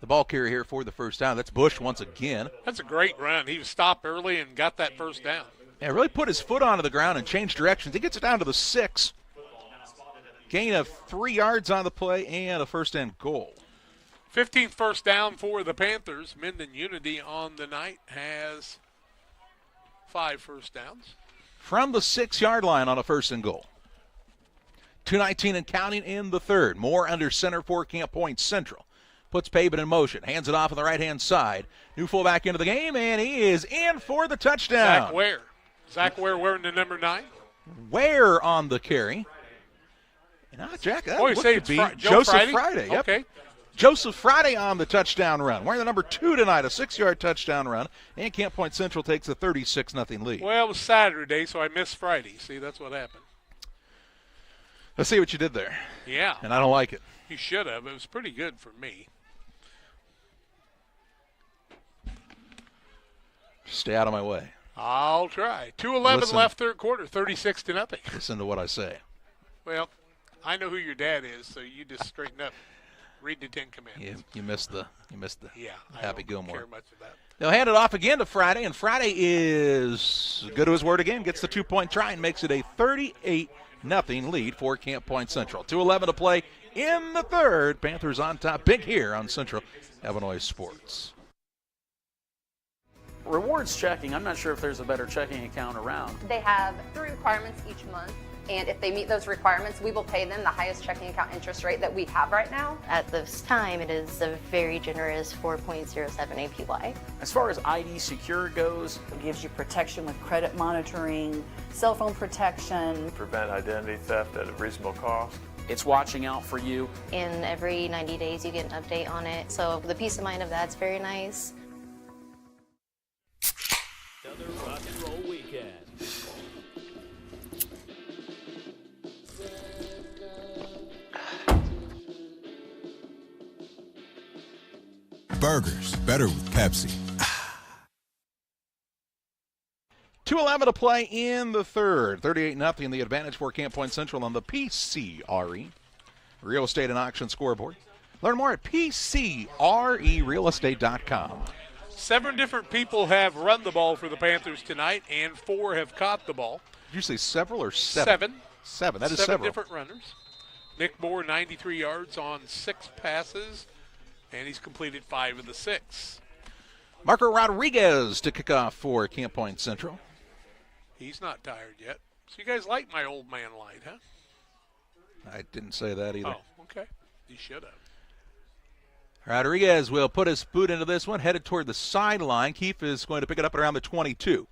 ball carrier here for the first down. That's Bush once again. That's a great run. He was stopped early and got that first down. Yeah, really put his foot onto the ground and changed directions. He gets it down to the 6. Gain of 3 yards on the play and a 1st and goal. 15th first down for the Panthers. Mendon Unity on the night has 5 first downs. From the 6-yard line on a 1st and goal. 2:19 and counting in the third. Moore under center for Camp Point Central. Puts Payson in motion. Hands it off on the right-hand side. New fullback into the game, and he is in for the touchdown. Zach Ware. Zach Ware wearing the number 9. Ware on the carry. And Jack, that you say could be Joseph Friday. Yep. Okay. Joseph Friday on the touchdown run. Wearing the number 2 tonight, a 6-yard touchdown run. And Camp Point Central takes a 36-0 lead. Well, it was Saturday, so I missed Friday. See, that's what happened. Let's see what you did there. Yeah. And I don't like it. You should have. It was pretty good for me. Stay out of my way. I'll try. 2:11 left third quarter, 36-0. Listen to what I say. Well, I know who your dad is, so you just straighten up. Read the 10 Commandments. You missed the Happy Gilmore. Care much of that. They'll hand it off again to Friday, and Friday is good to his word again. Gets the 2-point try and makes it a 38-0 lead for Camp Point Central. 2:11 to play in the third. Panthers on top, big here on Central Illinois Sports. Rewards checking, I'm not sure if there's a better checking account around. They have 3 requirements each month And if they meet those requirements, we will pay them the highest checking account interest rate that we have right now. At this time, it is a very generous 4.07 APY. As far as ID Secure goes, it gives you protection with credit monitoring, cell phone protection. Prevent identity theft at a reasonable cost. It's watching out for you. And every 90 days you get an update on it. So the peace of mind of that's very nice. Another rock and roll weekend. Burgers, better with Pepsi. 2:11 to play in the third. 38-0, the advantage for Camp Point Central on the PCRE Real Estate and Auction scoreboard. Learn more at PCRErealestate.com. 7 different people have run the ball for the Panthers tonight, and 4 have caught the ball. Did you say several or seven? Seven. That is several. 7 different runners. Nick Moore, 93 yards on 6 passes, and he's completed 5 of the 6. Marco Rodriguez to kick off for Camp Point Central. He's not tired yet. So you guys like my old man light, huh? I didn't say that either. Oh, okay. You should have. Rodriguez will put his boot into this one, headed toward the sideline. Keefe is going to pick it up at around the 22.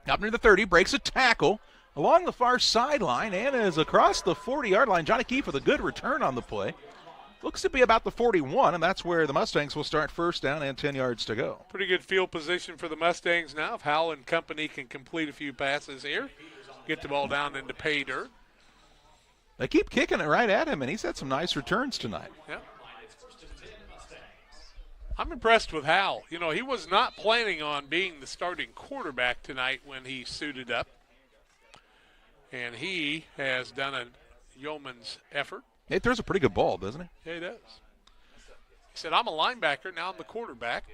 Up near the 30, breaks a tackle along the far sideline and is across the 40-yard line. Johnny Keefe with a good return on the play. Looks to be about the 41, and that's where the Mustangs will start first down and 10 yards to go. Pretty good field position for the Mustangs now. If Howell and company can complete a few passes here, get the ball down into pay dirt. They keep kicking it right at him, and he's had some nice returns tonight. Yeah. I'm impressed with Howell. You know, he was not planning on being the starting quarterback tonight when he suited up. And he has done a yeoman's effort. He throws a pretty good ball, doesn't he? Yeah, he does. He said, I'm a linebacker, now I'm the quarterback,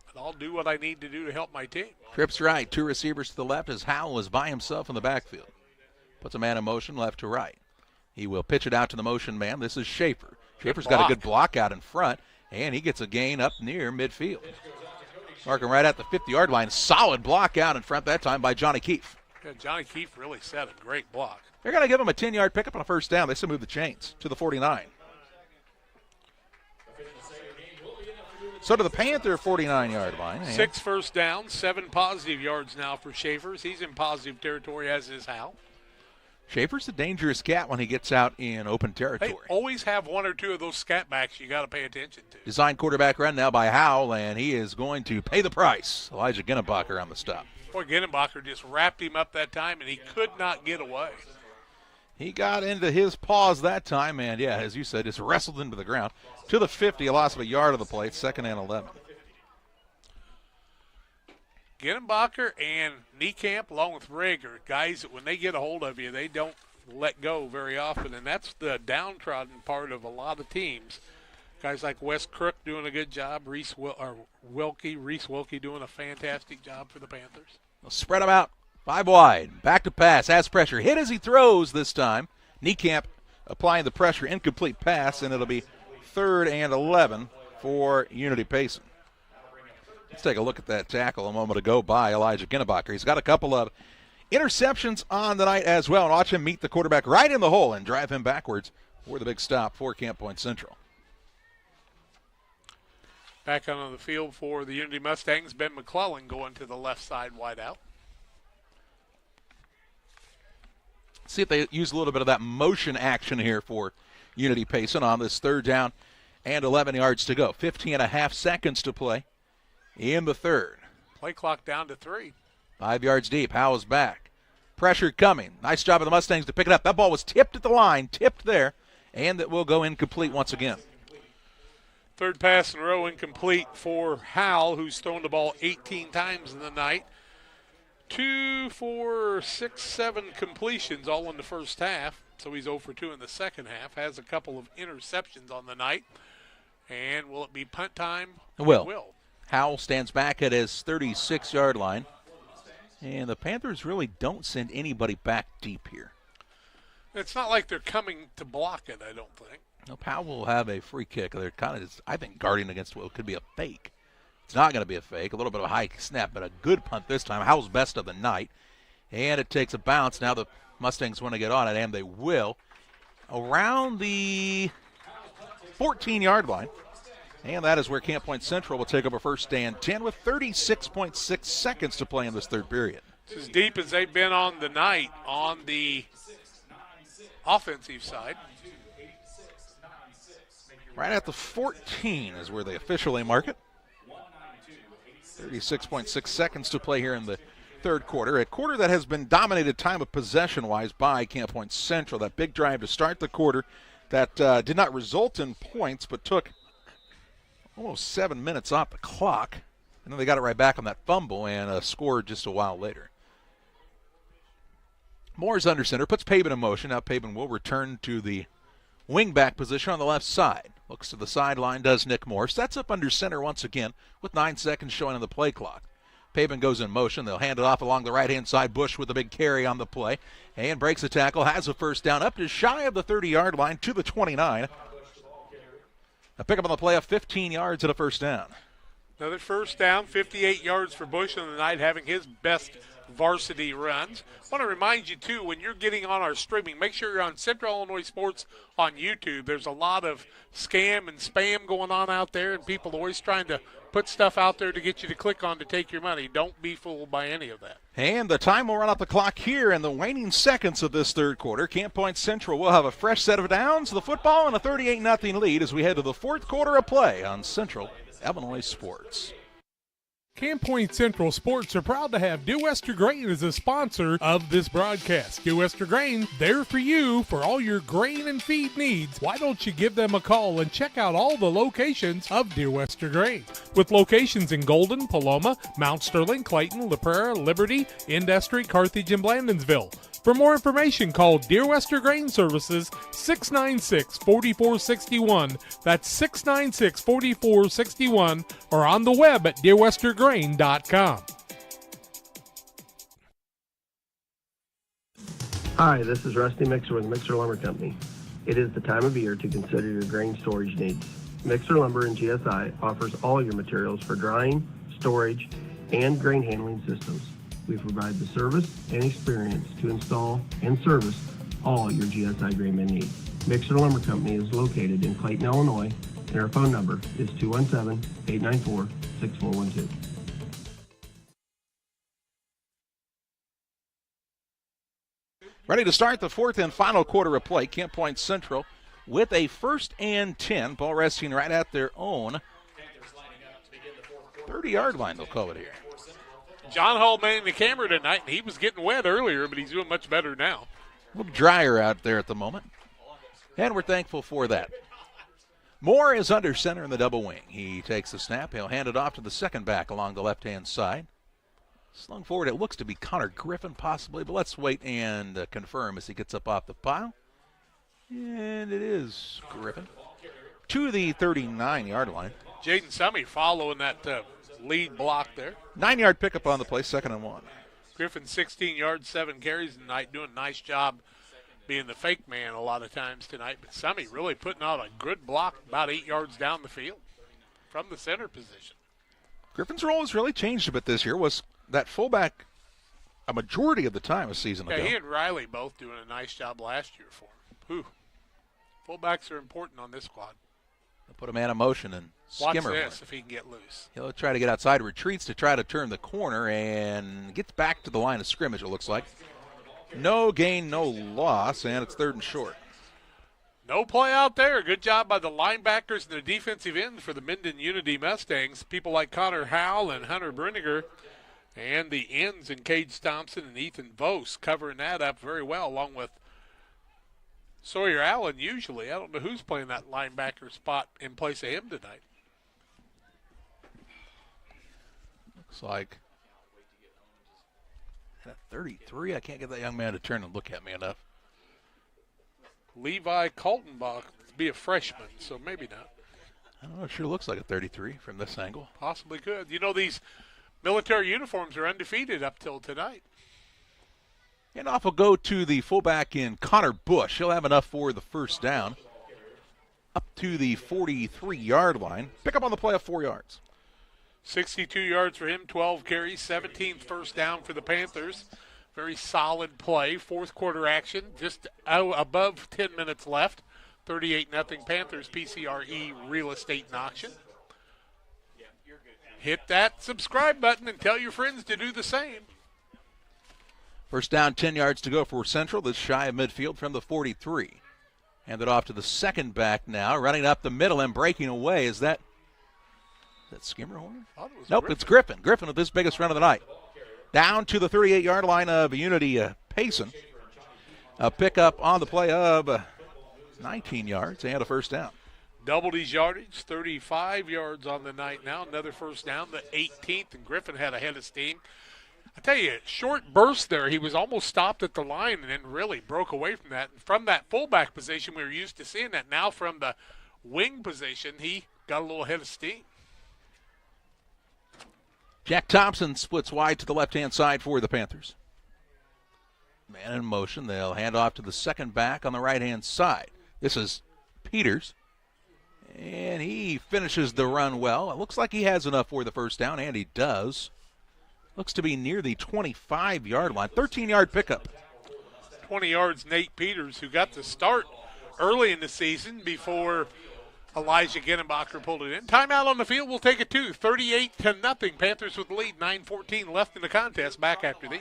and I'll do what I need to do to help my team. Trips right, 2 receivers to the left as Howell is by himself in the backfield. Puts a man in motion left to right. He will pitch it out to the motion man. This is Schaefer. Schaefer's got a good block out in front, and he gets a gain up near midfield. Marking right at the 50-yard line. Solid block out in front that time by Johnny Keefe. Yeah, Johnny Keefe really set a great block. They're going to give him a 10-yard pickup on a first down. They still move the chains to the 49. So to the Panther 49-yard line. 6 first downs, 7 positive yards now for Schaefer's. He's in positive territory, as is Hal. Schaefer's a dangerous cat when he gets out in open territory. They always have 1 or 2 of those scat backs you got to pay attention to. Design quarterback run now by Howell, and he is going to pay the price. Elijah Ginnenbacher on the stop. Boy, Ginnenbacher just wrapped him up that time, and he could not get away. He got into his paws that time, and, yeah, as you said, just wrestled into the ground. To the 50, a loss of a yard of the plate, 2nd and 11. Ginnenbacher and Niekamp, along with Rager, guys that when they get a hold of you, they don't let go very often, and that's the downtrodden part of a lot of teams. Guys like Wes Crook doing a good job, Reese Wilkie doing a fantastic job for the Panthers. They'll spread them out. 5 wide, back to pass, has pressure, hit as he throws this time. Niekamp applying the pressure, incomplete pass, and it'll be 3rd and 11 for Unity Payson. Let's take a look at that tackle a moment ago by Elijah Ginnenbacher. He's got a couple of interceptions on the night as well, and watch him meet the quarterback right in the hole and drive him backwards for the big stop for Camp Point Central. Back on the field for the Unity Mustangs, Ben McClellan going to the left side wide out. See if they use a little bit of that motion action here for Unity Payson on this 3rd down and 11 yards to go. 15.5 seconds to play in the 3rd. Play clock down to 3. 5 yards deep. Howell's back. Pressure coming. Nice job of the Mustangs to pick it up. That ball was tipped at the line, tipped there, and it will go incomplete once again. 3rd pass in a row incomplete for Howell, who's thrown the ball 18 times in the night. 2, 4, 6, 7 completions all in the first half. So he's 0 for 2 in the second half. Has a couple of interceptions on the night. And will it be punt time? It will. Howell stands back at his 36-yard line. And the Panthers really don't send anybody back deep here. It's not like they're coming to block it, I don't think. No, Powell will have a free kick. They're kind of, I think, guarding against what could be a fake. It's not going to be a fake. A little bit of a high snap, but a good punt this time. Howell's best of the night. And it takes a bounce. Now the Mustangs want to get on it, and they will. Around the 14-yard line. And that is where Camp Point Central will take over first and 10 with 36.6 seconds to play in this third period. It's as deep as they've been on the night on the offensive side. Right at the 14 is where they officially mark it. 36.6 seconds to play here in the third quarter. A quarter that has been dominated time of possession-wise by Camp Point Central. That big drive to start the quarter that did not result in points but took almost 7 minutes off the clock. And then they got it right back on that fumble and scored just a while later. Moore's under center, puts Payson in motion. Now Payson will return to the wing-back position on the left side. Looks to the sideline, does Nick Moore. Sets up under center once again with 9 seconds showing on the play clock. Payson goes in motion. They'll hand it off along the right-hand side. Bush with a big carry on the play. And breaks a tackle, has a first down up to shy of the 30-yard line to the 29. A pickup on the play of 15 yards and a first down. Another first down, 58 yards for Bush on the night, having his best varsity runs. I want to remind you, too, when you're getting on our streaming, make sure you're on Central Illinois Sports on YouTube. There's a lot of scam and spam going on out there, and people always trying to put stuff out there to get you to click on to take your money. Don't be fooled by any of that. And the time will run off the clock here in the waning seconds of this third quarter. Camp Point Central will have a fresh set of downs, the football, and a 38-0 lead as we head to the fourth quarter of play on Central Illinois Sports. Camp Point Central Sports are proud to have Dear Western Grain as a sponsor of this broadcast. Dear Western Grain, there for you for all your grain and feed needs. Why don't you give them a call and check out all the locations of Dear Western Grain? With locations in Golden, Paloma, Mount Sterling, Clayton, La Prairie, Liberty, Industry, Carthage, and Blandonsville. For more information, call Dear Western Grain Services 696-4461. That's 696-4461 or on the web at dearwesterngrain.com. Hi, this is Rusty Mixer with Mixer Lumber Company. It is the time of year to consider your grain storage needs. Mixer Lumber and GSI offers all your materials for drying, storage, and grain handling systems. We provide the service and experience to install and service all your GSI grainman needs. Mixer Lumber Company is located in Clayton, Illinois, and our phone number is 217-894-6412. Ready to start the fourth and final quarter of play. Camp Point Central with a first and 10. Ball resting right at their own 30-yard line, they'll call it here. John Hall manning the camera tonight, and he was getting wet earlier, but he's doing much better now. A little drier out there at the moment, and we're thankful for that. Moore is under center in the double wing. He takes the snap. He'll hand it off to the second back along the left-hand side. Slung forward, it looks to be Connor Griffin possibly, but let's wait and confirm as he gets up off the pile. And it is Griffin to the 39-yard line. Jaden Summey following that lead block there. 9-yard pickup on the play, 2nd and 1. Griffin 16 yards, 7 carries tonight, doing a nice job being the fake man a lot of times tonight. But Summey really putting out a good block about 8 yards down the field from the center position. Griffin's role has really changed a bit this year. Was that fullback a majority of the time a season ago? Yeah, he and Riley both doing a nice job last year for him. Whew. Fullbacks are important on this squad. They'll put a man in motion and skimmer. Watch this if he can get loose. He'll try to get outside, retreats to try to turn the corner, and gets back to the line of scrimmage, it looks like. No gain, no loss, and it's 3rd and short. No play out there. Good job by the linebackers and the defensive end for the Mendon Unity Mustangs. People like Connor Howell and Hunter Brenniger, and the ends in Cage Thompson and Ethan Vose covering that up very well, along with Sawyer Allen usually. I don't know who's playing that linebacker spot in place of him tonight. Looks like at 33. I can't get that young man to turn and look at me enough. Levi Kaltenbach to be a freshman, so maybe not. I don't know. It sure looks like a 33 from this angle. Possibly could. You know, these military uniforms are undefeated up till tonight. And off will go to the fullback in Connor Bush. He'll have enough for the first down. Up to the 43-yard line. Pick up on the play of 4 yards. 62 yards for him, 12 carries, 17th first down for the Panthers. Very solid play. Fourth quarter action, just above 10 minutes left. 38-0 Panthers, PCRE Real Estate in Auction. Hit that subscribe button and tell your friends to do the same. First down, 10 yards to go for Central. This shy of midfield from the 43. Handed off to the second back now, running up the middle and breaking away. Is that Skimmerhorn? Nope, Griffin. It's Griffin. Griffin with his biggest run of the night. Down to the 38-yard line of Unity Payson. A pickup on the play of 19 yards and a first down. Doubled his yardage, 35 yards on the night now. Another first down, the 18th, and Griffin had a head of steam. I tell you, short burst there. He was almost stopped at the line and then really broke away from that. And from that fullback position, we were used to seeing that. Now from the wing position, he got a little head of steam. Jack Thompson splits wide to the left-hand side for the Panthers. Man in motion. They'll hand off to the second back on the right-hand side. This is Peters. And he finishes the run well. It looks like he has enough for the first down, and he does. Looks to be near the 25-yard line. 13-yard pickup. 20 yards, Nate Peters, who got the start early in the season before Elijah Ginnebacher pulled it in. Timeout on the field. We'll take it to 38-0. Panthers with the lead. 9:14 left in the contest. Back after these.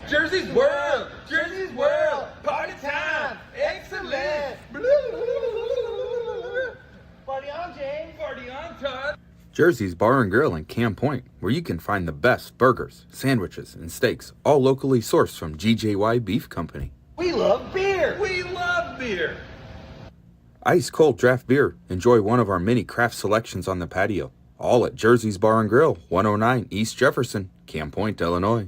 Jersey's World! Jersey's World! Party time! Excellent! Party on, James! Party on, Todd! Jersey's Bar and Grill in Camp Point, where you can find the best burgers, sandwiches, and steaks, all locally sourced from GJY Beef Company. We love beer! We love beer! Ice cold draft beer. Enjoy one of our many craft selections on the patio. All at Jersey's Bar and Grill, 109 East Jefferson, Camp Point, Illinois.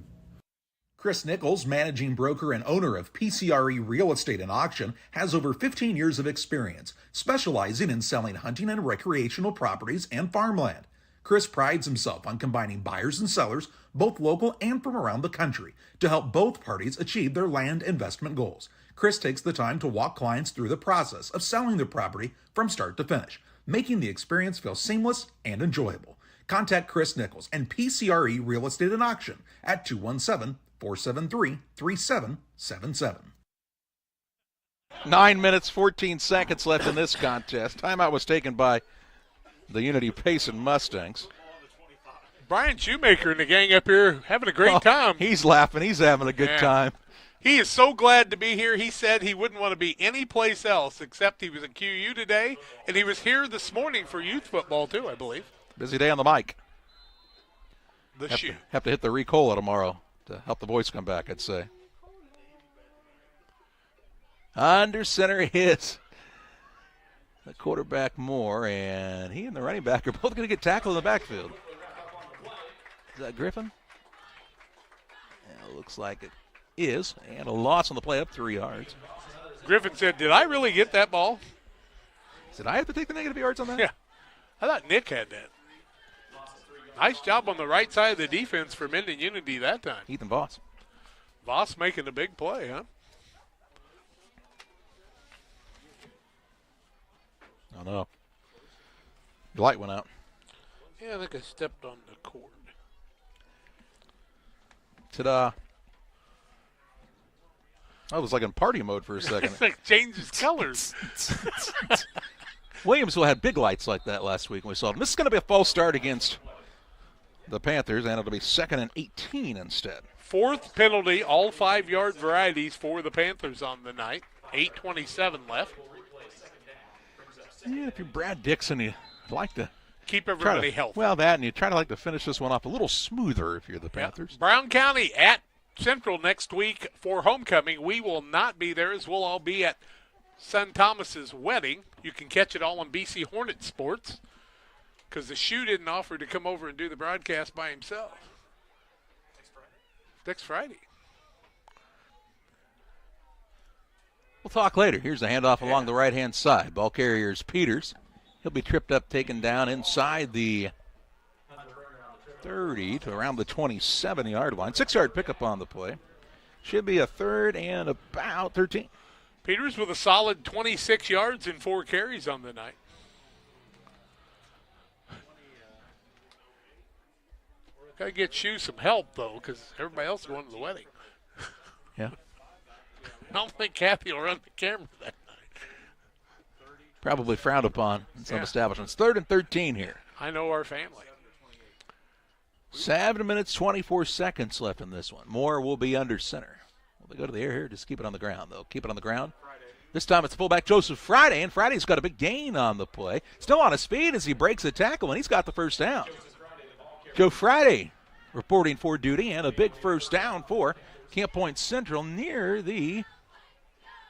Chris Nichols, managing broker and owner of PCRE Real Estate and Auction, has over 15 years of experience, specializing in selling hunting and recreational properties and farmland. Chris prides himself on combining buyers and sellers, both local and from around the country, to help both parties achieve their land investment goals. Chris takes the time to walk clients through the process of selling their property from start to finish, making the experience feel seamless and enjoyable. Contact Chris Nichols and PCRE Real Estate and Auction at 217-473-3777. 9 minutes, 14 seconds left in this contest. Timeout was taken by the Unity Payson Mustangs. Brian Shoemaker and the gang up here having a great time. He's laughing. He's having a good time. He is so glad to be here. He said he wouldn't want to be any place else except he was at QU today, and he was here this morning for youth football too, I believe. Busy day on the mic. Have to hit the Ricola tomorrow to help the voice come back, I'd say. Under center is the quarterback Moore, and he and the running back are both going to get tackled in the backfield. Is that Griffin? Yeah, it looks like it is, and a loss on the play up 3 yards. Griffin said, did I really get that ball? Did I have to take the negative yards on that? Yeah. I thought Nick had that. Nice job on the right side of the defense for Mendon Unity that time. Ethan Voss. Voss making a big play, huh? Oh, no. The light went out. Yeah, I think I stepped on the cord. Ta-da. I was like in party mode for a second. It like changes colors. Williamsville had big lights like that last week when we saw them. This is going to be a false start against the Panthers, and it'll be 2nd and 18 instead. Fourth penalty, all 5-yard varieties for the Panthers on the night. 8:27 left. Yeah, if you're Brad Dixon, you like to keep everybody healthy. Well, that, and you try to like to finish this one off a little smoother if you're the Panthers. Yep. Brown County at Central next week for homecoming. We will not be there, as we'll all be at Son Thomas's wedding. You can catch it all on BC Hornet Sports because the Shoe didn't offer to come over and do the broadcast by himself. Next Friday. We'll talk later. Here's the handoff along the right-hand side. Ball carrier is Peters. He'll be tripped up, taken down inside the 30 to around the 27-yard line. 6-yard pickup on the play. Should be a 3rd and about 13. Peters with a solid 26 yards and 4 carries on the night. Got to get Shoe some help, though, because everybody else is going to the wedding. Yeah. I don't think Kathy will run the camera that night. Probably frowned upon in some Yeah. establishments. 3rd and 13 here. I know our family. 7 minutes, 24 seconds left in this one. Moore will be under center. Will they go to the air here? Just keep it on the ground, though. Keep it on the ground. This time it's fullback Joseph Friday, and Friday's got a big gain on the play. Still on his feet as he breaks a tackle, and he's got the first down. Joe Friday reporting for duty, and a big first down for Camp Point Central near the,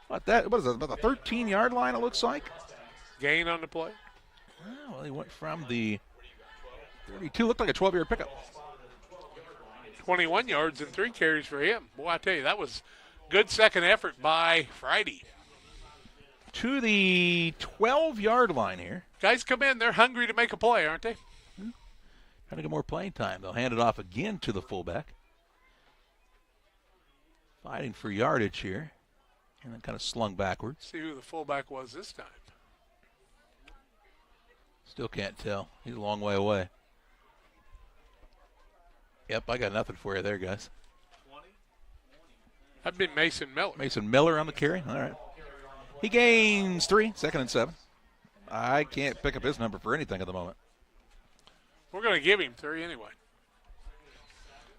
what is it, about the 13-yard line it looks like? Gain on the play? Well, he went from the 32, looked like a 12-yard pickup. 21 yards and 3 carries for him. Boy, I tell you, that was good second effort by Friday. To the 12-yard line here. Guys come in, they're hungry to make a play, aren't they? Trying to get more playing time. They'll hand it off again to the fullback. Fighting for yardage here. And then kind of slung backwards. See who the fullback was this time. Still can't tell. He's a long way away. Yep, I got nothing for you there, guys. That'd been Mason Miller. Mason Miller on the carry. All right. He gains 3, 2nd and 7. I can't pick up his number for anything at the moment. We're going to give him 3 anyway.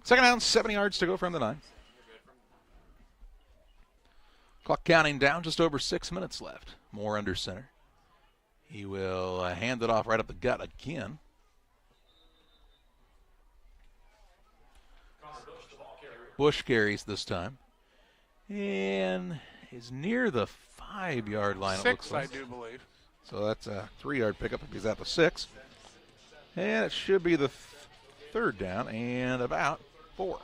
2nd down, 7 yards to go from the 9. Clock counting down, just over 6 minutes left. Moore under center. He will hand it off right up the gut again. Bush carries this time. And is near the 5-yard line. 6, it looks like. I do believe. So that's a 3-yard pickup if he's at the 6. And it should be the 3rd down and about 4.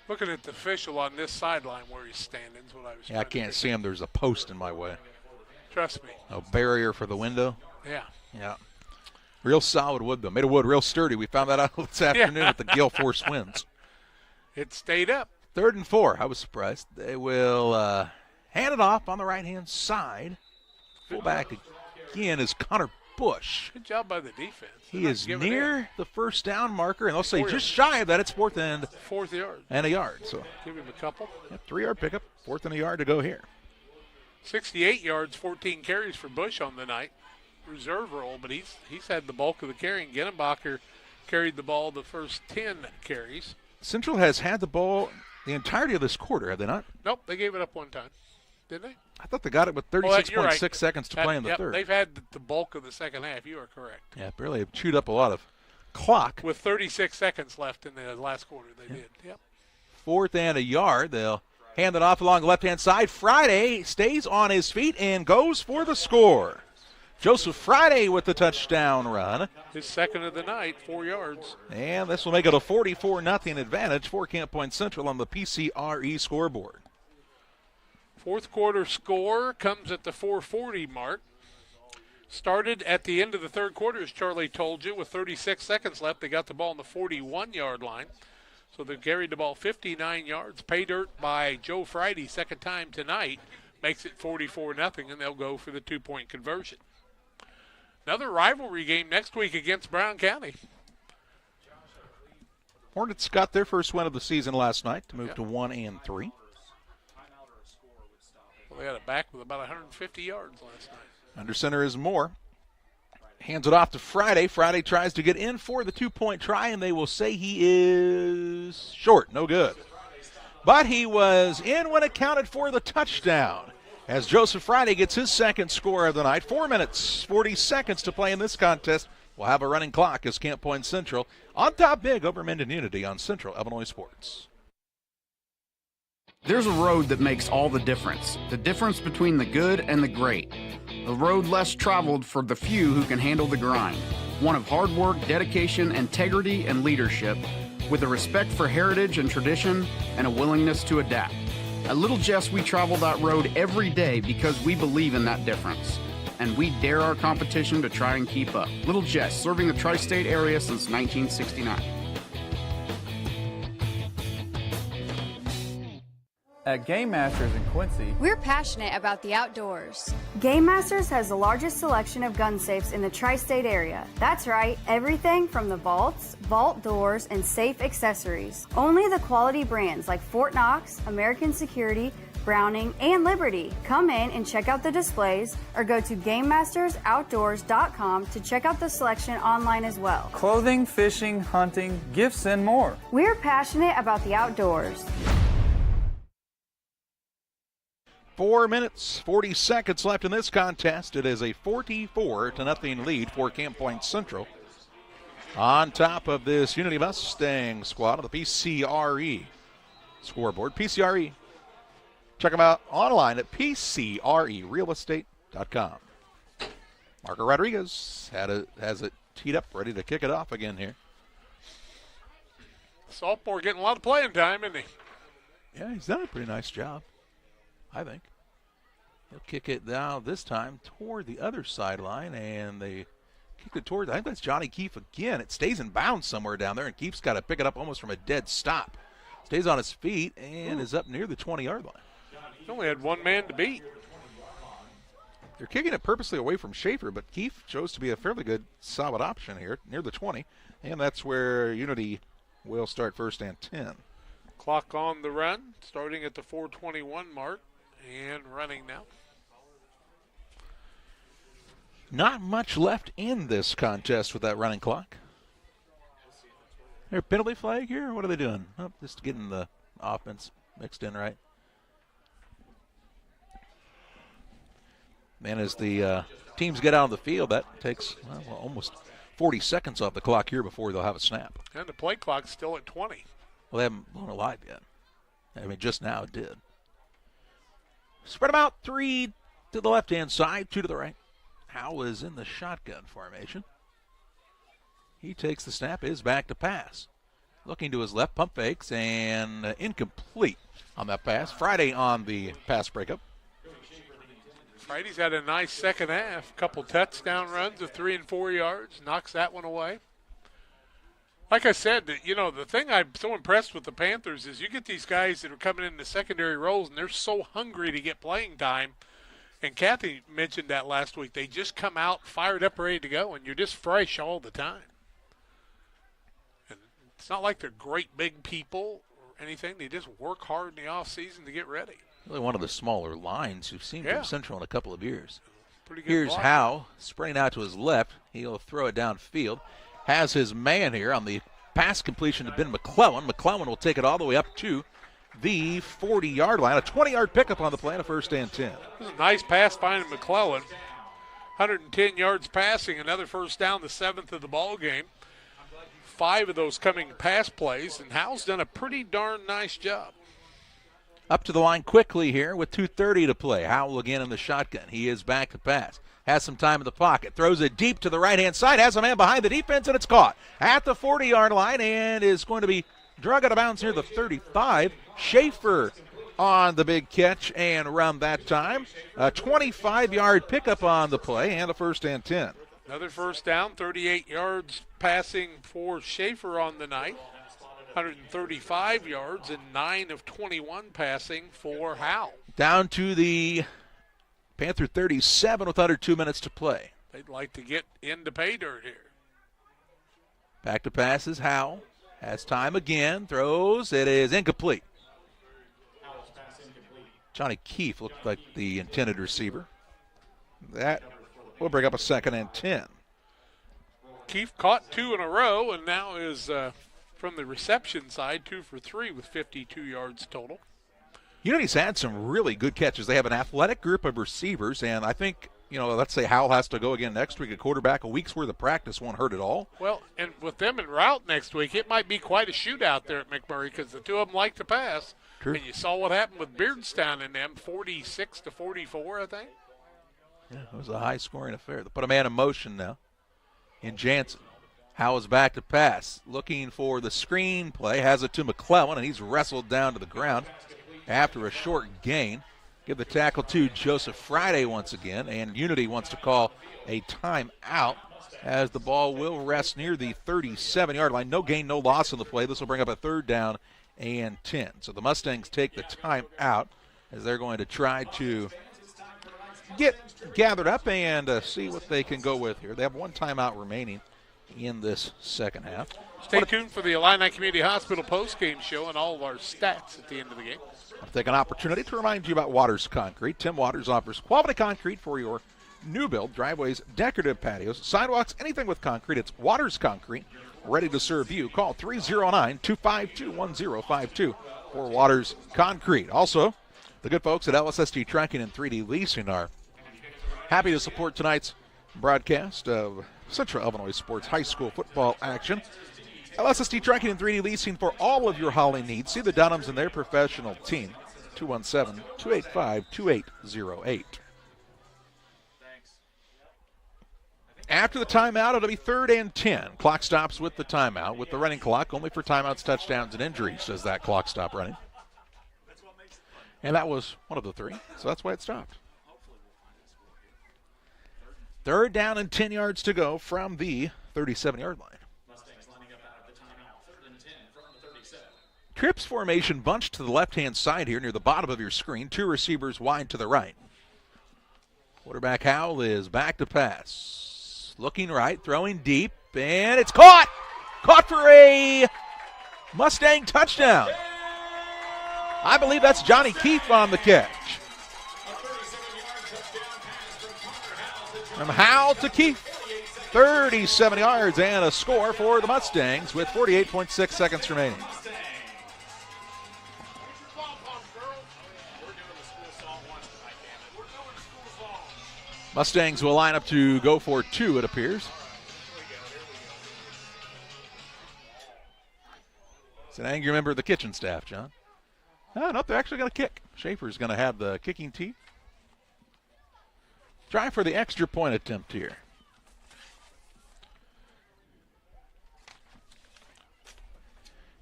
Looking at the official on this sideline where he's standing is what I was Yeah, I can't see him. There's a post in my way. Trust me. A barrier for the window. Yeah. Yeah. Real solid wood, though. Made of wood real sturdy. We found that out this afternoon with the gale force winds. It stayed up. 3rd and 4. I was surprised. They will hand it off on the right-hand side. Fullback again is Connor Bush. Good job by the defense. He is near the first down marker, and they'll say just shy of that. It's 4th and 4th yard. And a yard. So give him a couple. Yep, 3-yard pickup, 4th and a yard to go here. 68 yards, 14 carries for Bush on the night. Reserve role, but he's had the bulk of the carrying. Gennebacher carried the ball the first 10 carries. Central has had the ball the entirety of this quarter, have they not? Nope, they gave it up one time, didn't they? I thought they got it with 36.6 seconds to play in the 3rd. They've had the bulk of the second half. You are correct. Yeah, barely have chewed up a lot of clock. With 36 seconds left in the last quarter, they did. Yep. 4th and a yard. They'll hand it off along the left-hand side. Friday stays on his feet and goes for the score. Joseph Friday with the touchdown run. His second of the night, 4 yards. And this will make it a 44-0 advantage for Camp Point Central on the PCRE scoreboard. 4th quarter score comes at the 4:40 mark. Started at the end of the 3rd quarter, as Charlie told you, with 36 seconds left. They got the ball on the 41-yard line. So they carried the ball 59 yards. Pay dirt by Joe Friday, second time tonight, makes it 44-0, and they'll go for the 2-point conversion. Another rivalry game next week against Brown County. Hornets got their first win of the season last night to move to 1-3. Well, they had it back with about 150 yards last night. Under center is Moore. Hands it off to Friday. Friday tries to get in for the 2-point try, and they will say he is short. No good. But he was in when it counted for the touchdown, as Joseph Friday gets his second score of the night. 4 minutes, 40 seconds to play in this contest. We'll have a running clock as Camp Point Central on top big over Mendon Unity on Central Illinois Sports. There's a road that makes all the difference between the good and the great. A road less traveled for the few who can handle the grind. One of hard work, dedication, integrity, and leadership, with a respect for heritage and tradition and a willingness to adapt. At Little Jess, we travel that road every day because we believe in that difference. And we dare our competition to try and keep up. Little Jess, serving the tri-state area since 1969. At Game Masters in Quincy, We're passionate about the outdoors. Game Masters has the largest selection of gun safes in the tri-state area. That's right, everything from the vaults, vault doors, and safe accessories. Only the quality brands like Fort Knox, American Security, Browning, and Liberty. Come in and check out the displays or go to GameMastersOutdoors.com to check out the selection online as well. clothing, fishing, hunting, gifts, and more. We're passionate about the outdoors. 4 minutes, 40 seconds left in this contest. It is a 44-0 lead for Camp Point Central. On top of this Unity Mustang squad on the PCRE scoreboard. PCRE. Check them out online at PCRErealestate.com. Marco Rodriguez has it teed up, ready to kick it off again here. Sophomore getting a lot of playing time, isn't he? Yeah, he's done a pretty nice job, I think. He'll kick it down this time toward the other sideline, and they kick it toward, I think that's Johnny Keefe again. It stays in bounds somewhere down there, and Keefe's got to pick it up almost from a dead stop. Stays on his feet and is up near the 20-yard line. He only had one man to beat. They're kicking it purposely away from Schaefer, but Keefe chose to be a fairly good, solid option here near the 20, and that's where Unity will start first and 10. Clock on the run, starting at the 4:21 mark and running now. Not much left in this contest with that running clock. There a penalty flag here? What are they doing? Oh, just getting the offense mixed in right. And as the teams get out on the field, that takes almost 40 seconds off the clock here before they'll have a snap. And the play clock's still at 20. Well, they haven't blown alive yet. I mean, just now it did. Spread them out, 3 to the left-hand side, 2 to the right. Howe is in the shotgun formation. He takes the snap, is back to pass. Looking to his left, pump fakes, and incomplete on that pass. Friday on the pass breakup. Friday's had a nice second half. Couple touchdown runs of 3 and 4 yards. Knocks that one away. Like I said, the thing I'm so impressed with the Panthers is you get these guys that are coming into secondary roles, and they're so hungry to get playing time. And Kathy mentioned that last week. They just come out fired up, ready to go, and you're just fresh all the time. And it's not like they're great big people or anything. They just work hard in the offseason to get ready. Really one of the smaller lines you've seen from Central in a couple of years. Pretty good Here's block. Howe, spraying out to his left. He'll throw it downfield. Has his man here on the pass completion to Ben McClellan. McClellan will take it all the way up to the 40-yard line. A 20-yard pickup on the play and a first and 10. This is a nice pass finding McClellan. 110 yards passing, another first down, the 7th of the ball game. 5 of those coming pass plays, and Howe's done a pretty darn nice job. Up to the line quickly here with 2:30 to play. Howell again in the shotgun. He is back to pass. Has some time in the pocket. Throws it deep to the right-hand side. Has a man behind the defense, and it's caught at the 40-yard line and is going to be drug out of bounds near the 35. Schaefer on the big catch and run that time. A 25-yard pickup on the play and a first and 10. Another first down, 38 yards passing for Schaefer on the night. 135 yards and 9 of 21 passing for Howe. Down to the Panther 37 with under 2 minutes to play. They'd like to get into pay dirt here. Back to passes, Howe. Has time again, throws, it is incomplete. Johnny Keefe looked like the intended receiver. That will bring up a second and 10. Keefe caught 2 in a row and now is from the reception side 2 for 3 with 52 yards total. Unity's had some really good catches. They have an athletic group of receivers, and I think, let's say Howell has to go again next week at quarterback. A week's worth of practice won't hurt at all. Well, and with them en route next week, it might be quite a shootout there at McMurray because the two of them like to pass. True. And you saw what happened with Beardstown and them, 46-44, I think. Yeah, it was a high-scoring affair. They put a man in motion now in Jansen. Howell's back to pass, looking for the screen play, has it to McClellan, and he's wrestled down to the ground after a short gain. Give the tackle to Joseph Friday once again, and Unity wants to call a timeout as the ball will rest near the 37-yard line. No gain, no loss on the play. This will bring up a third down and 10. So the Mustangs take the time out as they're going to try to get gathered up and see what they can go with here. They have one timeout remaining in this second half. Stay tuned for the Illini Community Hospital postgame show and all of our stats at the end of the game. I'll take an opportunity to remind you about Waters Concrete. Tim Waters offers quality concrete for your new build, driveways, decorative patios, sidewalks, anything with concrete. It's Waters Concrete, ready to serve you. Call 309-252-1052 for Waters Concrete. Also, the good folks at LSST Tracking and 3D Leasing are happy to support tonight's broadcast of Central Illinois Sports High School football action. LSST Tracking and 3D Leasing for all of your hauling needs. See the Dunhams and their professional team, 217-285-2808. After the timeout, it'll be 3rd and 10. Clock stops with the timeout. With the running clock, only for timeouts, touchdowns, and injuries does that clock stop running. And that was one of the 3, so that's why it stopped. 3rd down and 10 yards to go from the 37-yard line. Trips formation bunched to the left-hand side here near the bottom of your screen. 2 receivers wide to the right. Quarterback Howell is back to pass. Looking right, throwing deep, and it's caught! Caught for a Mustang touchdown. I believe that's Johnny Keefe on the catch. From Howell to Keefe, 37 yards and a score for the Mustangs with 48.6 seconds remaining. Mustangs will line up to go for 2, it appears. It's an angry member of the kitchen staff, John. Oh, no, they're actually going to kick. Schaefer's going to have the kicking tee. Try for the extra point attempt here.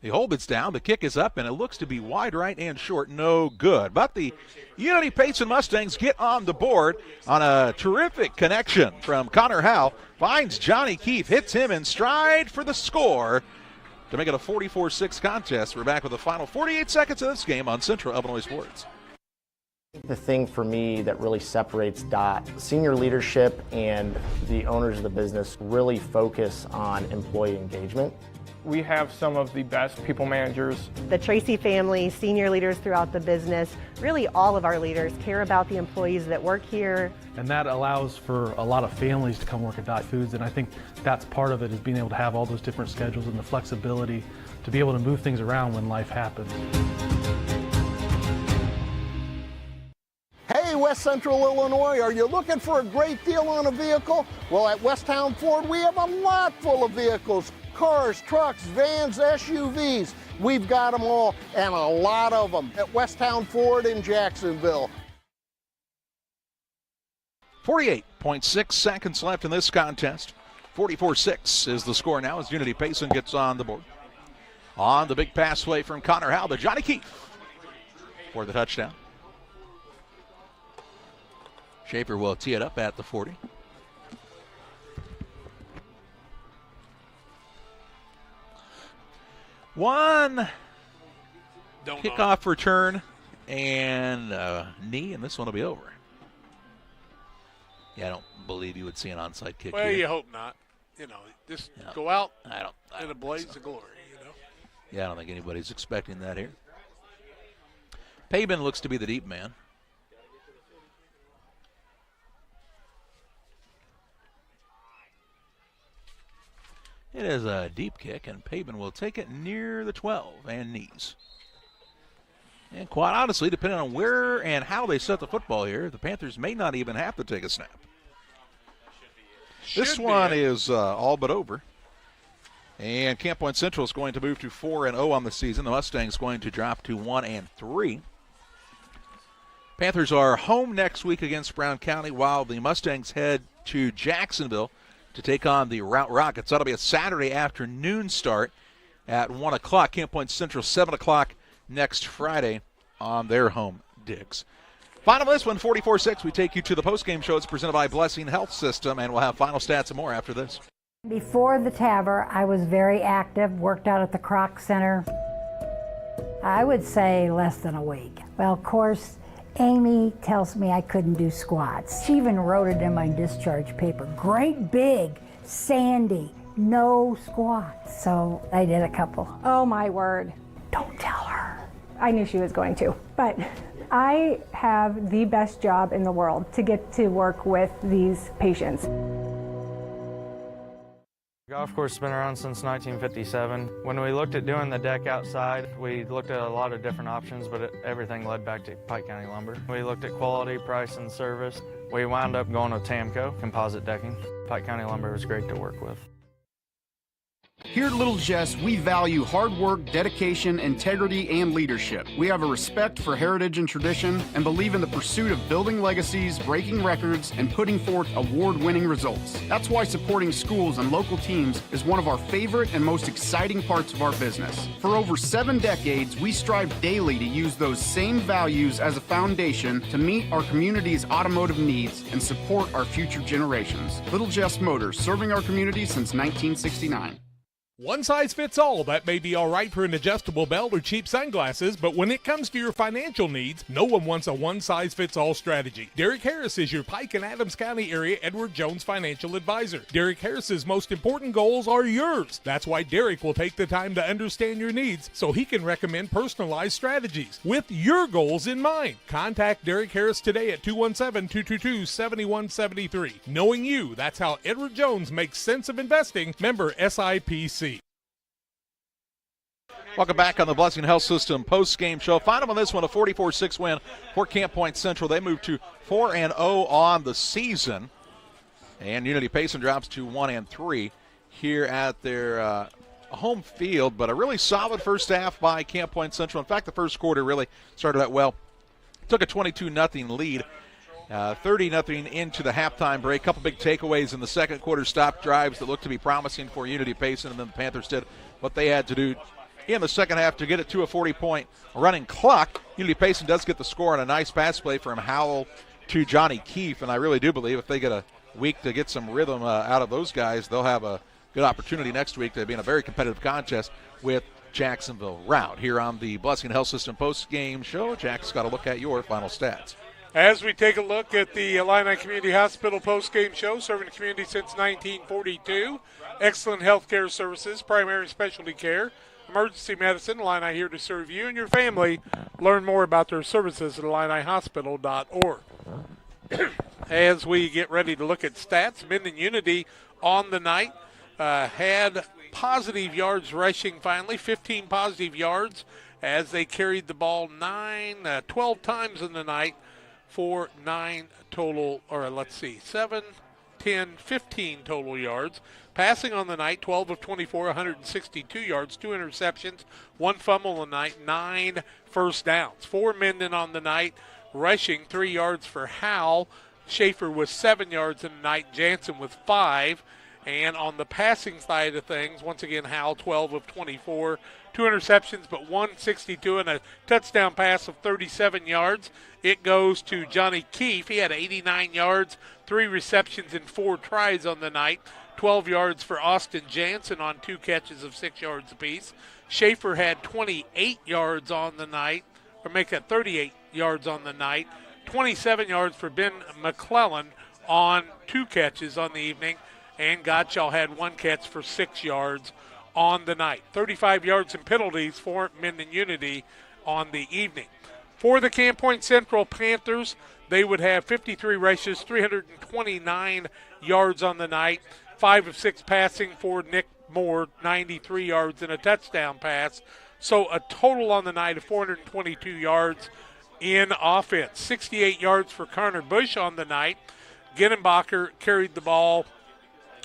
The hold it's down, the kick is up, and it looks to be wide right and short, no good. But the Unity Payson Mustangs get on the board on a terrific connection from Connor Howell. Finds Johnny Keefe, hits him in stride for the score to make it a 44-6 contest. We're back with the final 48 seconds of this game on Central Illinois Sports. The thing for me that really separates DOT, senior leadership and the owners of the business really focus on employee engagement. We have some of the best people managers. The Tracy family, senior leaders throughout the business, really all of our leaders care about the employees that work here. And that allows for a lot of families to come work at Dot Foods, and I think that's part of it, is being able to have all those different schedules and the flexibility to be able to move things around when life happens. Hey, West Central Illinois, are you looking for a great deal on a vehicle? Well, at Westtown Ford, we have a lot full of vehicles. Cars, trucks, vans, SUVs. We've got them all, and a lot of them at Westtown Ford in Jacksonville. 48.6 seconds left in this contest. 44-6 is the score now as Unity Payson gets on the board. On the big pass play from Connor Howell to Johnny Keefe for the touchdown. Schaefer will tee it up at the 40. One kickoff return and knee, and this one will be over. Yeah, I don't believe you would see an onside kick Well, here. you hope not. You know, just go out in a blaze of glory, you know. Yeah, I don't think anybody's expecting that here. Payson looks to be the deep man. It is a deep kick, and Payson will take it near the 12 and knees. And quite honestly, depending on where and how they set the football here, the Panthers may not even have to take a snap. This one is all but over. And Camp Point Central is going to move to 4-0 on the season. The Mustangs going to drop to 1-3. Panthers are home next week against Brown County, while the Mustangs head to Jacksonville to take on the Route Rockets. That'll be a Saturday afternoon start at 1 o'clock. Camp Point Central, 7 o'clock next Friday on their home digs. Final this one, 44-6. We take you to the postgame show. It's presented by Blessing Health System, and we'll have final stats and more after this. Before the TAVR, I was very active, worked out at the Croc Center. I would say less than a week. Well, of course, Amy tells me I couldn't do squats. She even wrote it in my discharge paper. Great big, Sandy, no squats. So I did a couple. Oh my word. Don't tell her. I knew she was going to, but I have the best job in the world to get to work with these patients. The golf course has been around since 1957. When we looked at doing the deck outside, we looked at a lot of different options, but everything led back to Pike County Lumber. We looked at quality, price, and service. We wound up going with Tamco, composite decking. Pike County Lumber was great to work with. Here at Little Jess, we value hard work, dedication, integrity, and leadership. We have a respect for heritage and tradition and believe in the pursuit of building legacies, breaking records, and putting forth award-winning results. That's why supporting schools and local teams is one of our favorite and most exciting parts of our business. For over 7 decades, we strive daily to use those same values as a foundation to meet our community's automotive needs and support our future generations. Little Jess Motors, serving our community since 1969. One size fits all. That may be all right for an adjustable belt or cheap sunglasses, but when it comes to your financial needs, no one wants a one-size-fits-all strategy. Derek Harris is your Pike and Adams County area Edward Jones financial advisor. Derek Harris's most important goals are yours. That's why Derek will take the time to understand your needs so he can recommend personalized strategies with your goals in mind. Contact Derek Harris today at 217-222-7173. Knowing you, that's how Edward Jones makes sense of investing. Member SIPC. Welcome back on the Blessing Health System post-game show. Final on this one, a 44-6 win for Camp Point Central. They move to 4-0 on the season. And Unity Payson drops to 1-3 here at their home field. But a really solid first half by Camp Point Central. In fact, the first quarter really started out well. Took a 22-0 lead. 30-0 into the halftime break. A couple big takeaways in the second quarter, stop drives that looked to be promising for Unity Payson, and then the Panthers did what they had to do in the second half to get it to a 40-point running clock. Unity Payson does get the score on a nice pass play from Howell to Johnny Keefe, and I really do believe if they get a week to get some rhythm out of those guys, they'll have a good opportunity next week to be in a very competitive contest with Jacksonville Route. Here on the Blessing Health System post-game show, Jack's got to look at your final stats. As we take a look at the Illini Community Hospital post-game show, serving the community since 1942, excellent health care services, primary and specialty care, emergency medicine, Illini here to serve you and your family. Learn more about their services at IlliniHospital.org. As we get ready to look at stats, Mendon Unity on the night had positive yards rushing finally, 15 positive yards as they carried the ball 12 times in the night for 9 total, or let's see, 7, 10, 15 total yards. Passing on the night, 12 of 24, 162 yards, 2 interceptions, 1 fumble on the night, 9 first downs. For Mendon on the night, rushing 3 yards for Howell. Schaefer with 7 yards in the night, Jansen with 5. And on the passing side of things, once again, Howell 12 of 24, 2 interceptions, but 162 and a touchdown pass of 37 yards. It goes to Johnny Keefe. He had 89 yards, 3 receptions and 4 tries on the night. 12 yards for Austin Jansen on 2 catches of 6 yards apiece. Schaefer had 28 yards on the night, or make that 38 yards on the night. 27 yards for Ben McClellan on 2 catches on the evening. And Gottschall had 1 catch for 6 yards on the night. 35 yards and penalties for Mendon Unity on the evening. For the Camp Point Central Panthers, they would have 53 rushes, 329 yards on the night, 5 of 6 passing for Nick Moore, 93 yards and a touchdown pass. So a total on the night of 422 yards in offense. 68 yards for Connor Bush on the night. Ginnenbacher carried the ball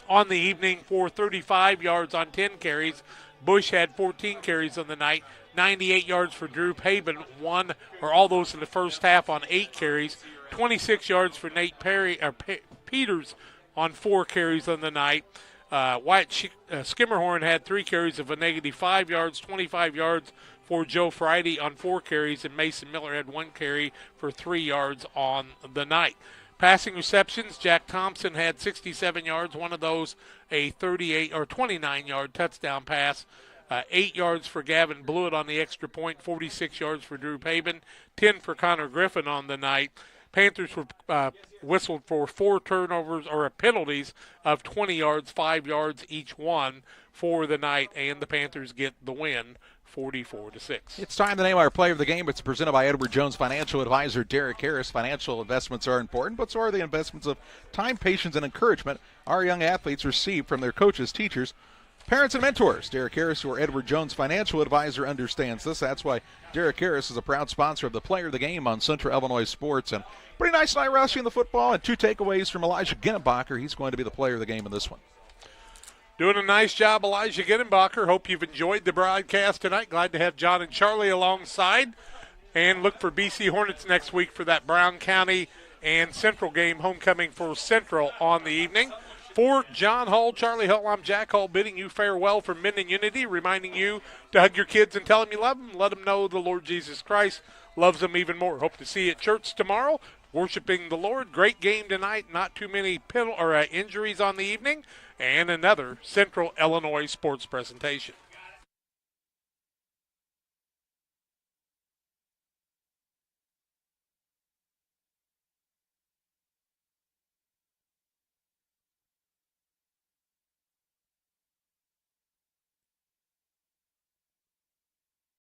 on the evening for 35 yards on 10 carries. Bush had 14 carries on the night. 98 yards for Drew Haben, all those in the first half on 8 carries. 26 yards for Nate Peters on 4 carries on the night. Wyatt Skimmerhorn had 3 carries of a -5 yards, 25 yards for Joe Friday on 4 carries, and Mason Miller had 1 carry for 3 yards on the night. Passing receptions, Jack Thompson had 67 yards, one of those a 38 or 29-yard touchdown pass. 8 yards for Gavin Blewett on the extra point, 46 yards for Drew Paben, 10 for Connor Griffin on the night. Panthers were whistled for 4 turnovers or penalties of 20 yards, 5 yards each one for the night, and the Panthers get the win 44-6. It's time to name our player of the game. It's presented by Edward Jones financial advisor Derek Harris. Financial investments are important, but so are the investments of time, patience, and encouragement our young athletes receive from their coaches, teachers, parents, and mentors. Derek Harris, your Edward Jones financial advisor, understands this. That's why Derek Harris is a proud sponsor of the player of the game on Central Illinois Sports. And pretty nice night rushing the football, and 2 takeaways from Elijah Ginnenbacher. He's going to be the player of the game in this one. Doing a nice job, Elijah Ginnenbacher. Hope you've enjoyed the broadcast tonight. Glad to have John and Charlie alongside. And look for BC Hornets next week for that Brown County and Central game, homecoming for Central on the evening. For John Hull, Charlie Hull, I'm Jack Hull, bidding you farewell from Mendon Unity, reminding you to hug your kids and tell them you love them. Let them know the Lord Jesus Christ loves them even more. Hope to see you at church tomorrow, worshiping the Lord. Great game tonight. Not too many injuries on the evening. And another Central Illinois sports presentation.